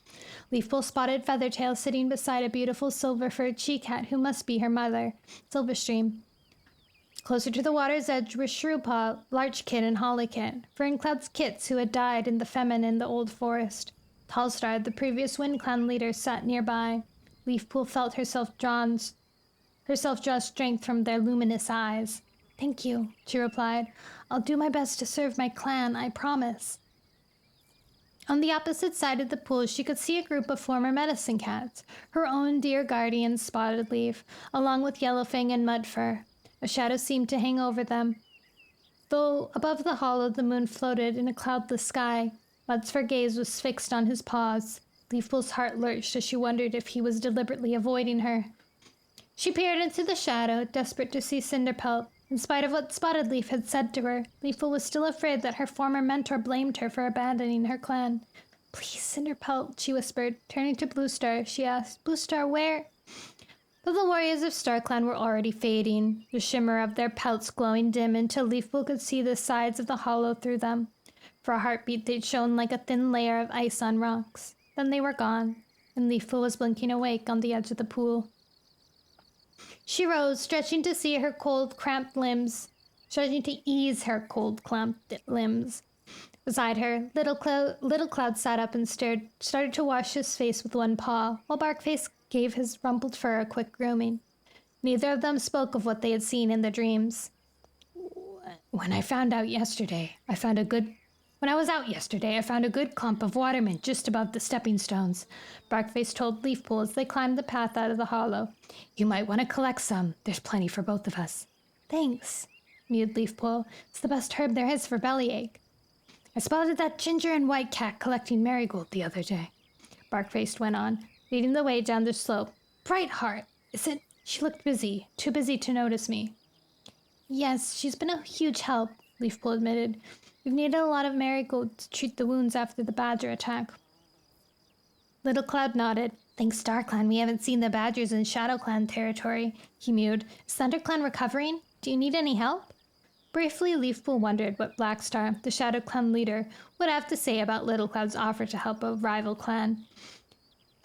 Speaker 1: Leafpool spotted Feathertail sitting beside a beautiful silver-furred she-cat who must be her mother, Silverstream. Closer to the water's edge were Shrewpaw, Larchkit, and Hollykit, Ferncloud's kits who had died in the famine in the old forest. Tallstar, the previous Wind Clan leader, sat nearby. Leafpool felt herself draw strength from their luminous eyes. "Thank you," she replied. "I'll do my best to serve my clan, I promise." On the opposite side of the pool, she could see a group of former medicine cats, her own dear guardians, Spotted Leaf, along with Yellowfang and Mudfur. A shadow seemed to hang over them. Though above the hollow the moon floated in a cloudless sky, Mudfur's gaze was fixed on his paws. Leafpool's heart lurched as she wondered if he was deliberately avoiding her. She peered into the shadow, desperate to see Cinderpelt. In spite of what Spotted Leaf had said to her, Leafpool was still afraid that her former mentor blamed her for abandoning her clan. "Please, Cinderpelt," she whispered. Turning to Bluestar, she asked, "Bluestar, where?" But the warriors of StarClan were already fading, the shimmer of their pelts glowing dim until Leafpool could see the sides of the hollow through them. For a heartbeat they'd shone like a thin layer of ice on rocks. Then they were gone, and Leafpool was blinking awake on the edge of the pool. She rose, stretching to ease her cold, cramped limbs. Beside her, Little Cloud sat up and started to wash his face with one paw, while Barkface gave his rumpled fur a quick grooming. Neither of them spoke of what they had seen in their dreams. When I was out yesterday, I found a good clump of watermint just above the stepping stones," Barkface told Leafpool as they climbed the path out of the hollow. "You might want to collect some. There's plenty for both of us." "Thanks," mewed Leafpool. "It's the best herb there is for bellyache." "I spotted that ginger and white cat collecting marigold the other day," Barkface went on, leading the way down the slope. "Brightheart, is it?" She looked busy, too busy to notice me. "Yes, she's been a huge help," Leafpool admitted. "We've needed a lot of marigold to treat the wounds after the badger attack." Little Cloud nodded. "Thanks StarClan, we haven't seen the badgers in ShadowClan territory," he mewed. "Is ThunderClan recovering? Do you need any help?" Briefly, Leafpool wondered what Blackstar, the ShadowClan leader, would have to say about Little Cloud's offer to help a rival clan.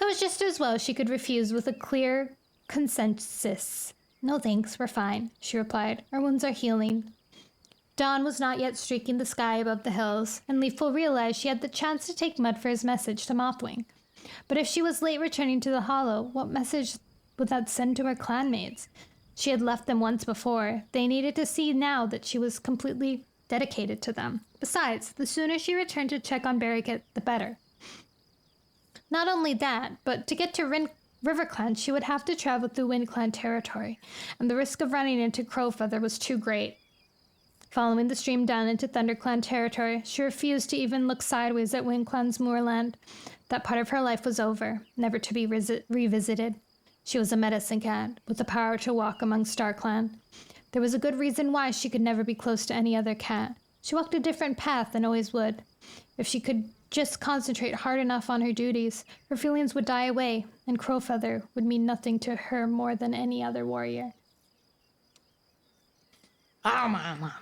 Speaker 1: It was just as well she could refuse with a clear consensus. "No thanks, we're fine," she replied. "Our wounds are healing." Dawn was not yet streaking the sky above the hills, and Leafpool realized she had the chance to take Mudfur's message to Mothwing. But if she was late returning to the hollow, what message would that send to her clanmates? She had left them once before. They needed to see now that she was completely dedicated to them. Besides, the sooner she returned to check on Barricade, the better. Not only that, but to get to RiverClan, she would have to travel through WindClan territory, and the risk of running into Crowfeather was too great. Following the stream down into ThunderClan territory, she refused to even look sideways at WindClan's moorland. That part of her life was over, never to be revisited. She was a medicine cat, with the power to walk among StarClan. There was a good reason why she could never be close to any other cat. She walked a different path than always would. If she could just concentrate hard enough on her duties, her feelings would die away, and Crowfeather would mean nothing to her more than any other warrior.
Speaker 2: Oh, Mama.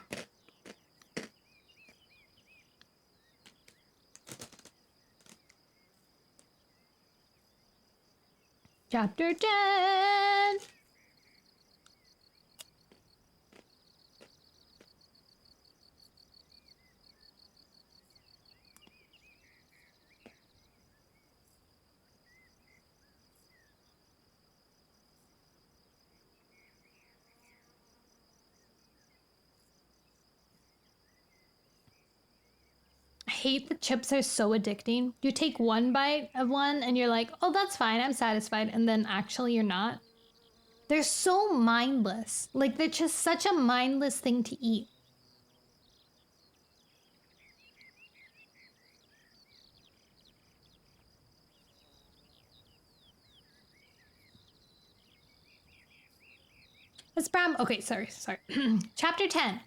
Speaker 1: Chapter 10! I hate that chips are so addicting. You take one bite of one and you're like, oh, that's fine, I'm satisfied. And then actually you're not. They're so mindless. Like, they're just such a mindless thing to eat. Sorry. Chapter 10.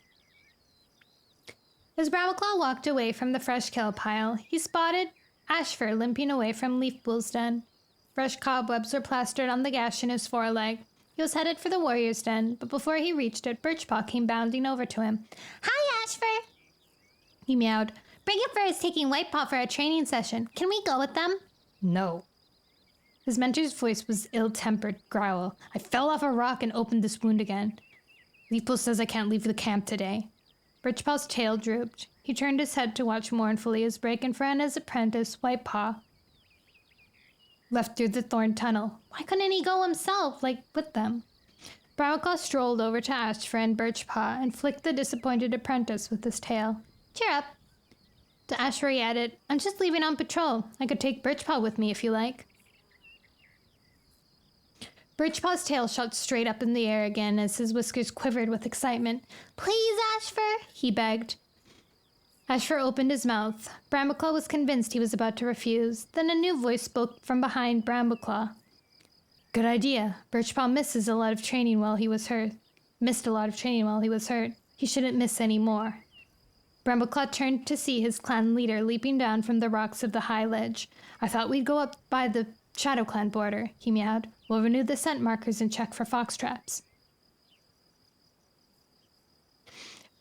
Speaker 1: As Bramaclaw walked away from the fresh kill pile, he spotted Ashfur limping away from Leafpool's den. Fresh cobwebs were plastered on the gash in his foreleg. He was headed for the warrior's den, but before he reached it, Birchpaw came bounding over to him. Hi, Ashfur! He meowed. Brinket Fur is taking Whitepaw for a training session. Can we go with them?
Speaker 2: No. His mentor's voice was ill-tempered growl. I fell off a rock and opened this wound again. Leafpool says I can't leave the camp today. Birchpaw's tail drooped. He turned his head to watch mournfully as Brinket Fur and his apprentice, Whitepaw, left through the thorn tunnel. Why couldn't he go himself, with them? Brambleclaw strolled over to Ashfur and Birchpaw and flicked the disappointed apprentice with his tail. Cheer up. To Ashfur he added, I'm just leaving on patrol. I could take Birchpaw with me if you like. Birchpaw's tail shot straight up in the air again as his whiskers quivered with excitement. Please, Ashfur, he begged. Ashfur opened his mouth. Brambleclaw was convinced he was about to refuse. Then a new voice spoke from behind Brambleclaw. Good idea. Birchpaw missed a lot of training while he was hurt. He shouldn't miss any more. Brambleclaw turned to see his clan leader leaping down from the rocks of the high ledge. I thought we'd go up by the Shadow Clan border, he meowed. We'll renew the scent markers and check for fox traps.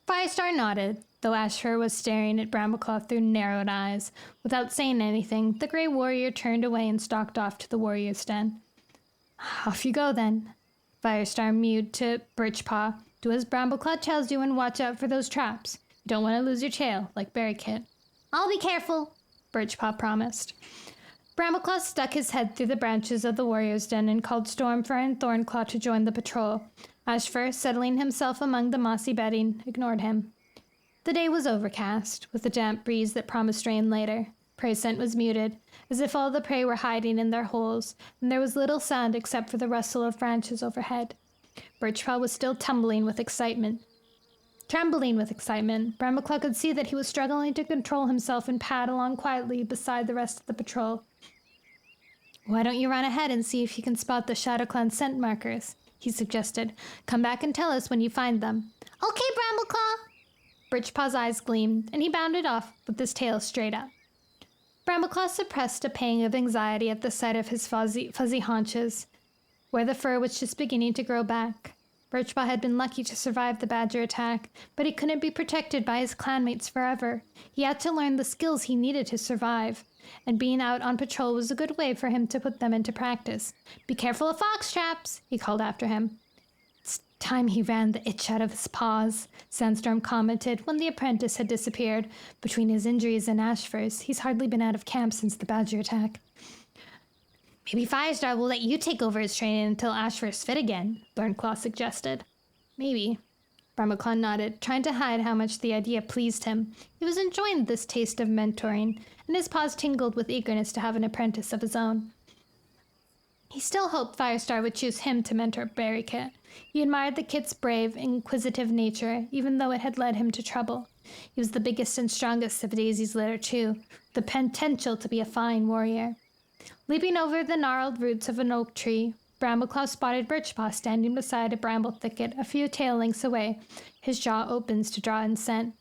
Speaker 2: Firestar nodded, though Ashfur was staring at Brambleclaw through narrowed eyes. Without saying anything, the Grey Warrior turned away and stalked off to the warrior's den. Off you go, then. Firestar mewed to Birchpaw. Do as Brambleclaw tells you and watch out for those traps. You don't want to lose your tail, like Barricade. I'll be careful, Birchpaw promised. Brambleclaw stuck his head through the branches of the warrior's den and called Stormfur and Thornclaw to join the patrol. Ashfur, settling himself among the mossy bedding, ignored him. The day was overcast, with a damp breeze that promised rain later. Prey scent was muted, as if all the prey were hiding in their holes, and there was little sound except for the rustle of branches overhead. Birchpaw was still trembling with excitement. Brambleclaw could see that he was struggling to control himself and pad along quietly beside the rest of the patrol. Why don't you run ahead and see if you can spot the Shadow Clan scent markers, he suggested. Come back and tell us when you find them. Okay, Brambleclaw! Birchpaw's eyes gleamed, and he bounded off with his tail straight up. Brambleclaw suppressed a pang of anxiety at the sight of his fuzzy haunches, where the fur was just beginning to grow back. Birchpaw had been lucky to survive the badger attack, but he couldn't be protected by his clanmates forever. He had to learn the skills he needed to survive, and being out on patrol was a good way for him to put them into practice. Be careful of fox traps, he called after him. It's time he ran the itch out of his paws, Sandstorm commented when the apprentice had disappeared. Between his injuries and Ashfur's, he's hardly been out of camp since the badger attack. Maybe Firestar will let you take over his training until Ashfur's fit again, Thornclaw suggested. Maybe. Brambleclaw nodded, trying to hide how much the idea pleased him. He was enjoying this taste of mentoring, and his paws tingled with eagerness to have an apprentice of his own. He still hoped Firestar would choose him to mentor Barricade. He admired the kit's brave, inquisitive nature, even though it had led him to trouble. He was the biggest and strongest of Daisy's litter, too, the potential to be a fine warrior. Leaping over the gnarled roots of an oak tree, Brambleclaw spotted Birchpaw standing beside a bramble thicket a few tail lengths away, his jaw opens to draw in scent.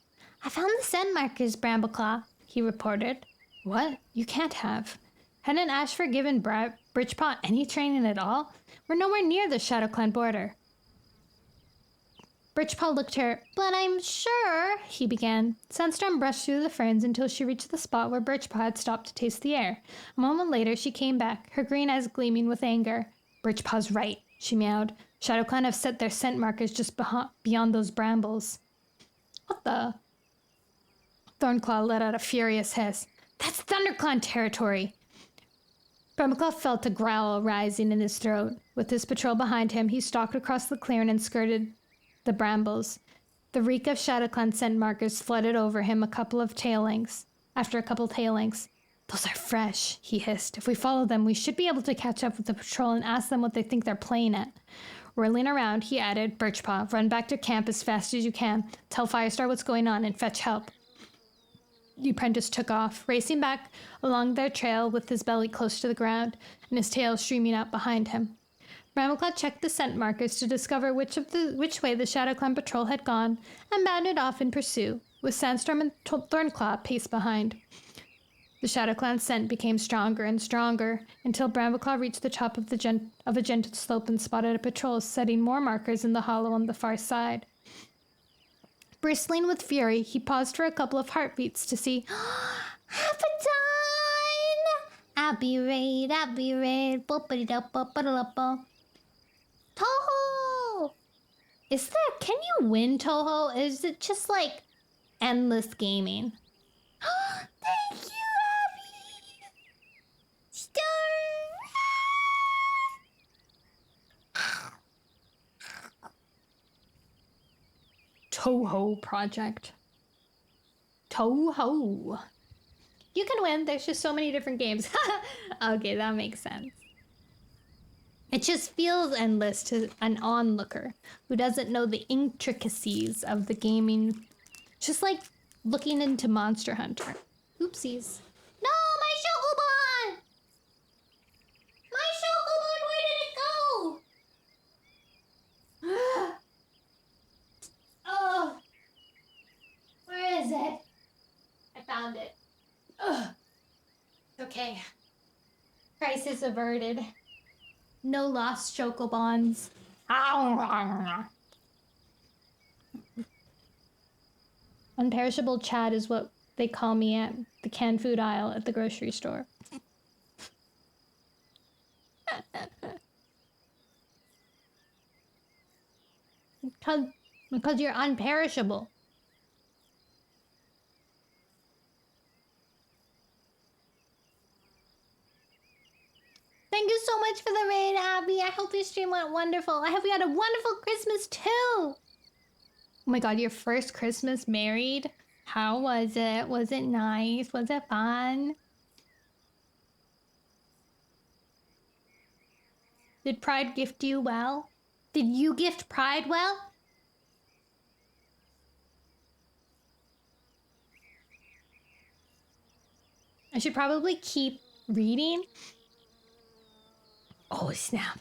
Speaker 2: I found the scent markers, Brambleclaw, he reported. What? You can't have. Hadn't Ashfur given Birchpaw any training at all? We're nowhere near the Shadow Clan border. Birchpaw looked her, but I'm sure, he began. Sandstorm brushed through the ferns until she reached the spot where Birchpaw had stopped to taste the air. A moment later, she came back, her green eyes gleaming with anger. Birchpaw's right, she meowed. Shadow Clan have set their scent markers just beyond those brambles. What the? Thornclaw let out a furious hiss. That's ThunderClan territory! Brambleclaw felt a growl rising in his throat. With his patrol behind him, he stalked across the clearing and skirted the brambles. The reek of Shadow Clan scent markers flooded over him after a couple of tail lengths. Those are fresh, he hissed. If we follow them, we should be able to catch up with the patrol and ask them what they think they're playing at. Whirling around, he added, Birchpaw, run back to camp as fast as you can. Tell Firestar what's going on and fetch help. The apprentice took off, racing back along their trail with his belly close to the ground and his tail streaming out behind him. Brambleclaw checked the scent markers to discover which way the Shadow Clan patrol had gone and bounded off in pursuit, with Sandstorm and Thornclaw paced behind. The ShadowClan's scent became stronger and stronger until Brambleclaw reached the top of a gentle slope and spotted a patrol setting more markers in the hollow on the far side. Bristling with fury, he paused for a couple of heartbeats to see
Speaker 1: Half a dime! I'll be right. Toho! Can you win, Toho? Is it just like endless gaming? Thank you, Abby! Star!
Speaker 2: Toho Project. Toho. You can win. There's just so many different games. Okay, that makes sense. It just feels endless to an onlooker who doesn't know the intricacies of the gaming. Just like looking into Monster Hunter. Oopsies.
Speaker 1: No, my Shokubon! My Shokubon, where did it go? Oh, where is it? I found it. Ugh. Okay. Crisis averted. No lost chocobons.
Speaker 2: Unperishable Chad is what they call me at the canned food aisle at the grocery store.
Speaker 1: Because you're unperishable. Thank you so much for the raid, Abby. I hope your stream went wonderful. I hope you had a wonderful Christmas too.
Speaker 2: Oh my god, your first Christmas married? How was it? Was it nice? Was it fun? Did Pride gift you well?
Speaker 1: Did you gift Pride well?
Speaker 2: I should probably keep reading. Oh, snap.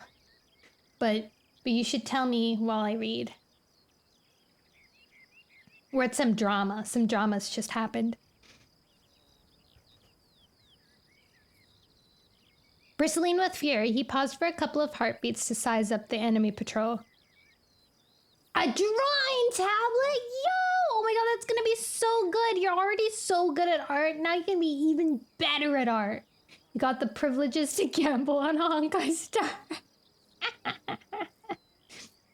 Speaker 2: But you should tell me while I read. We're at some drama. Some dramas just happened. Bristling with fury, he paused for a couple of heartbeats to size up the enemy patrol.
Speaker 1: A drawing tablet? Yo! Oh my god, that's gonna be so good. You're already so good at art. Now you can be even better at art.
Speaker 2: You got the privileges to gamble on Honkai Star.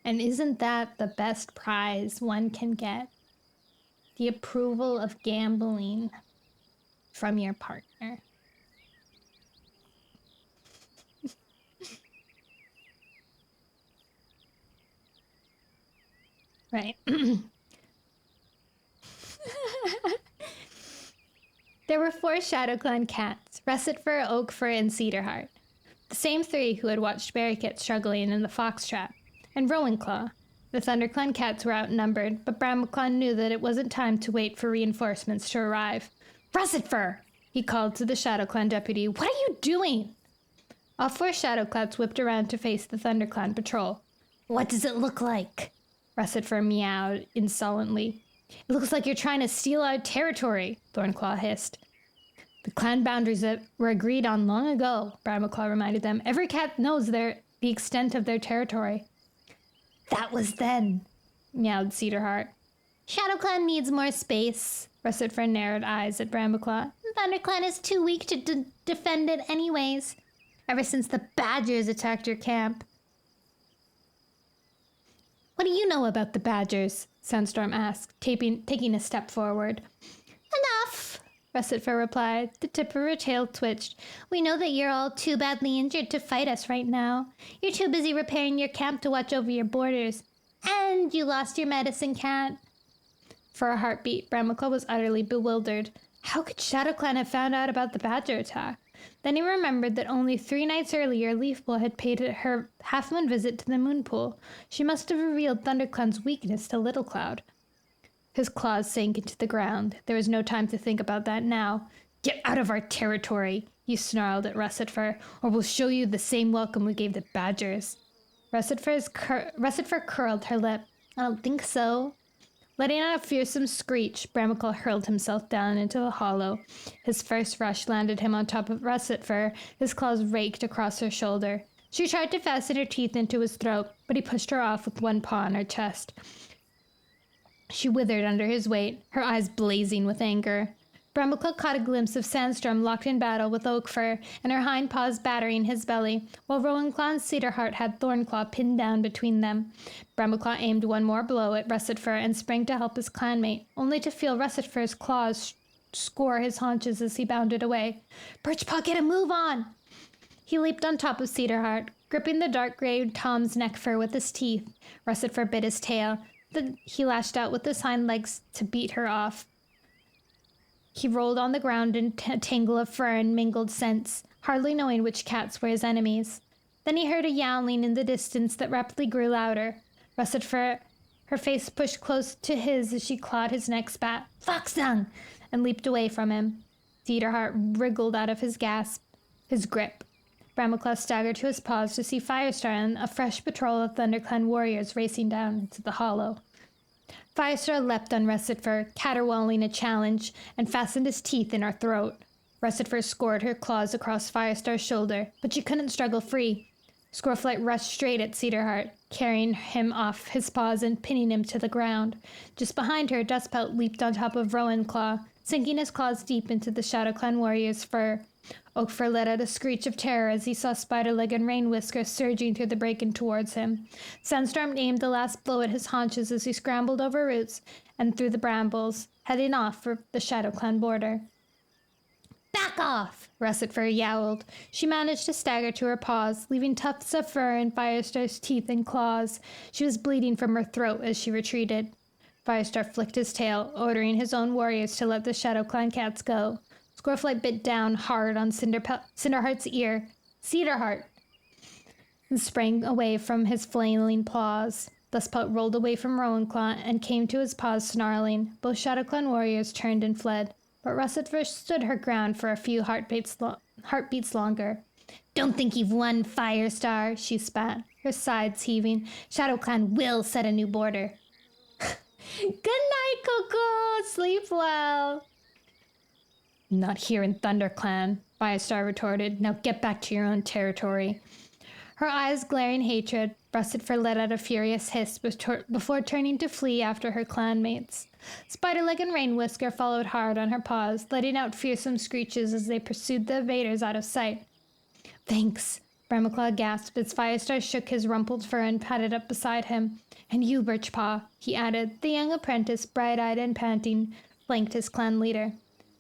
Speaker 2: And isn't that the best prize one can get? The approval of gambling from your partner. Right. There were 4 ShadowClan cats, Russet Fur, Oak Fur, and Cedar Heart. The same 3 who had watched Berrykit struggling in the fox trap, and Rowanclaw. The ThunderClan cats were outnumbered, but Brambleclaw knew that it wasn't time to wait for reinforcements to arrive. Russet Fur! He called to the ShadowClan deputy. What are you doing? All 4 ShadowClats whipped around to face the ThunderClan patrol.
Speaker 1: What does it look like?
Speaker 2: Russet Fur meowed insolently. It looks like you're trying to steal our territory, Thornclaw hissed. The clan boundaries that were agreed on long ago, Brambleclaw reminded them. Every cat knows the extent of their territory. That was then, meowed Cedarheart.
Speaker 1: ShadowClan needs more space.
Speaker 2: Russet Fur narrowed eyes at Brambleclaw.
Speaker 1: ThunderClan is too weak to defend it anyways. Ever since the Badgers attacked your camp.
Speaker 2: What do you know about the Badgers? Sandstorm asked, taking a step forward.
Speaker 1: Enough,
Speaker 2: Russet Fur replied. The tip of her tail twitched.
Speaker 1: We know that you're all too badly injured to fight us right now. You're too busy repairing your camp to watch over your borders. And you lost your medicine cat.
Speaker 2: For a heartbeat, Brambleclaw was utterly bewildered. How could ShadowClan have found out about the Badger attack? Then he remembered that only 3 nights earlier, Leafpool had paid her half-moon visit to the moon pool. She must have revealed ThunderClan's weakness to Little Cloud. His claws sank into the ground. There was no time to think about that now. Get out of our territory, he snarled at Russet Fur, or we'll show you the same welcome we gave the Badgers. Russet Fur curled her lip.
Speaker 1: I don't think so.
Speaker 2: Letting out a fearsome screech, Bramaclaw hurled himself down into the hollow. His first rush landed him on top of Russet Fur. His claws raked across her shoulder. She tried to fasten her teeth into his throat, but he pushed her off with one paw on her chest. She withered under his weight, her eyes blazing with anger. Bramaclaw caught a glimpse of Sandstorm locked in battle with Oak Fur, and her hind paws battering his belly, while Rowanclaw and Cedarheart had Thornclaw pinned down between them. Bramaclaw aimed one more blow at Russet Fur and sprang to help his clanmate, only to feel Russet Fur's claws score his haunches as he bounded away. "Birchpaw, get a move on!" He leaped on top of Cedarheart, gripping the dark gray Tom's neck fur with his teeth. Russet Fur bit his tail. Then he lashed out with his hind legs to beat her off. He rolled on the ground in a tangle of fur and mingled scents, hardly knowing which cats were his enemies. Then he heard a yowling in the distance that rapidly grew louder. Russet Fur, her face pushed close to his as she clawed his neck, spat, "Foxdung!" and leaped away from him. Cedarheart wriggled out of his grip. Bramaclaw staggered to his paws to see Firestar and a fresh patrol of ThunderClan warriors racing down into the hollow. Firestar leapt on Russet Fur, caterwauling a challenge, and fastened his teeth in her throat. Russet Fur scored her claws across Firestar's shoulder, but she couldn't struggle free. Squirrelflight rushed straight at Cedarheart, carrying him off his paws and pinning him to the ground. Just behind her, Dustpelt leaped on top of Rowanclaw, sinking his claws deep into the ShadowClan warrior's fur. Oak Fur let out a screech of terror as he saw Spiderleg and Rain Whisker surging through the break-in towards him. Sandstorm aimed the last blow at his haunches as he scrambled over roots and through the brambles, heading off for the ShadowClan border. "Back off!" Russet Fur yowled. She managed to stagger to her paws, leaving tufts of fur in Firestar's teeth and claws. She was bleeding from her throat as she retreated. Firestar flicked his tail, ordering his own warriors to let the ShadowClan cats go. Squirrelflight bit down hard on Cinderheart's ear, Cedarheart, and sprang away from his flailing paws. Dustpelt rolled away from Rowanclaw and came to his paws snarling. Both ShadowClan warriors turned and fled, but Russet Fur stood her ground for a few heartbeats longer. "Don't think you've won, Firestar," she spat, her sides heaving. "ShadowClan will set a new border." "Good night, Cuckoo. Sleep well." "Not here in ThunderClan," Firestar retorted. "Now get back to your own territory." Her eyes glaring hatred, Russet Fur let out a furious hiss before turning to flee after her clanmates. Spiderleg and Rain Whisker followed hard on her paws, letting out fearsome screeches as they pursued the invaders out of sight. "Thanks," Bramaclaw gasped as Firestar shook his rumpled fur and padded up beside him. "And you, Birchpaw," he added. The young apprentice, bright-eyed and panting, flanked his clan leader.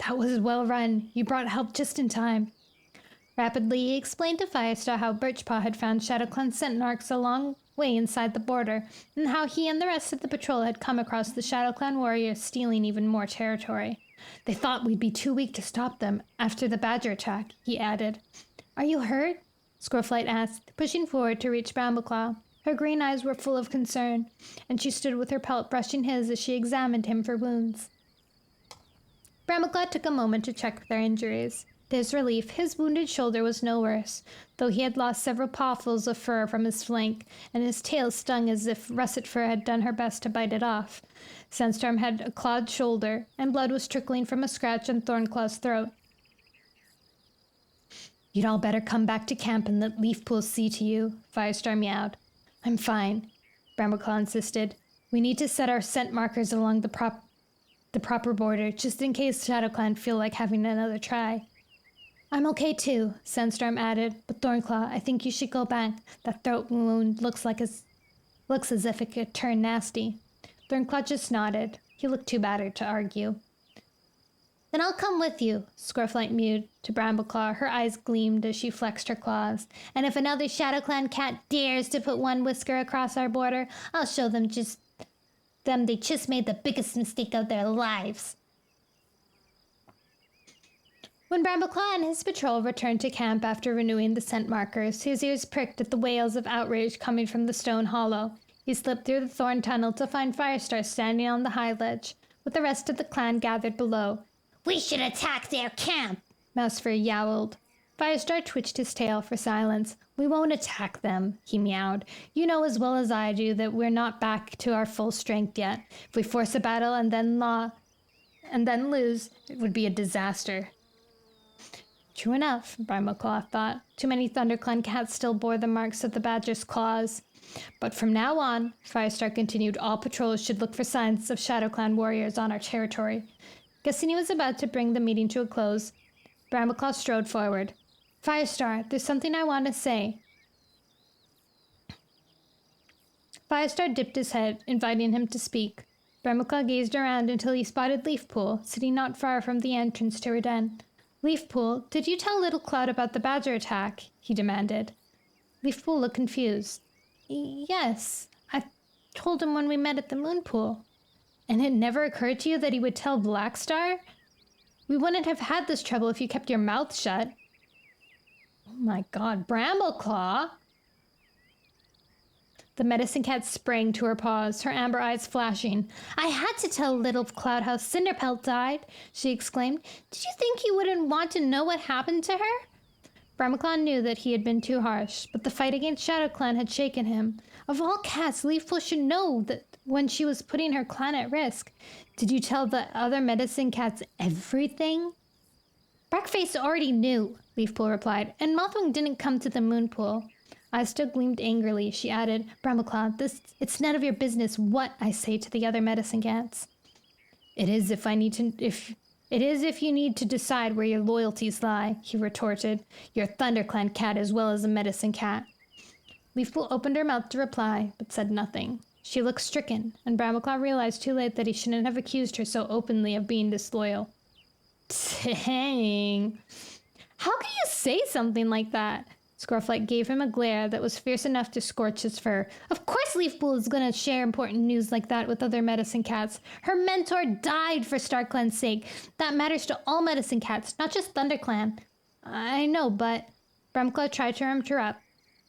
Speaker 2: "That was well run. You brought help just in time." Rapidly, he explained to Firestar how Birchpaw had found ShadowClan scent marks a long way inside the border, and how he and the rest of the patrol had come across the ShadowClan warriors stealing even more territory. "They thought we'd be too weak to stop them after the badger attack," he added. "Are you hurt?" Squirrelflight asked, pushing forward to reach Bramaclaw. Her green eyes were full of concern, and she stood with her pelt brushing his as she examined him for wounds. Bramaclaw took a moment to check their injuries. To his relief, his wounded shoulder was no worse, though he had lost several pawfuls of fur from his flank, and his tail stung as if Russet Fur had done her best to bite it off. Sandstorm had a clawed shoulder, and blood was trickling from a scratch on Thornclaw's throat. "You'd all better come back to camp and let Leafpool see to you," Firestar meowed. "I'm fine," Bramaclaw insisted. "We need to set our scent markers along the proper border, just in case ShadowClan feel like having another try." "I'm okay too," Sandstorm added, "but Thornclaw, I think you should go back. That throat wound looks as if it could turn nasty." Thornclaw just nodded. He looked too battered to argue. "Then I'll come with you," Squirrelflight mewed to Bramaclaw. Her eyes gleamed as she flexed her claws. "And if another ShadowClan cat dares to put one whisker across our border, I'll show them they just made the biggest mistake of their lives." When Bramaclaw and his patrol returned to camp after renewing the scent markers, his ears pricked at the wails of outrage coming from the stone hollow. He slipped through the thorn tunnel to find Firestar standing on the high ledge, with the rest of the clan gathered below. "We should attack their camp," Mousefur yowled.
Speaker 1: Firestar twitched his tail for silence. We won't attack them, he meowed. You know as well as I do that we're not back to our full strength yet. If we force a battle and then lose, it would be a disaster. True enough, Brimaclaw thought. Too many ThunderClan cats still bore the marks of the badger's claws. But from now on, Firestar continued, all patrols should look for signs of ShadowClan warriors on our territory. Guessing he was about to bring the meeting to a close, Brimaclaw strode forward. Firestar, there's something I want to say. Firestar dipped his head, inviting him to speak. Brimaclaw gazed around until he spotted Leafpool, sitting not far from the entrance to her den. Leafpool, did you tell Little Cloud about the badger attack? He demanded. Leafpool looked confused. Yes, I told him when we met at the moon pool. And it never occurred to you that he would tell Blackstar? We wouldn't have had this trouble if you kept your mouth shut. Oh my god, Brambleclaw! The medicine cat sprang to her paws, her amber eyes flashing. I had to tell Little Cloud how Cinderpelt died, she exclaimed. Did you think he wouldn't want to know what happened to her? Brimaclaw knew that he had been too harsh, but the fight against ShadowClan had shaken him. Of all cats, Leafpool should know that when she was putting her clan at risk. Did you tell the other medicine cats everything? Blackface already knew, Leafpool replied, and Mothwing didn't come to the moon pool. Eyes still gleamed angrily. She added, Brimaclaw, it's none of your business what I say to the other medicine cats. It is if you need to decide where your loyalties lie, he retorted. You're a ThunderClan cat as well as a medicine cat. Leafpool opened her mouth to reply, but said nothing. She looked stricken, and Brimaclaw realized too late that he shouldn't have accused her so openly of being disloyal. Dang. How can you say something like that? Squirrelflight gave him a glare that was fierce enough to scorch his fur. Of course Leafpool is going to share important news like that with other medicine cats. Her mentor died for StarClan's sake. That matters to all medicine cats, not just ThunderClan. I know, but... Brimaclaw tried to interrupt,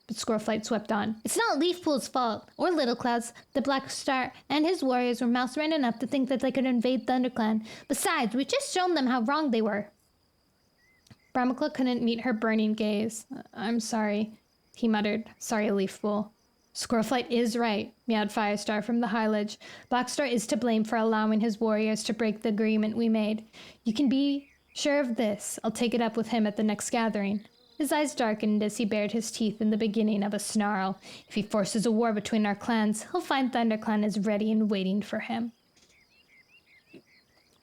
Speaker 1: but Squirrelflight swept on. It's not Leafpool's fault, or Little Cloud's. The Black Star and his warriors were mouse-brained enough to think that they could invade ThunderClan. Besides, we just shown them how wrong they were. Brimaclaw couldn't meet her burning gaze. I'm sorry, he muttered. Sorry, Leafpool. Squirrelflight is right, meowed Firestar from the high ledge. Blackstar is to blame for allowing his warriors to break the agreement we made. You can be sure of this. I'll take it up with him at the next gathering. His eyes darkened as he bared his teeth in the beginning of a snarl. If he forces a war between our clans, he'll find ThunderClan is ready and waiting for him.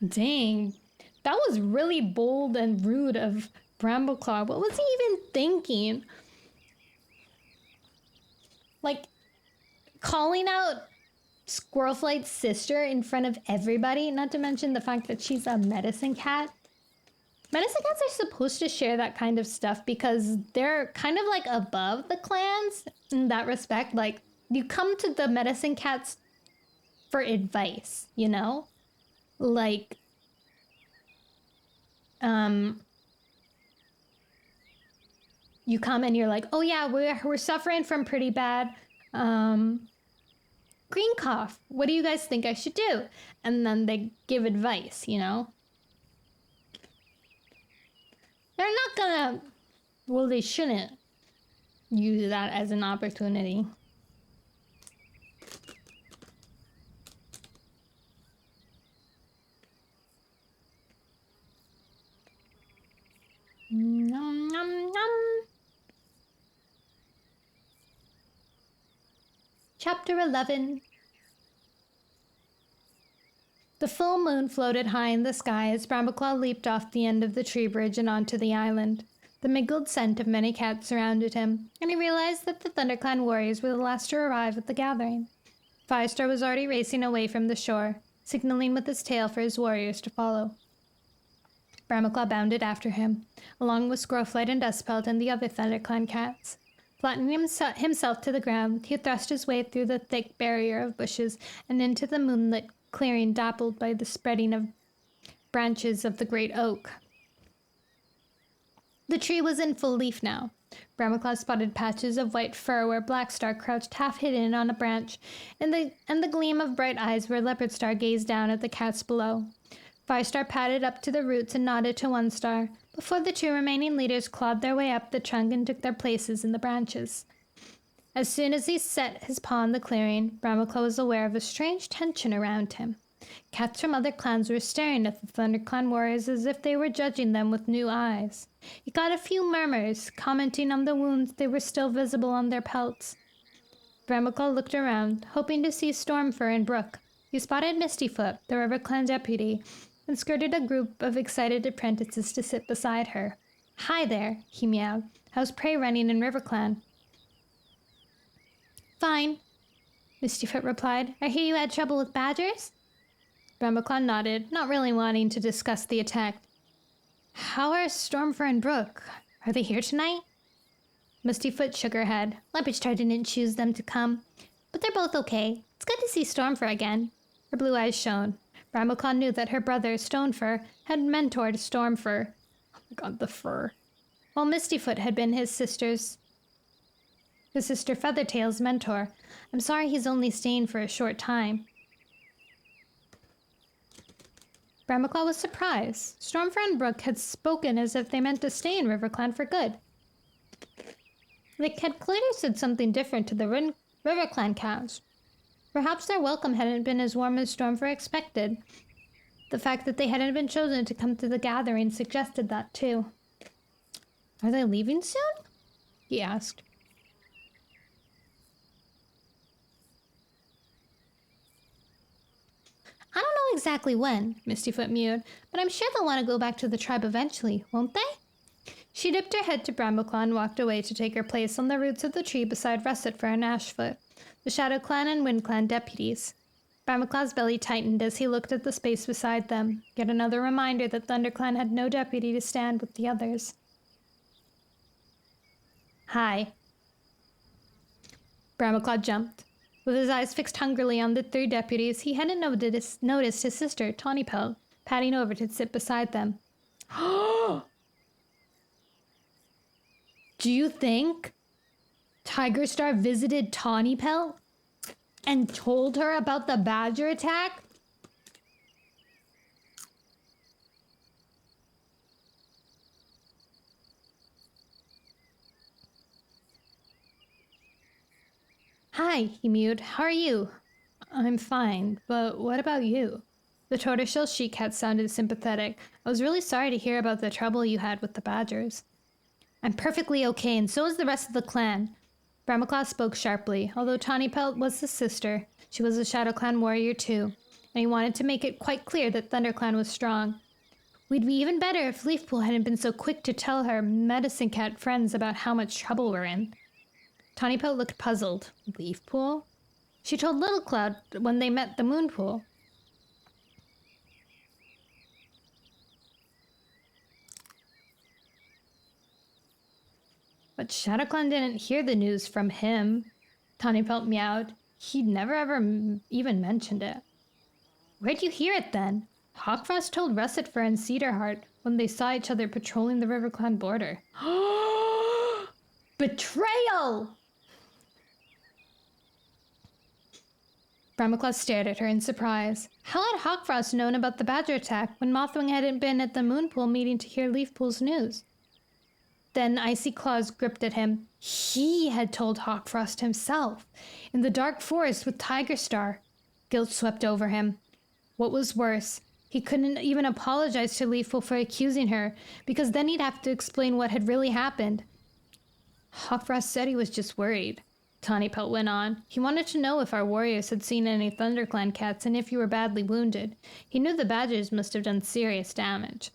Speaker 1: Dang. That was really bold and rude of Brambleclaw. What was he even thinking? Like, calling out Squirrelflight's sister in front of everybody, not to mention the fact that she's a medicine cat. Medicine cats are supposed to share that kind of stuff because they're kind of like above the clans in that respect. Like, you come to the medicine cats for advice, you know? Like, you come and you're like, oh yeah, we're suffering from pretty bad green cough. What do you guys think I should do? And then they give advice, you know? They're not gonna, well, they shouldn't use that as an opportunity. Nom, nom, nom. Chapter 11. The full moon floated high in the sky as Brambleclaw leaped off the end of the tree bridge and onto the island. The mingled scent of many cats surrounded him, and he realized that the ThunderClan warriors were the last to arrive at the gathering. Firestar was already racing away from the shore, signaling with his tail for his warriors to follow. Brambleclaw bounded after him, along with Squirrelflight and Dustpelt and the other ThunderClan cats. Flattening himself to the ground, he thrust his way through the thick barrier of bushes and into the moonlit clearing dappled by the spreading of branches of the great oak. The tree was in full leaf now. Brambleclaw spotted patches of white fur where Blackstar crouched half-hidden on a branch, and the gleam of bright eyes where Leopardstar gazed down at the cats below. Firestar padded up to the roots and nodded to one star, before the two remaining leaders clawed their way up the trunk and took their places in the branches. As soon as he set his paw in the clearing, Brahmaclaw was aware of a strange tension around him. Cats from other clans were staring at the ThunderClan warriors as if they were judging them with new eyes. He got a few murmurs, commenting on the wounds that were still visible on their pelts. Brahmaclaw looked around, hoping to see Stormfur and Brook. He spotted Mistyfoot, the RiverClan deputy, and skirted a group of excited apprentices to sit beside her. "Hi there," he meowed. "How's prey running in RiverClan?" "Fine," Mistyfoot replied. "I hear you had trouble with badgers?" Brahmaclaw nodded, not really wanting to discuss the attack. "How are Stormfur and Brook? Are they here tonight?" Mistyfoot shook her head. "Leopardstar didn't choose them to come, but they're both okay. It's good to see Stormfur again." Her blue eyes shone. Brahmaclaw knew that her brother, Stonefur, had mentored Stormfur. Oh my god, the fur. While Mistyfoot had been his sister Feathertail's mentor. "I'm sorry he's only staying for a short time." Brahmaclaw was surprised. Stormfur and Brook had spoken as if they meant to stay in RiverClan for good. They had clearly said something different to the RiverClan cows. Perhaps their welcome hadn't been as warm as Stormfur expected. The fact that they hadn't been chosen to come to the gathering suggested that too. "Are they leaving soon?" he asked. "I don't know exactly when," Mistyfoot mewed, "but I'm sure they'll want to go back to the tribe eventually, won't they?" She dipped her head to Brahmaclaw and walked away to take her place on the roots of the tree beside Russetfur and Ashfoot, the Shadow Clan and Wind Clan deputies. Brahmaclaw's belly tightened as he looked at the space beside them, yet another reminder that ThunderClan had no deputy to stand with the others. "Hi." Brahmaclaw jumped. With his eyes fixed hungrily on the three deputies, he hadn't noticed his sister, Tawnypelt, padding over to sit beside them. "Do you think Tigerstar visited Tawnypelt and told her about the badger attack?" "Hi," he mewed. "How are you?" "I'm fine, but what about you?" The tortoiseshell she-cat sounded sympathetic. "I was really sorry to hear about the trouble you had with the badgers." "I'm perfectly okay, and so is the rest of the clan." Brahmaclaw spoke sharply. Although Tawnypelt was his sister, she was a Shadow Clan warrior too, and he wanted to make it quite clear that ThunderClan was strong. "We'd be even better if Leafpool hadn't been so quick to tell her Medicine Cat friends about how much trouble we're in." Tawnypelt looked puzzled. "Leafpool?" "She told Little Cloud when they met the Moonpool." "But ShadowClan didn't hear the news from him," Tawnypelt meowed. "He'd never ever even mentioned it." "Where'd you hear it then?" "Hawkfrost told Russetfur and Cedarheart when they saw each other patrolling the RiverClan border." "Betrayal!" Brahmaclaw stared at her in surprise. How had Hawkfrost known about the badger attack when Mothwing hadn't been at the Moonpool meeting to hear Leafpool's news? Then icy claws gripped at him. He had told Hawkfrost himself, in the dark forest with Tigerstar. Guilt swept over him. What was worse, he couldn't even apologize to Leafpool for accusing her, because then he'd have to explain what had really happened. "Hawkfrost said he was just worried," Tawnypelt went on. "He wanted to know if our warriors had seen any ThunderClan cats and if you were badly wounded. He knew the badgers must have done serious damage."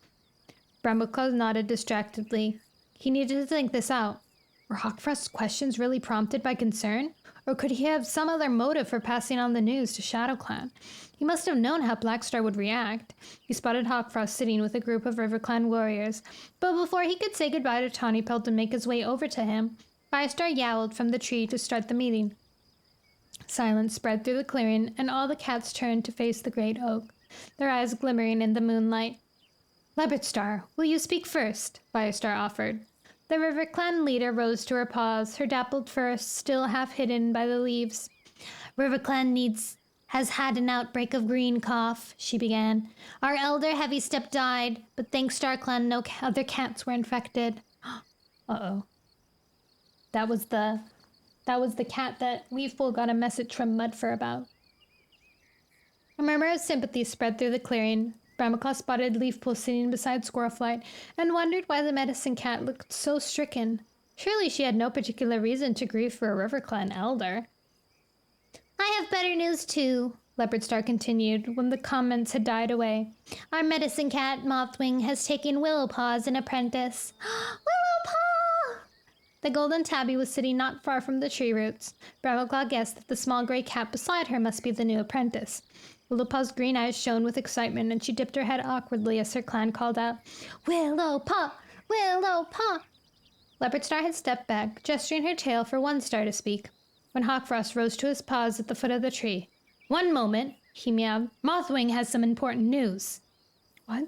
Speaker 1: Brahmaclaw nodded distractedly. He needed to think this out. Were Hawkfrost's questions really prompted by concern? Or could he have some other motive for passing on the news to ShadowClan? He must have known how Blackstar would react. He spotted Hawkfrost sitting with a group of RiverClan warriors, but before he could say goodbye to Tawnypelt and make his way over to him, Firestar yowled from the tree to start the meeting. Silence spread through the clearing, and all the cats turned to face the great oak, their eyes glimmering in the moonlight. "Leopardstar, will you speak first?" Firestar offered. The RiverClan leader rose to her paws, her dappled fur still half hidden by the leaves. "RiverClan has had an outbreak of green cough, she began. Our elder Heavy Step died, but thanks to our clan, no other cats were infected.
Speaker 2: Uh-oh. That was the cat that Leafpool got a message from Mudfur about. A murmur of sympathy spread through the clearing. Bramaclaw spotted Leafpool sitting beside Squirrelflight and wondered why the medicine cat looked so stricken. Surely she had no particular reason to grieve for a River Clan elder.
Speaker 1: I have better news too, Leopardstar continued when the comments had died away. Our medicine cat, Mothwing, has taken Willowpaw as an apprentice. Willowpaw! The golden tabby was sitting not far from the tree roots. Bramaclaw guessed that the small gray cat beside her must be the new apprentice. Willowpaw's green eyes shone with excitement, and she dipped her head awkwardly as her clan called out, Willowpaw! Willowpaw! Leopardstar had stepped back, gesturing her tail for One Star to speak, when Hawkfrost rose to his paws at the foot of the tree. One moment, he meowed. Mothwing has some important news.
Speaker 2: What?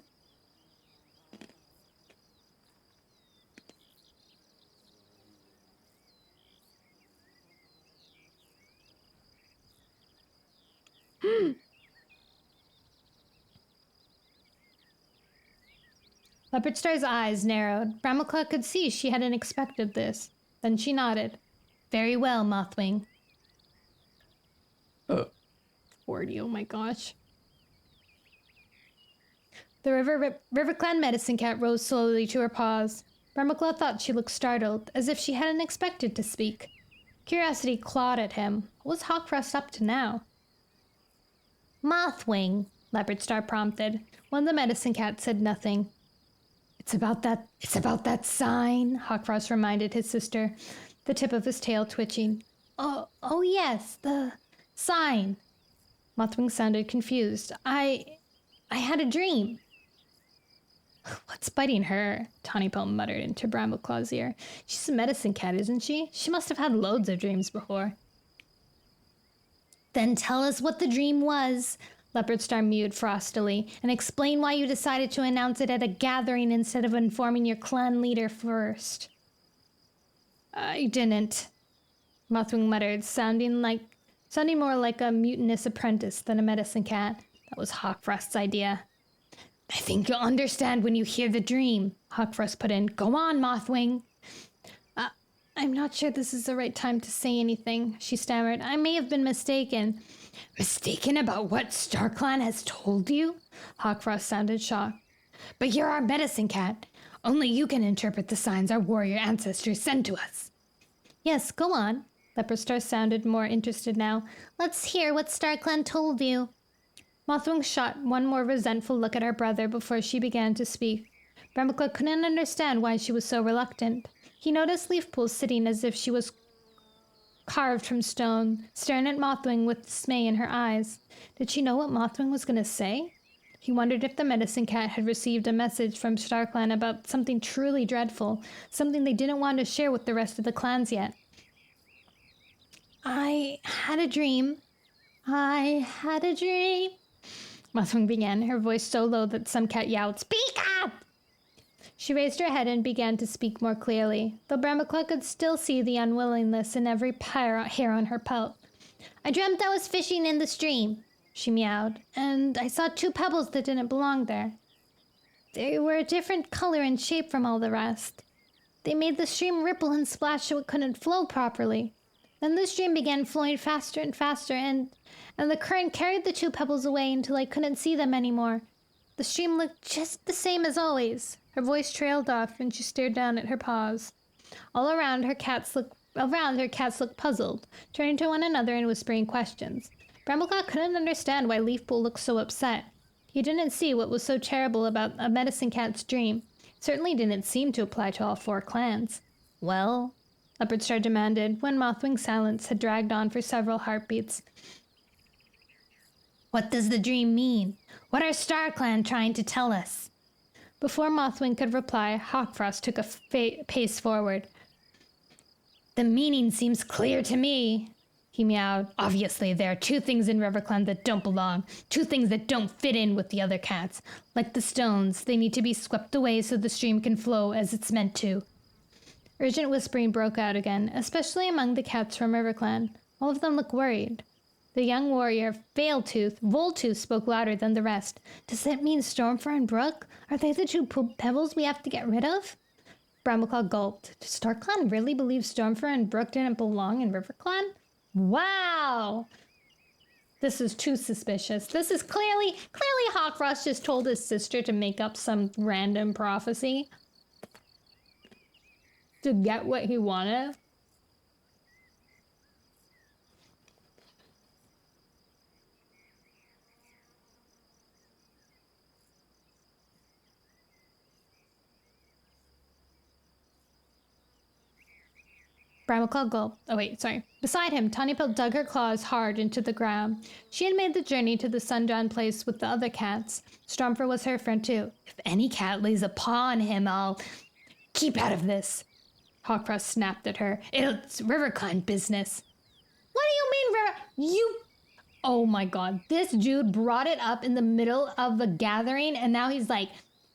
Speaker 1: Leopardstar's eyes narrowed. Bramaclaw could see she hadn't expected this. Then she nodded. Very well, Mothwing.
Speaker 2: 40, oh my gosh.
Speaker 1: The River Clan medicine cat rose slowly to her paws. Bramaclaw thought she looked startled, as if she hadn't expected to speak. Curiosity clawed at him. What was Hawkfrost up to now? Mothwing, Leopardstar prompted, when the medicine cat said nothing. It's about that sign, Hawkfrost reminded his sister, the tip of his tail twitching. Oh yes, the sign. Mothwing sounded confused. I had a dream. What's biting her? Tawnypale muttered into Bramaclaw's ear. She's a medicine cat, isn't she? She must have had loads of dreams before. Then tell us what the dream was, Leopardstar mewed frostily, and explain why you decided to announce it at a gathering instead of informing your clan leader first.
Speaker 2: I didn't,
Speaker 1: Mothwing muttered, sounding more like a mutinous apprentice than a medicine cat. That was Hawkfrost's idea. I think you'll understand when you hear the dream, Hawkfrost put in. Go on, Mothwing. I'm not sure this is the right time to say anything, she stammered. I may have been mistaken. Mistaken about what StarClan has told you? Hawkfrost sounded shocked. But you're our medicine cat. Only you can interpret the signs our warrior ancestors send to us. Yes, go on. Leopardstar sounded more interested now. Let's hear what StarClan told you. Mothwing shot one more resentful look at her brother before she began to speak. Bramaclaw couldn't understand why she was so reluctant. He noticed Leafpool sitting as if she was carved from stone, staring at Mothwing with dismay in her eyes. Did she know what Mothwing was going to say? He wondered if the medicine cat had received a message from StarClan about something truly dreadful, something they didn't want to share with the rest of the clans yet. I had a dream. Mothwing began, her voice so low that some cat yelled, Speak up! She raised her head and began to speak more clearly, though Bramaclaw could still see the unwillingness in every hair on her pelt. I dreamt I was fishing in the stream, she meowed, and I saw 2 pebbles that didn't belong there. They were a different color and shape from all the rest. They made the stream ripple and splash so it couldn't flow properly. Then the stream began flowing faster and faster, and the current carried the 2 pebbles away until I couldn't see them anymore. The stream looked just the same as always. Her voice trailed off, and she stared down at her paws. All around her cats looked puzzled, turning to one another and whispering questions. Bramaclaw couldn't understand why Leafpool looked so upset. He didn't see what was so terrible about a medicine cat's dream. It certainly didn't seem to apply to all 4 clans. Well, Leopardstar demanded, when Mothwing's silence had dragged on for several heartbeats. What does the dream mean? What are StarClan trying to tell us? Before Mothwing could reply, Hawkfrost took a pace forward. The meaning seems clear to me, he meowed. Obviously, there are 2 things in RiverClan that don't belong, 2 things that don't fit in with the other cats. Like the stones, they need to be swept away so the stream can flow as it's meant to. Urgent whispering broke out again, especially among the cats from RiverClan. All of them looked worried. The young warrior, Voltooth, spoke louder than the rest. Does that mean Stormfur and Brook? Are they the two pebbles we have to get rid of? Brambleclaw gulped. Does StarClan really believe Stormfur and Brook didn't belong in RiverClan? Wow! This is too suspicious. This is clearly Hawkfrost just told his sister to make up some random prophecy to get what he wanted. Brambleclaw gulped. Oh wait, sorry. Beside him, Tawnypelt dug her claws hard into the ground. She had made the journey to the sundown place with the other cats. Stormfur was her friend too. If any cat lays a paw on him, I'll... Keep out of this. Hawkfrost snapped at her. It's RiverClan business. What do you mean, You... Oh my god. This dude brought it up in the middle of a gathering, and now he's like,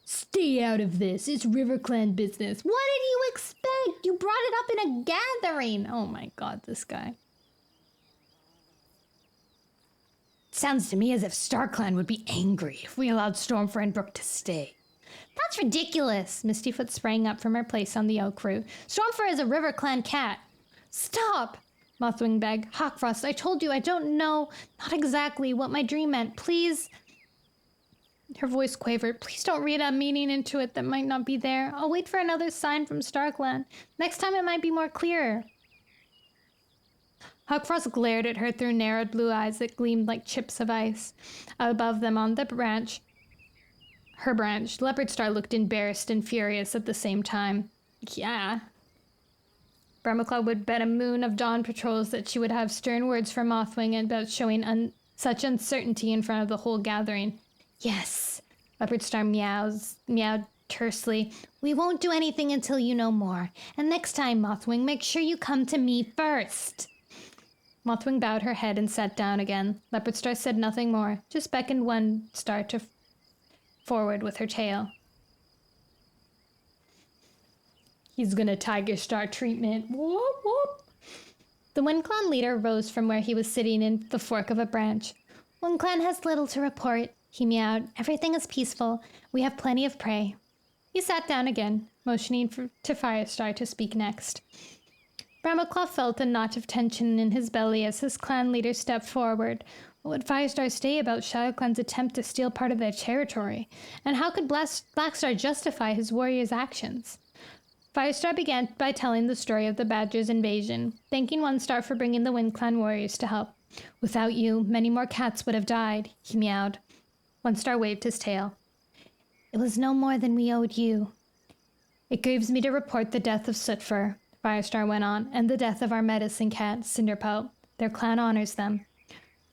Speaker 1: stay out of this. It's RiverClan business. What did you expect? You brought it up in a gathering. Oh my god, this guy.
Speaker 2: Sounds to me as if StarClan would be angry if we allowed Stormfur and Brook to stay.
Speaker 1: That's ridiculous. Mistyfoot sprang up from her place on the oak root. Stormfur is a RiverClan cat. Stop, Mothwing begged. Hawkfrost, I told you I don't know, not exactly what my dream meant. Please... Her voice quavered. Please don't read a meaning into it that might not be there. I'll wait for another sign from StarClan. Next time it might be more clear. Hawkfrost glared at her through narrowed blue eyes that gleamed like chips of ice. Above them on the branch, her branch, Leopardstar looked embarrassed and furious at the same time. Yeah. Brambleclaw would bet a moon of dawn patrols that she would have stern words for Mothwing about showing such uncertainty in front of the whole gathering. Yes, Leopardstar meowed tersely. We won't do anything until you know more. And next time, Mothwing, make sure you come to me first. Mothwing bowed her head and sat down again. Leopardstar said nothing more, just beckoned one star to forward with her tail. He's gonna Tiger Star treatment. Whoop, whoop. The WindClan leader rose from where he was sitting in the fork of a branch. WindClan has little to report. He meowed. Everything is peaceful. We have plenty of prey. He sat down again, motioning to Firestar to speak next. Brambleclaw felt a knot of tension in his belly as his clan leader stepped forward. What would Firestar say about ShadowClan's attempt to steal part of their territory? And how could Blackstar justify his warrior's actions? Firestar began by telling the story of the Badger's invasion, thanking One Star for bringing the WindClan warriors to help. Without you, many more cats would have died, he meowed. One Star waved his tail. It was no more than we owed you. It grieves me to report the death of Sootfur, Firestar went on, and the death of our medicine cat, Cinderpelt. Their clan honors them.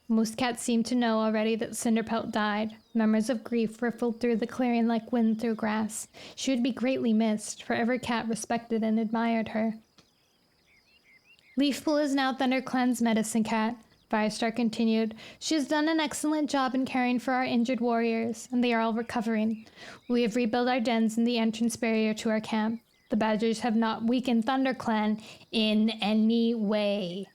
Speaker 1: Most cats seem to know already that Cinderpelt died. Memories of grief rippled through the clearing like wind through grass. She would be greatly missed, for every cat respected and admired her. Leafpool is now ThunderClan's medicine cat, Firestar continued. She has done an excellent job in caring for our injured warriors, and they are all recovering. We have rebuilt our dens in the entrance barrier to our camp. The Badgers have not weakened ThunderClan in any way.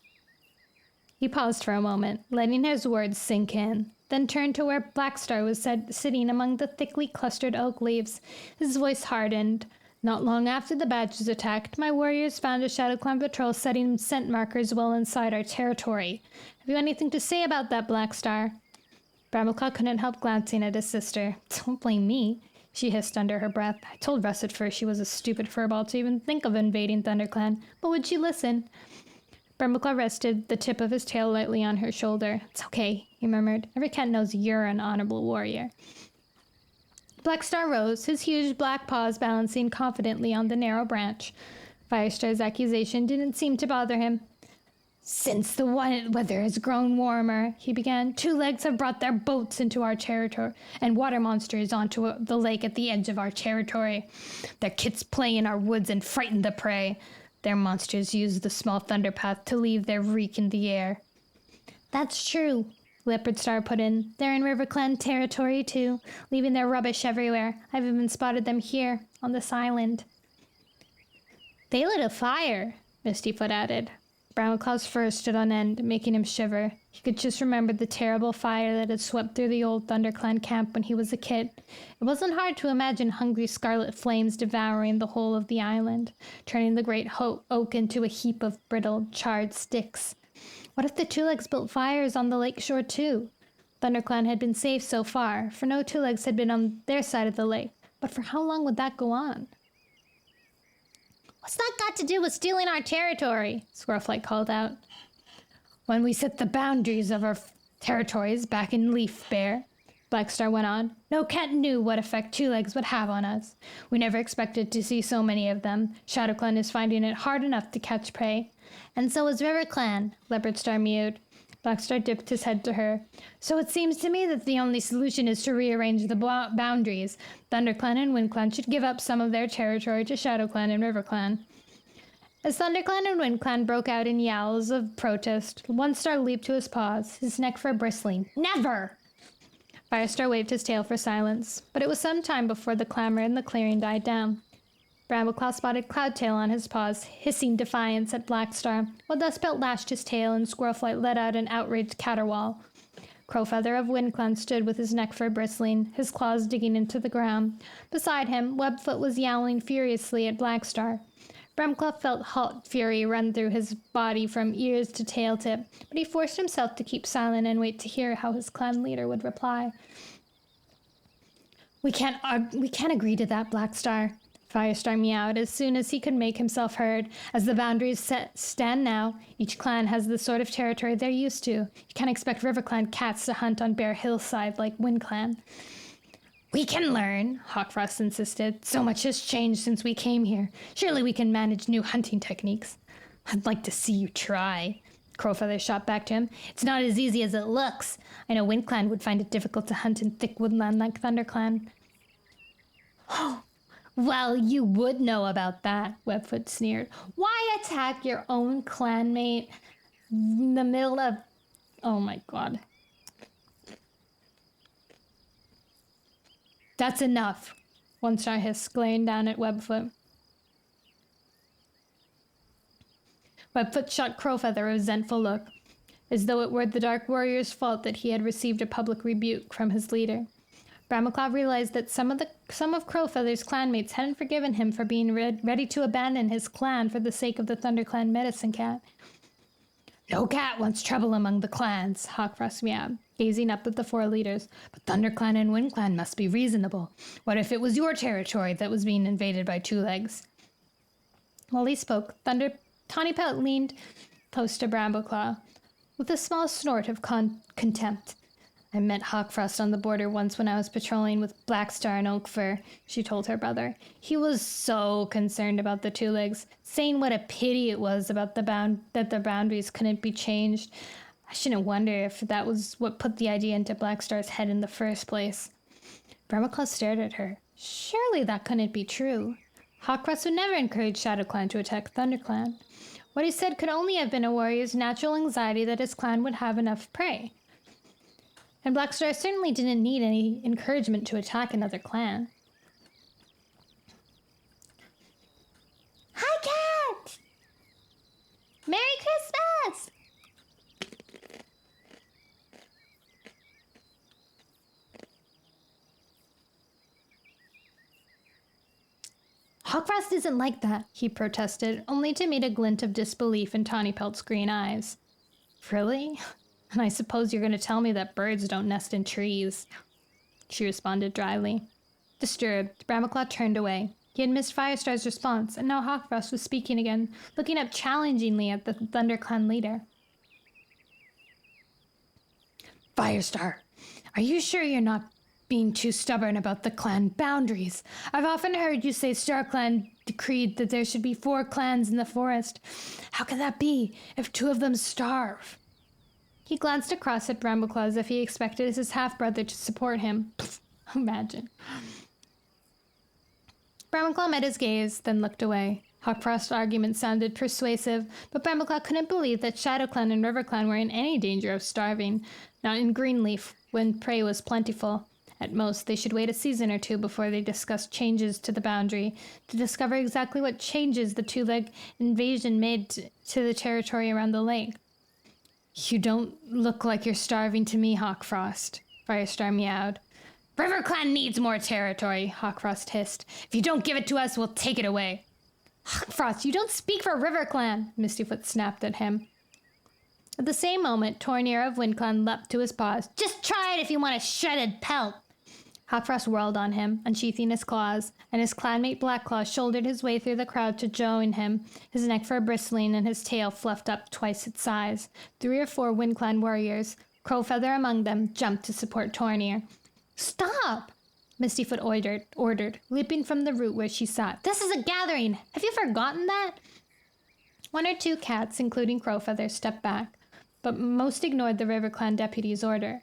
Speaker 1: He paused for a moment, letting his words sink in, then turned to where Blackstar was sitting among the thickly clustered oak leaves. His voice hardened. Not long after the Badgers attacked, my warriors found a ShadowClan patrol setting scent markers well inside our territory. Have you anything to say about that, Blackstar? Brambleclaw couldn't help glancing at his sister. Don't blame me, she hissed under her breath. I told Russet Fur she was a stupid furball to even think of invading ThunderClan, but would she listen? Brambleclaw rested the tip of his tail lightly on her shoulder. It's okay, he murmured. Every cat knows you're an honorable warrior. Blackstar rose, his huge black paws balancing confidently on the narrow branch. Firestar's accusation didn't seem to bother him. Since the weather has grown warmer, he began, 2 legs have brought their boats into our territory and water monsters onto the lake at the edge of our territory. Their kits play in our woods and frighten the prey. Their monsters use the small thunder path to leave their reek in the air. That's true, Leopardstar put in. They're in RiverClan territory, too, leaving their rubbish everywhere. I've even spotted them here, on this island. They lit a fire, Mistyfoot added.
Speaker 2: Brambleclaw's fur stood on end, making him shiver. He could just remember the terrible fire that had swept through the old ThunderClan camp when he was a kid. It wasn't hard to imagine hungry scarlet flames devouring the whole of the island, turning the great oak into a heap of brittle, charred sticks. What if the Two Legs built fires on the lake shore too? ThunderClan had been safe so far, for no Two Legs had been on their side of the lake. But for how long would that go on?
Speaker 1: What's that got to do with stealing our territory? Squirrelflight called out.
Speaker 2: When we set the boundaries of our territories back in Leaf Bear, Blackstar went on, no cat knew what effect Two Legs would have on us. We never expected to see so many of them. ShadowClan is finding it hard enough to catch prey.
Speaker 1: And so is RiverClan, Leopardstar mewed.
Speaker 2: Blackstar dipped his head to her. So it seems to me that the only solution is to rearrange the boundaries. ThunderClan and WindClan should give up some of their territory to ShadowClan and RiverClan. As ThunderClan and WindClan broke out in yowls of protest, One Star leaped to his paws, his neck fur bristling. Never! Firestar waved his tail for silence, but it was some time before the clamor in the clearing died down. Brambleclaw spotted Cloudtail on his paws, hissing defiance at Blackstar, while Dustbelt lashed his tail and Squirrelflight let out an outraged caterwaul. Crowfeather of WindClan stood with his neck fur bristling, his claws digging into the ground. Beside him, Webfoot was yowling furiously at Blackstar. Brambleclaw felt hot fury run through his body from ears to tail tip, but he forced himself to keep silent and wait to hear how his clan leader would reply. We can't agree to that, Blackstar. Firestar meowed as soon as he could make himself heard. As the boundaries stand now, each clan has the sort of territory they're used to. You can't expect RiverClan cats to hunt on Bear Hillside like WindClan. We can learn, Hawkfrost insisted. So much has changed since we came here. Surely we can manage new hunting techniques. I'd like to see you try. Crowfeather shot back to him. It's not as easy as it looks. I know WindClan would find it difficult to hunt in thick woodland like ThunderClan. Oh, well, you would know about that, Webfoot sneered. Why attack your own clanmate in the middle of... Oh my god. That's enough, One Star hissed, glaring down at Webfoot. Webfoot shot Crowfeather a resentful look, as though it were the Dark Warrior's fault that he had received a public rebuke from his leader. Brambleclaw realized that some of Crowfeather's clanmates hadn't forgiven him for being ready to abandon his clan for the sake of the ThunderClan medicine cat. No cat wants trouble among the clans, Hawkfrost meowed, gazing up at the four leaders. But ThunderClan and WindClan must be reasonable. What if it was your territory that was being invaded by Two Legs? While he spoke, Tawny Pelt leaned close to Brambleclaw, with a small snort of contempt. I met Hawkfrost on the border once when I was patrolling with Blackstar and Oakfur, she told her brother. He was so concerned about the Two Legs, saying what a pity it was about that the boundaries couldn't be changed. I shouldn't wonder if that was what put the idea into Blackstar's head in the first place. Brambleclaw stared at her. Surely that couldn't be true. Hawkfrost would never encourage ShadowClan to attack ThunderClan. What he said could only have been a warrior's natural anxiety that his clan would have enough prey. And Blackstar certainly didn't need any encouragement to attack another clan.
Speaker 1: Hi, Cat! Merry Christmas!
Speaker 2: Hawkfrost isn't like that, he protested, only to meet a glint of disbelief in Tawny Pelt's green eyes. Really? And I suppose you're going to tell me that birds don't nest in trees, she responded dryly. Disturbed, Brambleclaw turned away. He had missed Firestar's response, and now Hawkfrost was speaking again, looking up challengingly at the ThunderClan leader. Firestar, are you sure you're not being too stubborn about the clan boundaries? I've often heard you say StarClan decreed that there should be 4 clans in the forest. How can that be if 2 of them starve? He glanced across at Brambleclaw as if he expected his half-brother to support him. Pfft, imagine. Brambleclaw met his gaze, then looked away. Hawkfrost's argument sounded persuasive, but Brambleclaw couldn't believe that ShadowClan and RiverClan were in any danger of starving, not in Greenleaf, when prey was plentiful.
Speaker 1: At most, they should wait a season or two before they discuss changes to the boundary to discover exactly what changes the two-leg invasion made to the territory around the lake. You don't look like you're starving to me, Hawkfrost, Firestar meowed. RiverClan needs more territory, Hawkfrost hissed. If you don't give it to us, we'll take it away. Hawkfrost, you don't speak for RiverClan, Mistyfoot snapped at him. At the same moment, Tornir of WindClan leapt to his paws. Just try it if you want a shredded pelt. Hawkfrost whirled on him, unsheathing his claws, and his clanmate Blackclaw shouldered his way through the crowd to join him, his neck fur bristling and his tail fluffed up twice its size. 3 or 4 WindClan warriors, Crowfeather among them, jumped to support Tornir. Stop! Mistyfoot ordered, leaping from the root where she sat. This is a gathering! Have you forgotten that? 1 or 2 cats, including Crowfeather, stepped back, but most ignored the RiverClan deputy's order.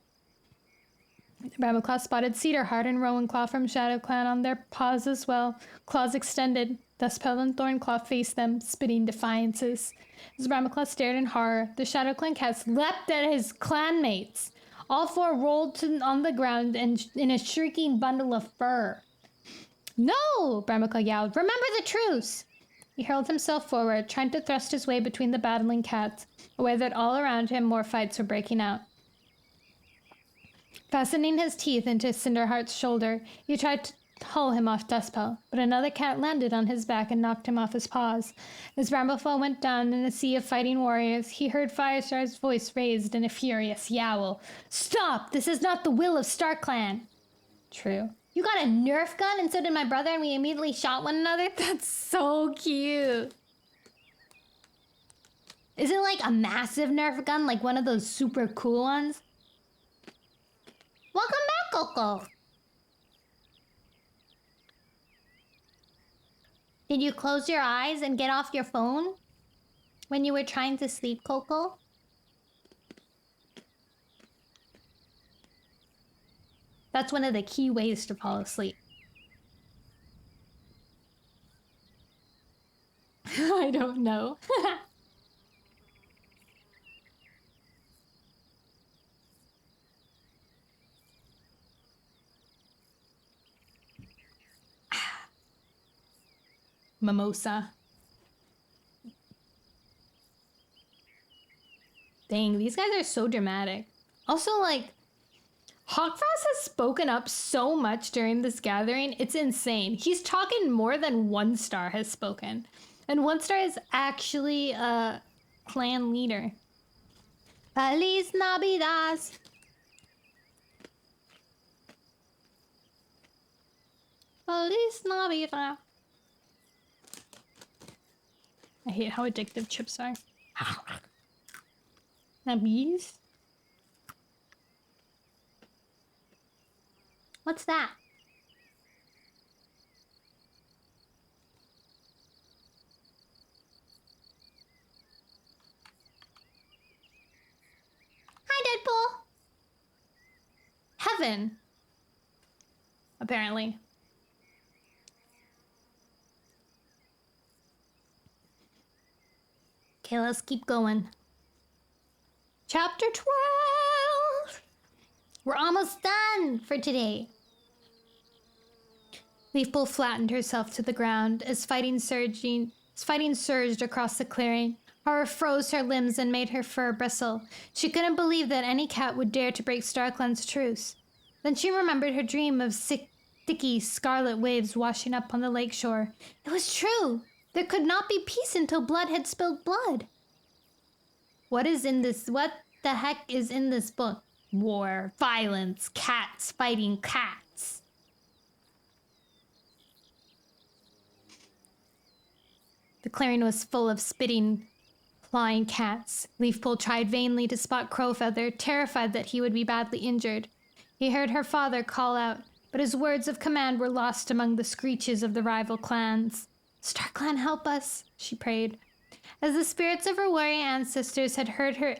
Speaker 1: Brambleclaw spotted Cedarheart and Rowanclaw from ShadowClan on their paws as well, claws extended. Duskpelt and Thornclaw faced them, spitting defiances. As Brambleclaw stared in horror, the ShadowClan cats leapt at his clanmates. All 4 rolled on the ground and in a shrieking bundle of fur. No! Brambleclaw yelled. Remember the truce! He hurled himself forward, trying to thrust his way between the battling cats, aware that all around him more fights were breaking out. Fastening his teeth into Cinderheart's shoulder, he tried to haul him off Duskpelt, but another cat landed on his back and knocked him off his paws. As Bramblefell went down in a sea of fighting warriors, he heard Firestar's voice raised in a furious yowl. Stop! This is not the will of StarClan! True. You got a Nerf gun and so did my brother and we immediately shot one another? That's so cute. Is it like a massive Nerf gun, like one of those super cool ones? Welcome back, Coco. Did you close your eyes and get off your phone when you were trying to sleep, Coco? That's one of the key ways to fall asleep. I don't know. Mimosa. Dang, these guys are so dramatic. Also, like, Hawkfrost has spoken up so much during this gathering, it's insane. He's talking more than One Star has spoken. And One Star is actually a clan leader. Feliz Navidad. Feliz Navidad. I hate how addictive chips are. Now bees? What's that? Hi, Deadpool. Heaven. Apparently. Okay, let's keep going. Chapter 12! We're almost done for today. Leafpool flattened herself to the ground as fighting surged across the clearing. Horror froze her limbs and made her fur bristle. She couldn't believe that any cat would dare to break StarClan's truce. Then she remembered her dream of sticky scarlet waves washing up on the lakeshore. It was true! There could not be peace until blood had spilled blood. What the heck is in this book? War, violence, cats fighting cats. The clearing was full of spitting, clawing cats. Leafpool tried vainly to spot Crowfeather, terrified that he would be badly injured. He heard her father call out, but his words of command were lost among the screeches of the rival clans. StarClan, help us, she prayed. As if the spirits of her warrior ancestors had heard her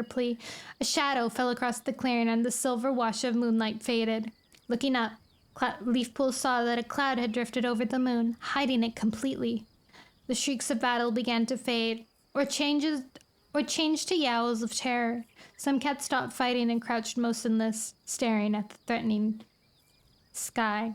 Speaker 1: plea, a shadow fell across the clearing and the silver wash of moonlight faded. Looking up, Leafpool saw that a cloud had drifted over the moon, hiding it completely. The shrieks of battle began to fade, or changes or changed to yowls of terror. Some cats stopped fighting and crouched motionless, staring at the threatening sky.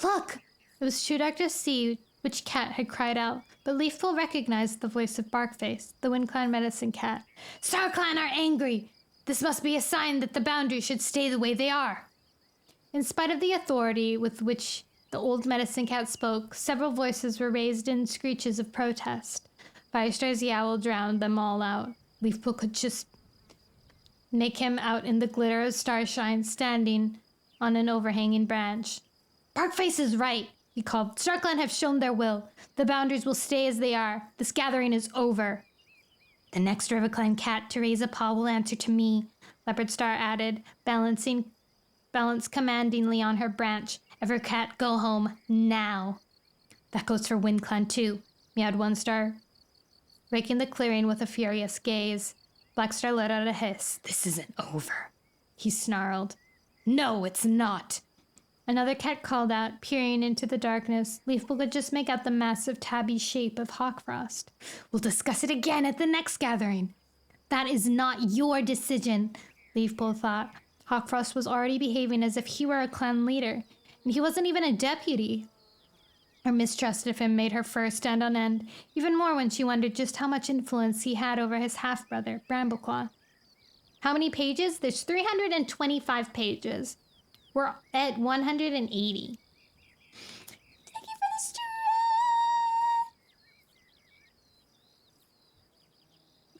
Speaker 1: Look! It was too dark to see which cat had cried out, but Leafpool recognized the voice of Barkface, the WindClan medicine cat. StarClan are angry! This must be a sign that the boundaries should stay the way they are. In spite of the authority with which the old medicine cat spoke, several voices were raised in screeches of protest. Firestar's yowl drowned them all out. Leafpool could just make him out in the glitter of starshine, standing on an overhanging branch. Barkface is right, he called. StarClan have shown their will. The boundaries will stay as they are. This gathering is over. The next RiverClan cat to raise a paw will answer to me, Leopardstar added, balanced commandingly on her branch. Every cat go home, now. That goes for WindClan too, meowed One Star, raking the clearing with a furious gaze. Blackstar let out a hiss. This isn't over, he snarled. No, it's not. Another cat called out, peering into the darkness. Leafpool could just make out the massive tabby shape of Hawkfrost. We'll discuss it again at the next gathering. That is not your decision, Leafpool thought. Hawkfrost was already behaving as if he were a clan leader, and he wasn't even a deputy. Her mistrust of him made her fur stand on end, even more when she wondered just how much influence he had over his half-brother, Brambleclaw. How many pages? There's 325 pages. We're at 180. Thank you for the student.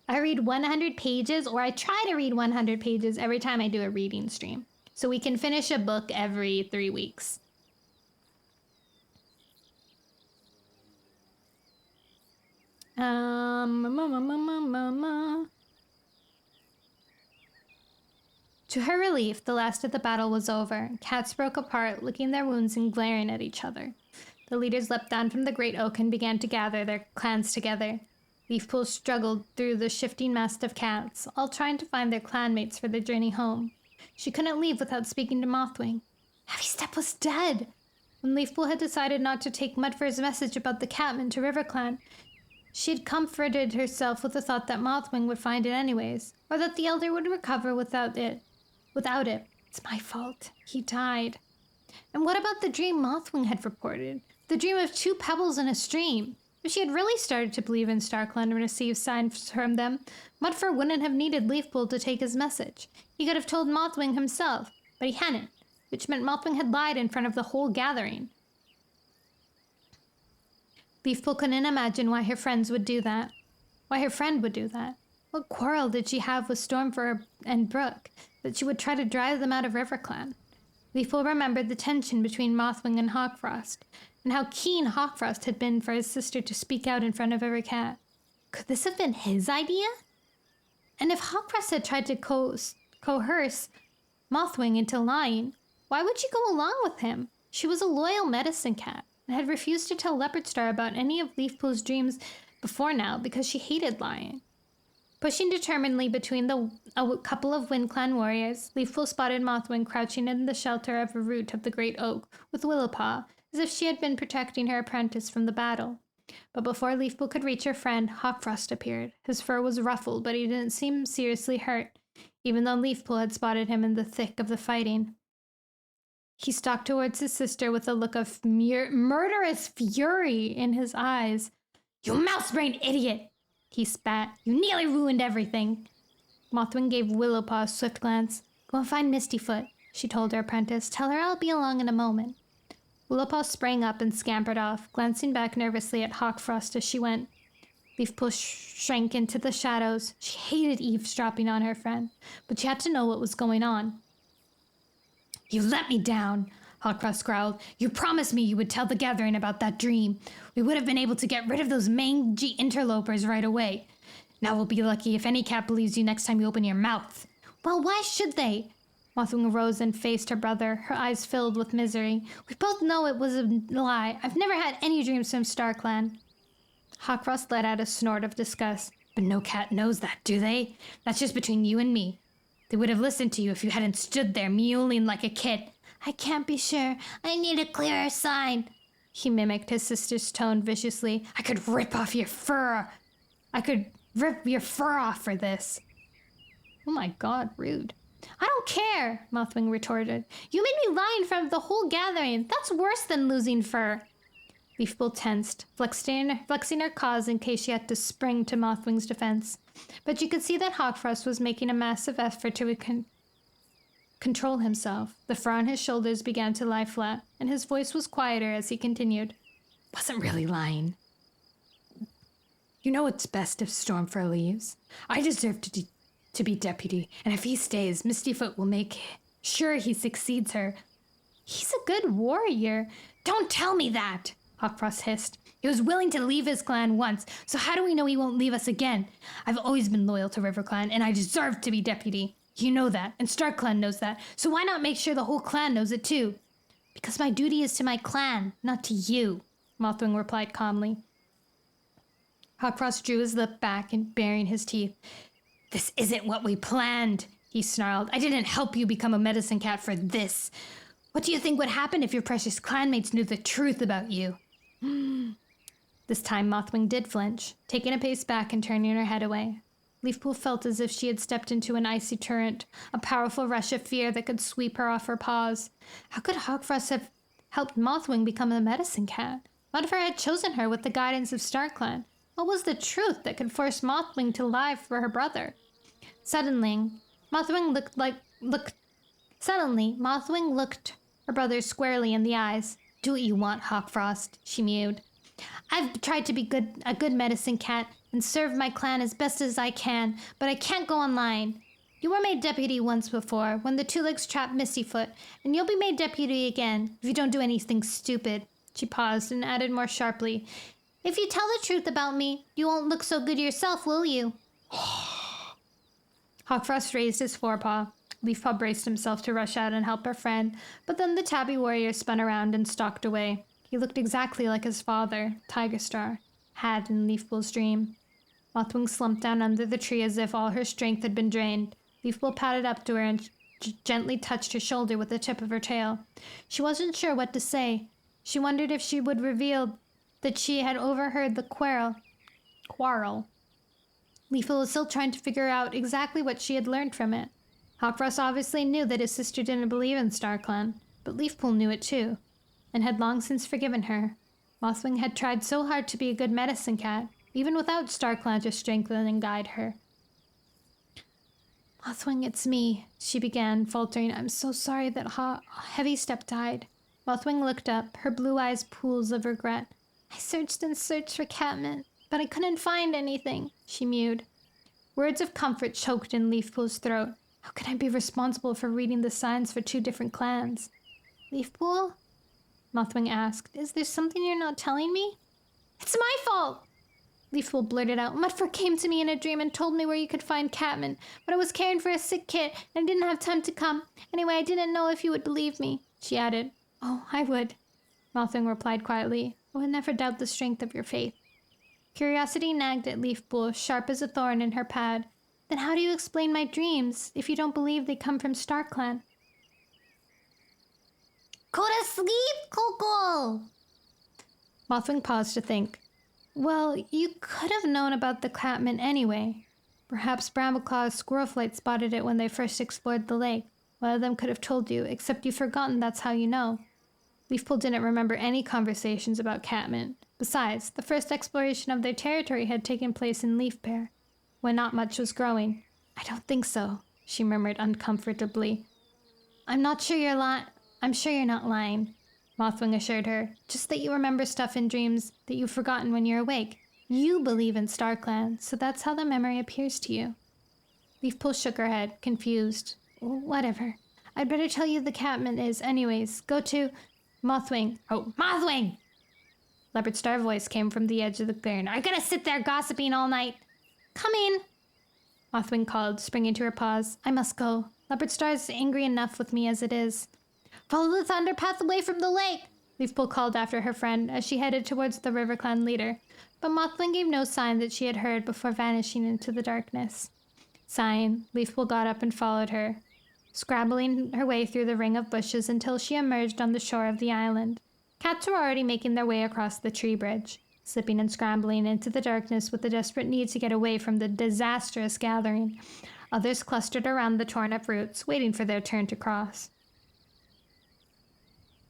Speaker 1: I read 100 pages, or I try to read 100 pages every time I do a reading stream. So we can finish a book every 3 weeks. To her relief, the last of the battle was over. Cats broke apart, licking their wounds and glaring at each other. The leaders leapt down from the great oak and began to gather their clans together. Leafpool struggled through the shifting mass of cats, all trying to find their clanmates for their journey home. She couldn't leave without speaking to Mothwing. Heavy Step was dead! When Leafpool had decided not to take Mudfur's message about the catman to RiverClan, she had comforted herself with the thought that Mothwing would find it anyways, or that the Elder would recover without it. It's my fault. He died. And what about the dream Mothwing had reported? The dream of 2 pebbles in a stream. If she had really started to believe in StarClan and received signs from them, Mudfur wouldn't have needed Leafpool to take his message. He could have told Mothwing himself, but he hadn't, which meant Mothwing had lied in front of the whole gathering. Leafpool couldn't imagine why her friend would do that. What quarrel did she have with Stormfur and Brooke, that she would try to drive them out of RiverClan? Leafpool remembered the tension between Mothwing and Hawkfrost, and how keen Hawkfrost had been for his sister to speak out in front of every cat. Could this have been his idea? And if Hawkfrost had tried to coerce Mothwing into lying, why would she go along with him? She was a loyal medicine cat, and had refused to tell Leopardstar about any of Leafpool's dreams before now because she hated lying. Pushing determinedly between a couple of WindClan warriors, Leafpool spotted Mothwing crouching in the shelter of a root of the great oak with Willowpaw, as if she had been protecting her apprentice from the battle. But before Leafpool could reach her friend, Hawkfrost appeared. His fur was ruffled, but he didn't seem seriously hurt, even though Leafpool had spotted him in the thick of the fighting. He stalked towards his sister with a look of murderous fury in his eyes. You mouse-brained idiot! He spat. You nearly ruined everything. Mothwing gave Willowpaw a swift glance. Go and find Mistyfoot, she told her apprentice. Tell her I'll be along in a moment. Willowpaw sprang up and scampered off, glancing back nervously at Hawkfrost as she went. Leafpool shrank into the shadows. She hated eavesdropping on her friend, but she had to know what was going on. You let me down, Hawkfrost growled. You promised me you would tell the gathering about that dream. We would have been able to get rid of those mangy interlopers right away. Now we'll be lucky if any cat believes you next time you open your mouth. Well, why should they? Mothwing rose and faced her brother, her eyes filled with misery. We both know it was a lie. I've never had any dreams from StarClan. Hawkfrost let out a snort of disgust. But no cat knows that, do they? That's just between you and me. They would have listened to you if you hadn't stood there mewling like a kid. I can't be sure. I need a clearer sign. He mimicked his sister's tone viciously. I could rip off your fur. I could
Speaker 2: rip your fur off for this.
Speaker 1: Oh my god, rude. I don't care, Mothwing retorted. You made me lie in front of the whole gathering. That's worse than losing fur. Leafpool tensed, flexing her claws in case she had to spring to Mothwing's defense. But you could see that Hawkfrost was making a massive effort to control himself. The fur on his shoulders began to lie flat, and his voice was quieter as he continued.
Speaker 2: Wasn't really lying. You know it's best if Stormfur leaves. I deserve to be deputy, and if he stays, Mistyfoot will make sure he succeeds her.
Speaker 1: He's a good warrior.
Speaker 2: Don't tell me that, Hawkfrost hissed. He was willing to leave his clan once, so how do we know he won't leave us again? I've always been loyal to RiverClan, and I deserve to be deputy. You know that, and StarClan knows that, so why not make sure the whole clan knows it too?
Speaker 1: Because my duty is to my clan, not to you, Mothwing replied calmly.
Speaker 2: Hawkfrost drew his lip back and baring his teeth. This isn't what we planned, he snarled. I didn't help you become a medicine cat for this. What do you think would happen if your precious clanmates knew the truth about you?
Speaker 1: This time Mothwing did flinch, taking a pace back and turning her head away. Leafpool felt as if she had stepped into an icy torrent, a powerful rush of fear that could sweep her off her paws. How could Hawkfrost have helped Mothwing become a medicine cat? What if her had chosen her with the guidance of StarClan? What was the truth that could force Mothwing to lie for her brother? Suddenly, Mothwing looked her brother squarely in the eyes. Do what you want, Hawkfrost, she mewed. I've tried to be a good medicine cat and serve my clan as best as I can, but I can't go on lying. You were made deputy once before, when the Two Legs trapped Mistyfoot, and you'll be made deputy again if you don't do anything stupid. She paused and added more sharply, if you tell the truth about me, you won't look so good yourself, will you? Hawkfrost raised his forepaw. Leafpaw braced himself to rush out and help her friend, but then the tabby warrior spun around and stalked away. He looked exactly like his father, Tigerstar, had in Leafpool's dream. Mothwing slumped down under the tree as if all her strength had been drained. Leafpool padded up to her and gently touched her shoulder with the tip of her tail. She wasn't sure what to say. She wondered if she would reveal that she had overheard the quarrel. Leafpool was still trying to figure out exactly what she had learned from it. Hawkfrost obviously knew that his sister didn't believe in StarClan, but Leafpool knew it too, and had long since forgiven her. Mothwing had tried so hard to be a good medicine cat, even without StarClan to strengthen and guide her. Mothwing, it's me, she began, faltering. I'm so sorry that Heavystep died. Mothwing looked up, her blue eyes pools of regret. I searched and searched for Catmint, but I couldn't find anything, she mewed. Words of comfort choked in Leafpool's throat. How can I be responsible for reading the signs for two different clans? Leafpool? Mothwing asked. Is there something you're not telling me? It's my fault! Leafpool blurted out. Mudfur came to me in a dream and told me where you could find Catmint, but I was caring for a sick kid and I didn't have time to come. Anyway, I didn't know if you would believe me, she added. Oh, I would, Mothwing replied quietly. I would never doubt the strength of your faith. Curiosity nagged at Leafpool, sharp as a thorn in her pad. Then how do you explain my dreams if you don't believe they come from StarClan? Go to sleep, Coco! Mothwing paused to think. Well, you could have known about the Catmint anyway. Perhaps Brambleclaw's Squirrelflight spotted it when they first explored the lake. One of them could have told you, except you've forgotten that's how you know. Leafpool didn't remember any conversations about Catmint. Besides, the first exploration of their territory had taken place in Leafbear, when not much was growing. I don't think so, she murmured uncomfortably. I'm sure you're not lying, Mothwing assured her. Just that you remember stuff in dreams that you've forgotten when you're awake. You believe in StarClan, so that's how the memory appears to you. Leafpool shook her head, confused. Whatever. I'd better tell you the Catmint is anyways. Go to Mothwing. Oh, Mothwing! Leopardstar voice came from the edge of the clearing. Are you gonna sit there gossiping all night? Come in, Mothwing called, springing to her paws. I must go. Leopardstar is angry enough with me as it is. Follow the thunder path away from the lake, Leafpool called after her friend as she headed towards the RiverClan leader, but Mothwing gave no sign that she had heard before vanishing into the darkness. Sighing, Leafpool got up and followed her, scrabbling her way through the ring of bushes until she emerged on the shore of the island. Cats were already making their way across the tree bridge. slipping and scrambling into the darkness with the desperate need to get away from the disastrous gathering. Others clustered around the torn-up roots, waiting for their turn to cross.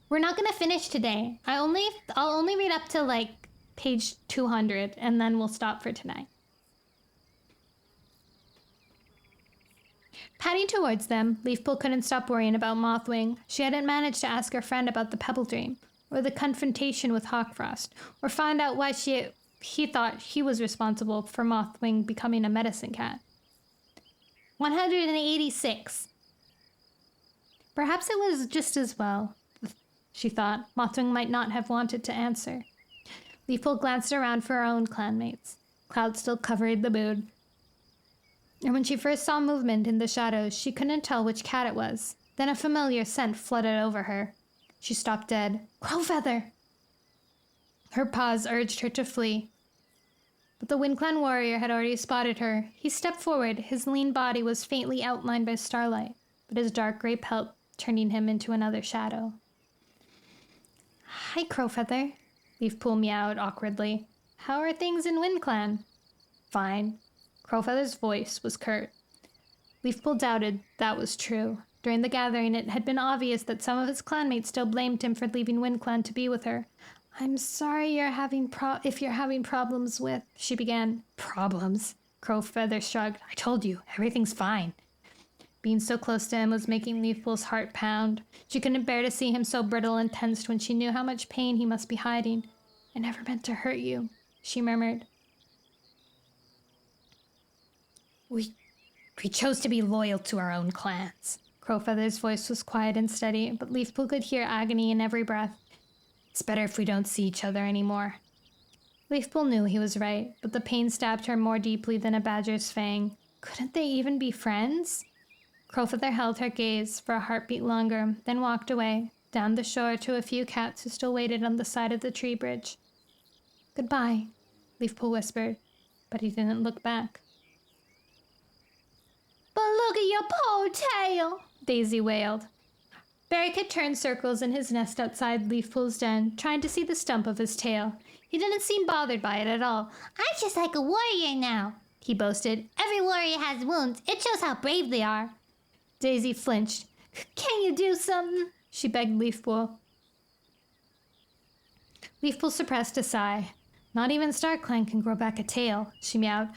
Speaker 1: We're not going to finish today. I'll only read up to, like, page 200, and then we'll stop for tonight. Padding towards them, Leafpool couldn't stop worrying about Mothwing. She hadn't managed to ask her friend about the Pebble Dream, or the confrontation with Hawkfrost, or find out why he thought he was responsible for Mothwing becoming a medicine cat. 186. Perhaps it was just as well, she thought. Mothwing might not have wanted to answer. Leafpool glanced around for her own clanmates. Clouds still covered the moon. And when she first saw movement in the shadows, she couldn't tell which cat it was. Then a familiar scent flooded over her. She stopped dead. Crowfeather! Her paws urged her to flee. But the WindClan warrior had already spotted her. He stepped forward. His lean body was faintly outlined by starlight, but his dark gray pelt turning him into another shadow. Hi, Crowfeather. Leafpool meowed awkwardly. How are things in WindClan? Fine. Crowfeather's voice was curt. Leafpool doubted that was true. During the gathering, it had been obvious that some of his clanmates still blamed him for leaving WindClan to be with her. I'm sorry if you're having problems with... She began. Problems? Crowfeather shrugged. I told you, everything's fine. Being so close to him was making Leafpool's heart pound. She couldn't bear to see him so brittle and tensed when she knew how much pain he must be hiding. I never meant to hurt you, she murmured. We chose to be loyal to our own clans. Crowfeather's voice was quiet and steady, but Leafpool could hear agony in every breath. It's better if we don't see each other anymore. Leafpool knew he was right, but the pain stabbed her more deeply than a badger's fang. Couldn't they even be friends? Crowfeather held her gaze for a heartbeat longer, then walked away, down the shore to a few cats who still waited on the side of the tree bridge. Goodbye, Leafpool whispered, but he didn't look back. But look at your poor tail, Daisy wailed. Barricade turned circles in his nest outside Leafpool's den, trying to see the stump of his tail. He didn't seem bothered by it at all. I'm just like a warrior now, he boasted. Every warrior has wounds. It shows how brave they are. Daisy flinched. Can you do something? She begged Leafpool. Leafpool suppressed a sigh. Not even StarClan can grow back a tail, she meowed.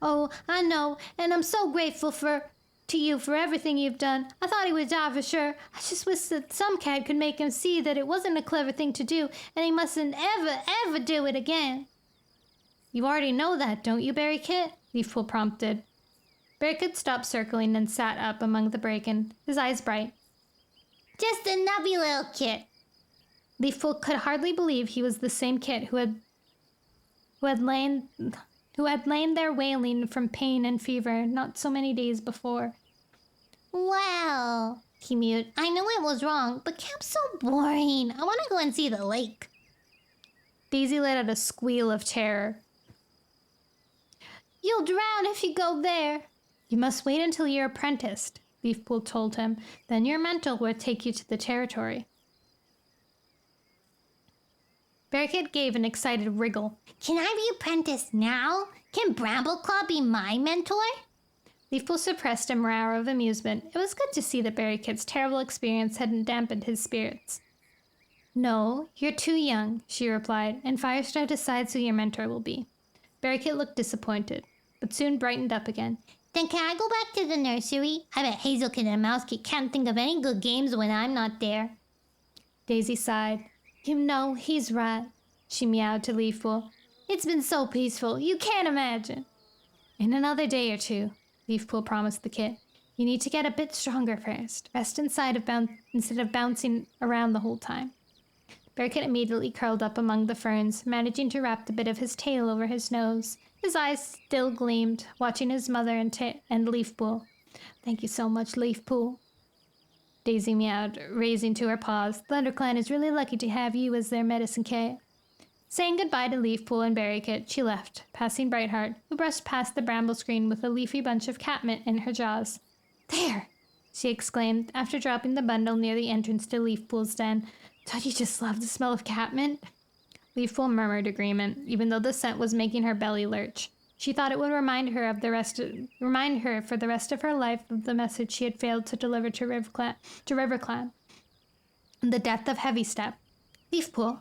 Speaker 1: Oh, I know, and I'm so grateful to you for everything you've done. I thought he would die for sure. I just wish that some cat could make him see that it wasn't a clever thing to do, and he mustn't ever do it again. You already know that, don't you, Barricade? Leafpool prompted. Barricade stopped circling and sat up among the bracken, his eyes bright. Just a nubby little kit. Leafpool could hardly believe he was the same kit who had lain there wailing from pain and fever not so many days before. Well, he mewed. I know it was wrong, but camp's so boring. I want to go and see the lake. Daisy let out a squeal of terror. You'll drown if you go there. You must wait until you're apprenticed, Leafpool told him. Then your mentor will take you to the territory. Barricade gave an excited wriggle. Can I be apprenticed now? Can Brambleclaw be my mentor? Leafpool suppressed a murmur of amusement. It was good to see that Barricade's terrible experience hadn't dampened his spirits. No, you're too young, she replied, and Firestar decides who your mentor will be. Barricade looked disappointed, but soon brightened up again. Then can I go back to the nursery? I bet Hazelkid and Mousekid can't think of any good games when I'm not there. Daisy sighed. You know, he's right, she meowed to Leafpool. It's been so peaceful, you can't imagine. In another day or two, Leafpool promised the kit. You need to get a bit stronger first. Rest inside instead of bouncing around the whole time. Barricade immediately curled up among the ferns, managing to wrap the bit of his tail over his nose. His eyes still gleamed, watching his mother and Leafpool. Thank you so much, Leafpool. Daisy meowed, raising to her paws. ThunderClan is really lucky to have you as their medicine cat. Saying goodbye to Leafpool and Barricade, she left, passing Brightheart, who brushed past the bramble screen with a leafy bunch of catmint in her jaws. There! She exclaimed, after dropping the bundle near the entrance to Leafpool's den. Don't you just love the smell of catmint? Leafpool murmured agreement, even though the scent was making her belly lurch. She thought it would remind her for the rest of her life of the message she had failed to deliver to RiverClan. The death of Heavy Step. Leafpool,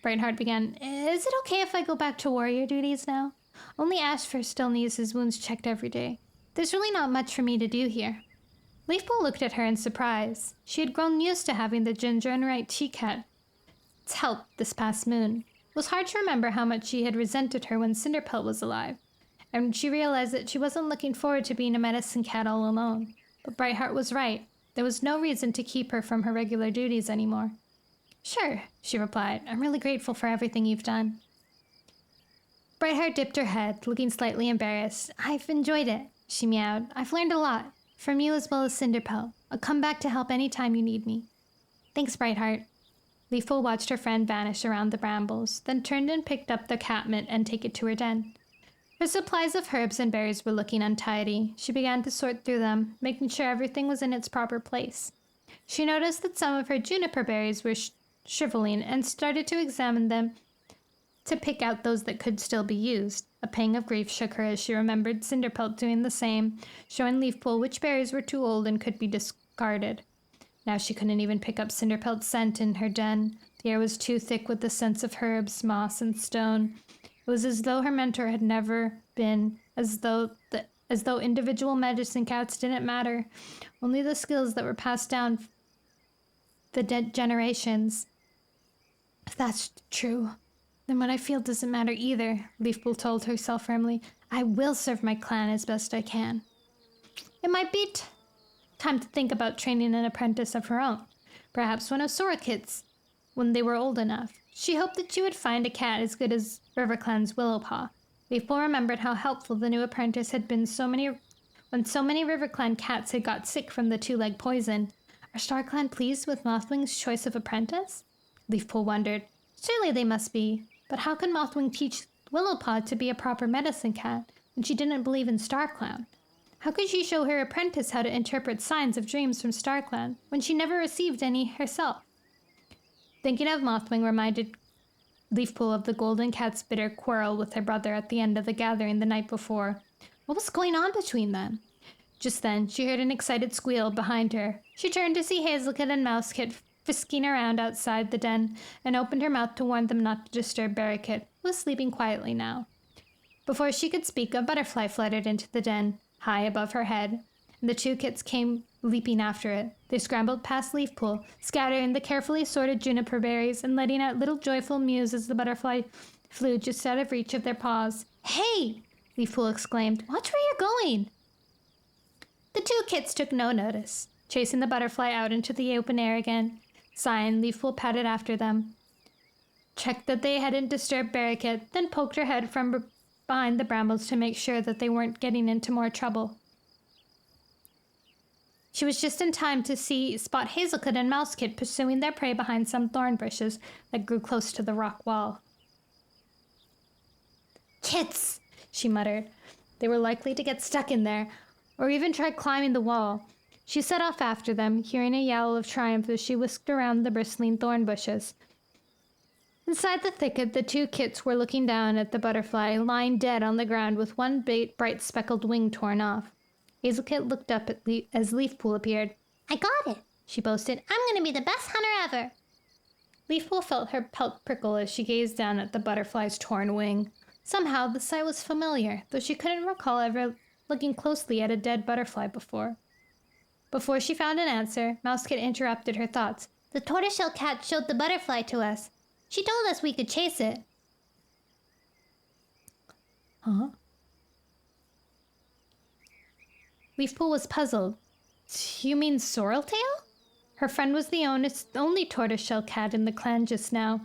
Speaker 1: Brightheart began, is it okay if I go back to warrior duties now? Only Ashfur still needs his wounds checked every day. There's really not much for me to do here. Leafpool looked at her in surprise. She had grown used to having the ginger and white tea cat's help this past moon. It was hard to remember how much she had resented her when Cinderpelt was alive, and she realized that she wasn't looking forward to being a medicine cat all alone. But Brightheart was right. There was no reason to keep her from her regular duties anymore. Sure, she replied. I'm really grateful for everything you've done. Brightheart dipped her head, looking slightly embarrassed. I've enjoyed it, she meowed. I've learned a lot, from you as well as Cinderpelt. I'll come back to help any time you need me. Thanks, Brightheart. Leafpool watched her friend vanish around the brambles, then turned and picked up the catmint and take it to her den. Her supplies of herbs and berries were looking untidy. She began to sort through them, making sure everything was in its proper place. She noticed that some of her juniper berries were shriveling and started to examine them to pick out those that could still be used. A pang of grief shook her as she remembered Cinderpelt doing the same, showing Leafpool which berries were too old and could be discarded. Now she couldn't even pick up Cinderpelt's scent in her den. The air was too thick with the scents of herbs, moss, and stone. It was as though her mentor had never been, as though individual medicine cats didn't matter, only the skills that were passed down the generations. If that's true, then what I feel doesn't matter either, Leafpool told herself firmly. I will serve my clan as best I can. It might be time to think about training an apprentice of her own, perhaps one of Sorakit's, when they were old enough. She hoped that she would find a cat as good as RiverClan's Willowpaw. Leafpool remembered how helpful the new apprentice had been when so many RiverClan cats had got sick from the two-leg poison. Are StarClan pleased with Mothwing's choice of apprentice? Leafpool wondered. Surely they must be, but how could Mothwing teach Willowpaw to be a proper medicine cat when she didn't believe in StarClan? How could she show her apprentice how to interpret signs of dreams from StarClan when she never received any herself? Thinking of Mothwing reminded Leafpool of the Golden Cat's bitter quarrel with her brother at the end of the gathering the night before. What was going on between them? Just then, she heard an excited squeal behind her. She turned to see Hazelkit and Mousekit frisking around outside the den and opened her mouth to warn them not to disturb Barricade, who was sleeping quietly now. Before she could speak, a butterfly fluttered into the den, high above her head, and the two kits came leaping after it. They scrambled past Leafpool, scattering the carefully sorted juniper berries and letting out little joyful mews as the butterfly flew just out of reach of their paws. Hey! Leafpool exclaimed. Watch where you're going! The two kits took no notice, chasing the butterfly out into the open air again. Sighing, Leafpool padded after them, checked that they hadn't disturbed Barricade, then poked her head from behind the brambles to make sure that they weren't getting into more trouble. She was just in time to spot Hazelkit and Mousekit pursuing their prey behind some thorn bushes that grew close to the rock wall. Kits, she muttered. They were likely to get stuck in there, or even try climbing the wall. She set off after them, hearing a yowl of triumph as she whisked around the bristling thorn bushes. Inside the thicket, the two kits were looking down at the butterfly, lying dead on the ground with one bright speckled wing torn off. Hazelkit looked up as Leafpool appeared. I got it, she boasted. I'm going to be the best hunter ever. Leafpool felt her pelt prickle as she gazed down at the butterfly's torn wing. Somehow, the sight was familiar, though she couldn't recall ever looking closely at a dead butterfly before. Before she found an answer, Mousekit interrupted her thoughts. The tortoiseshell cat showed the butterfly to us. She told us we could chase it. Huh? Leafpool was puzzled. You mean Sorreltail? Her friend was the only tortoiseshell cat in the clan just now,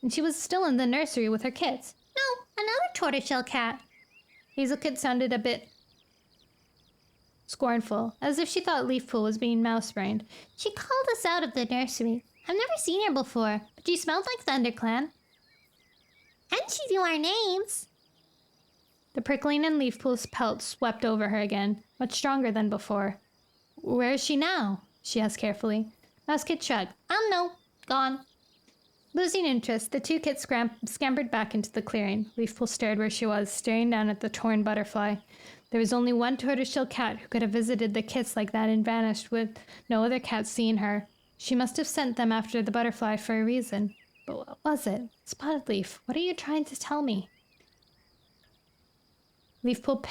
Speaker 1: and she was still in the nursery with her kits. No, another tortoiseshell cat. Hazelkit sounded a bit scornful, as if she thought Leafpool was being mouse-brained. She called us out of the nursery. I've never seen her before, but she smelled like ThunderClan. And she knew our names. The prickling in Leafpool's pelt swept over her again, much stronger than before. Where is she now? She asked carefully. Mousekit shrugged. I don't know. Gone. Losing interest, the two kits scampered back into the clearing. Leafpool stared where she was, staring down at the torn butterfly. There was only one tortoiseshell cat who could have visited the kits like that and vanished with no other cat seeing her. She must have sent them after the butterfly for a reason. But what was it? Spotted Leaf, what are you trying to tell me? Leafpool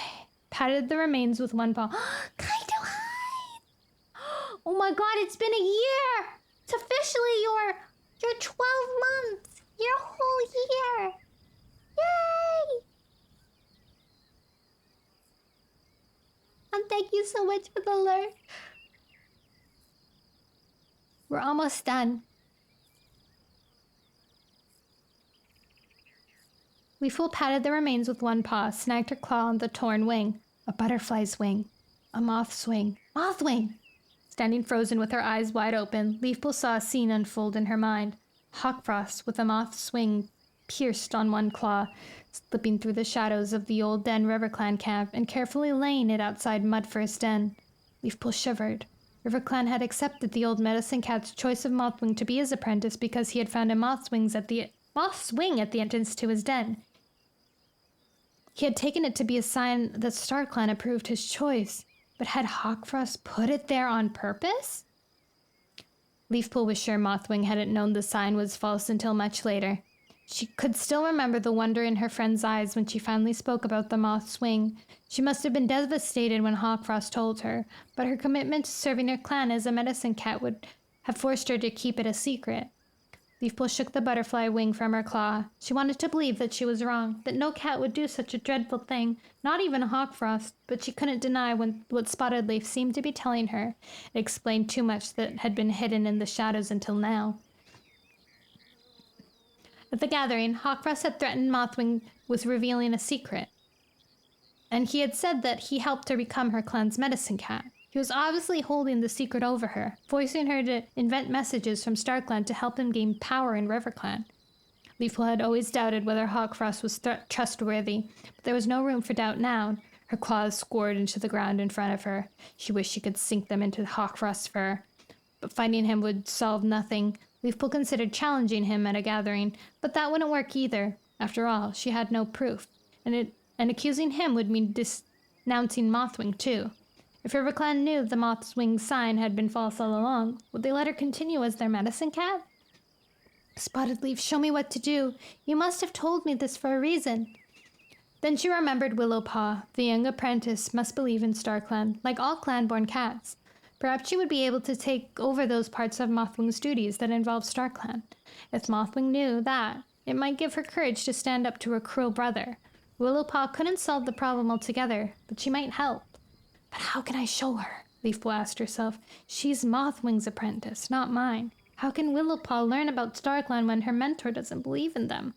Speaker 1: patted the remains with one paw. Kaito, hi! Oh my god, it's been a year! It's officially your 12 months! Your whole year! Yay! And thank you so much for the alert. We're almost done. Leafpool patted the remains with one paw, snagged her claw on the torn wing. A butterfly's wing. A moth's wing. Moth wing! Standing frozen with her eyes wide open, Leafpool saw a scene unfold in her mind. Hawkfrost, with a moth's wing pierced on one claw, slipping through the shadows of the old Den RiverClan camp and carefully laying it outside Mudfur's den. Leafpool shivered. RiverClan had accepted the old medicine cat's choice of Mothwing to be his apprentice because he had found a moth's wing at the entrance to his den. He had taken it to be a sign that StarClan approved his choice, but had Hawkfrost put it there on purpose? Leafpool was sure Mothwing hadn't known the sign was false until much later. She could still remember the wonder in her friend's eyes when she finally spoke about the moth's wing. She must have been devastated when Hawkfrost told her, but her commitment to serving her clan as a medicine cat would have forced her to keep it a secret. Leafpool shook the butterfly wing from her claw. She wanted to believe that she was wrong, that no cat would do such a dreadful thing, not even Hawkfrost, but she couldn't deny what Spotted Leaf seemed to be telling her. It explained too much that had been hidden in the shadows until now. At the gathering, Hawkfrost had threatened Mothwing with revealing a secret, and he had said that he helped her become her clan's medicine cat. He was obviously holding the secret over her, forcing her to invent messages from StarClan to help him gain power in RiverClan. Leafpool had always doubted whether Hawkfrost was trustworthy, but there was no room for doubt now. Her claws scored into the ground in front of her. She wished she could sink them into Hawkfrost's fur, but finding him would solve nothing. Leafpool considered challenging him at a gathering, but that wouldn't work either. After all, she had no proof, and accusing him would mean denouncing Mothwing too. If RiverClan knew the moth's wing sign had been false all along, would they let her continue as their medicine cat? Spotted Leaf, show me what to do. You must have told me this for a reason. Then she remembered Willowpaw. The young apprentice must believe in StarClan, like all clan-born cats. Perhaps she would be able to take over those parts of Mothwing's duties that involve StarClan. If Mothwing knew that, it might give her courage to stand up to her cruel brother. Willowpaw couldn't solve the problem altogether, but she might help. But how can I show her? Leafpool asked herself. She's Mothwing's apprentice, not mine. How can Willowpaw learn about StarClan when her mentor doesn't believe in them?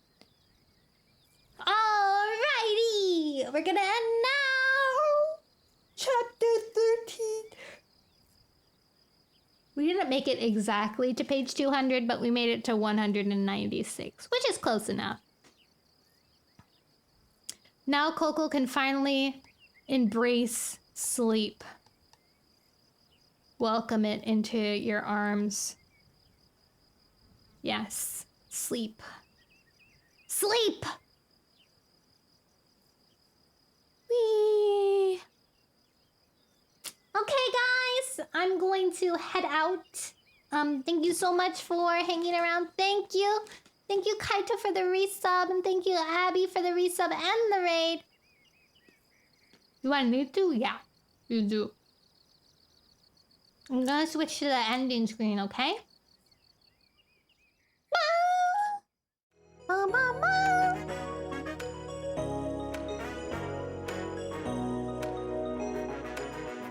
Speaker 1: Alrighty! We're gonna end now! Chapter 13. We didn't make it exactly to page 200, but we made it to 196, which is close enough. Now Coco can finally embrace sleep. Welcome it into your arms. Yes, sleep. Sleep! Whee! Okay, guys, I'm going to head out. Thank you so much for hanging around. Thank you. Thank you, Kaito, for the resub, and thank you, Abby, for the resub and the raid. Do I need to? Yeah, you do. I'm gonna switch to the ending screen, okay?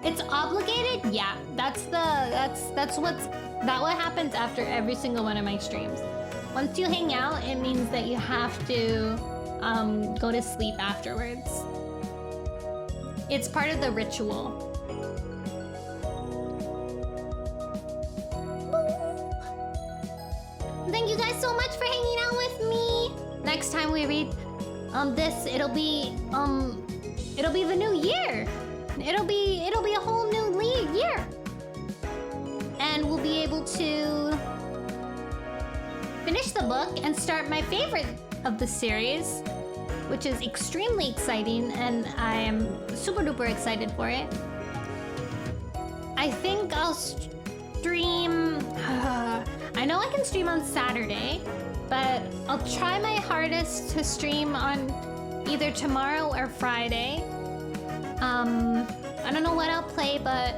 Speaker 1: It's obligated? Yeah, that's what happens after every single one of my streams. Once you hang out, it means that you have to go to sleep afterwards. It's part of the ritual. Thank you guys so much for hanging out with me. Next time we read this, it'll be the new year. It'll be a whole new year. And we'll be able to finish the book and start my favorite of the series, which is extremely exciting, and I am super duper excited for it. I think I'll stream... I know I can stream on Saturday, but I'll try my hardest to stream on either tomorrow or Friday. I don't know what I'll play, but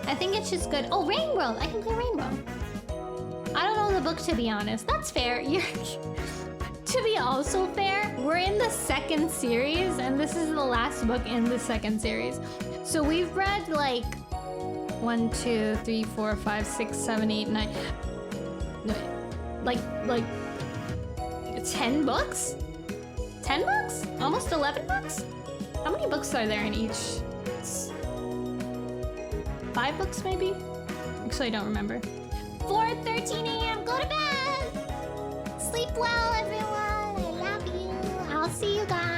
Speaker 1: I think it's just good. Oh, Rain World! I can play Rain World. I don't know the book, to be honest. That's fair. To be also fair, we're in the second series, and this is the last book in the second series. So we've read like 1, 2, 3, 4, 5, 6, 7, 8, 9. Like 10 books? 10 books? Almost 11 books? How many books are there in each? 5 books maybe? Actually, I don't remember. 4:13 a.m. Go to bed! Sleep well, everyone. I love you. I'll see you guys.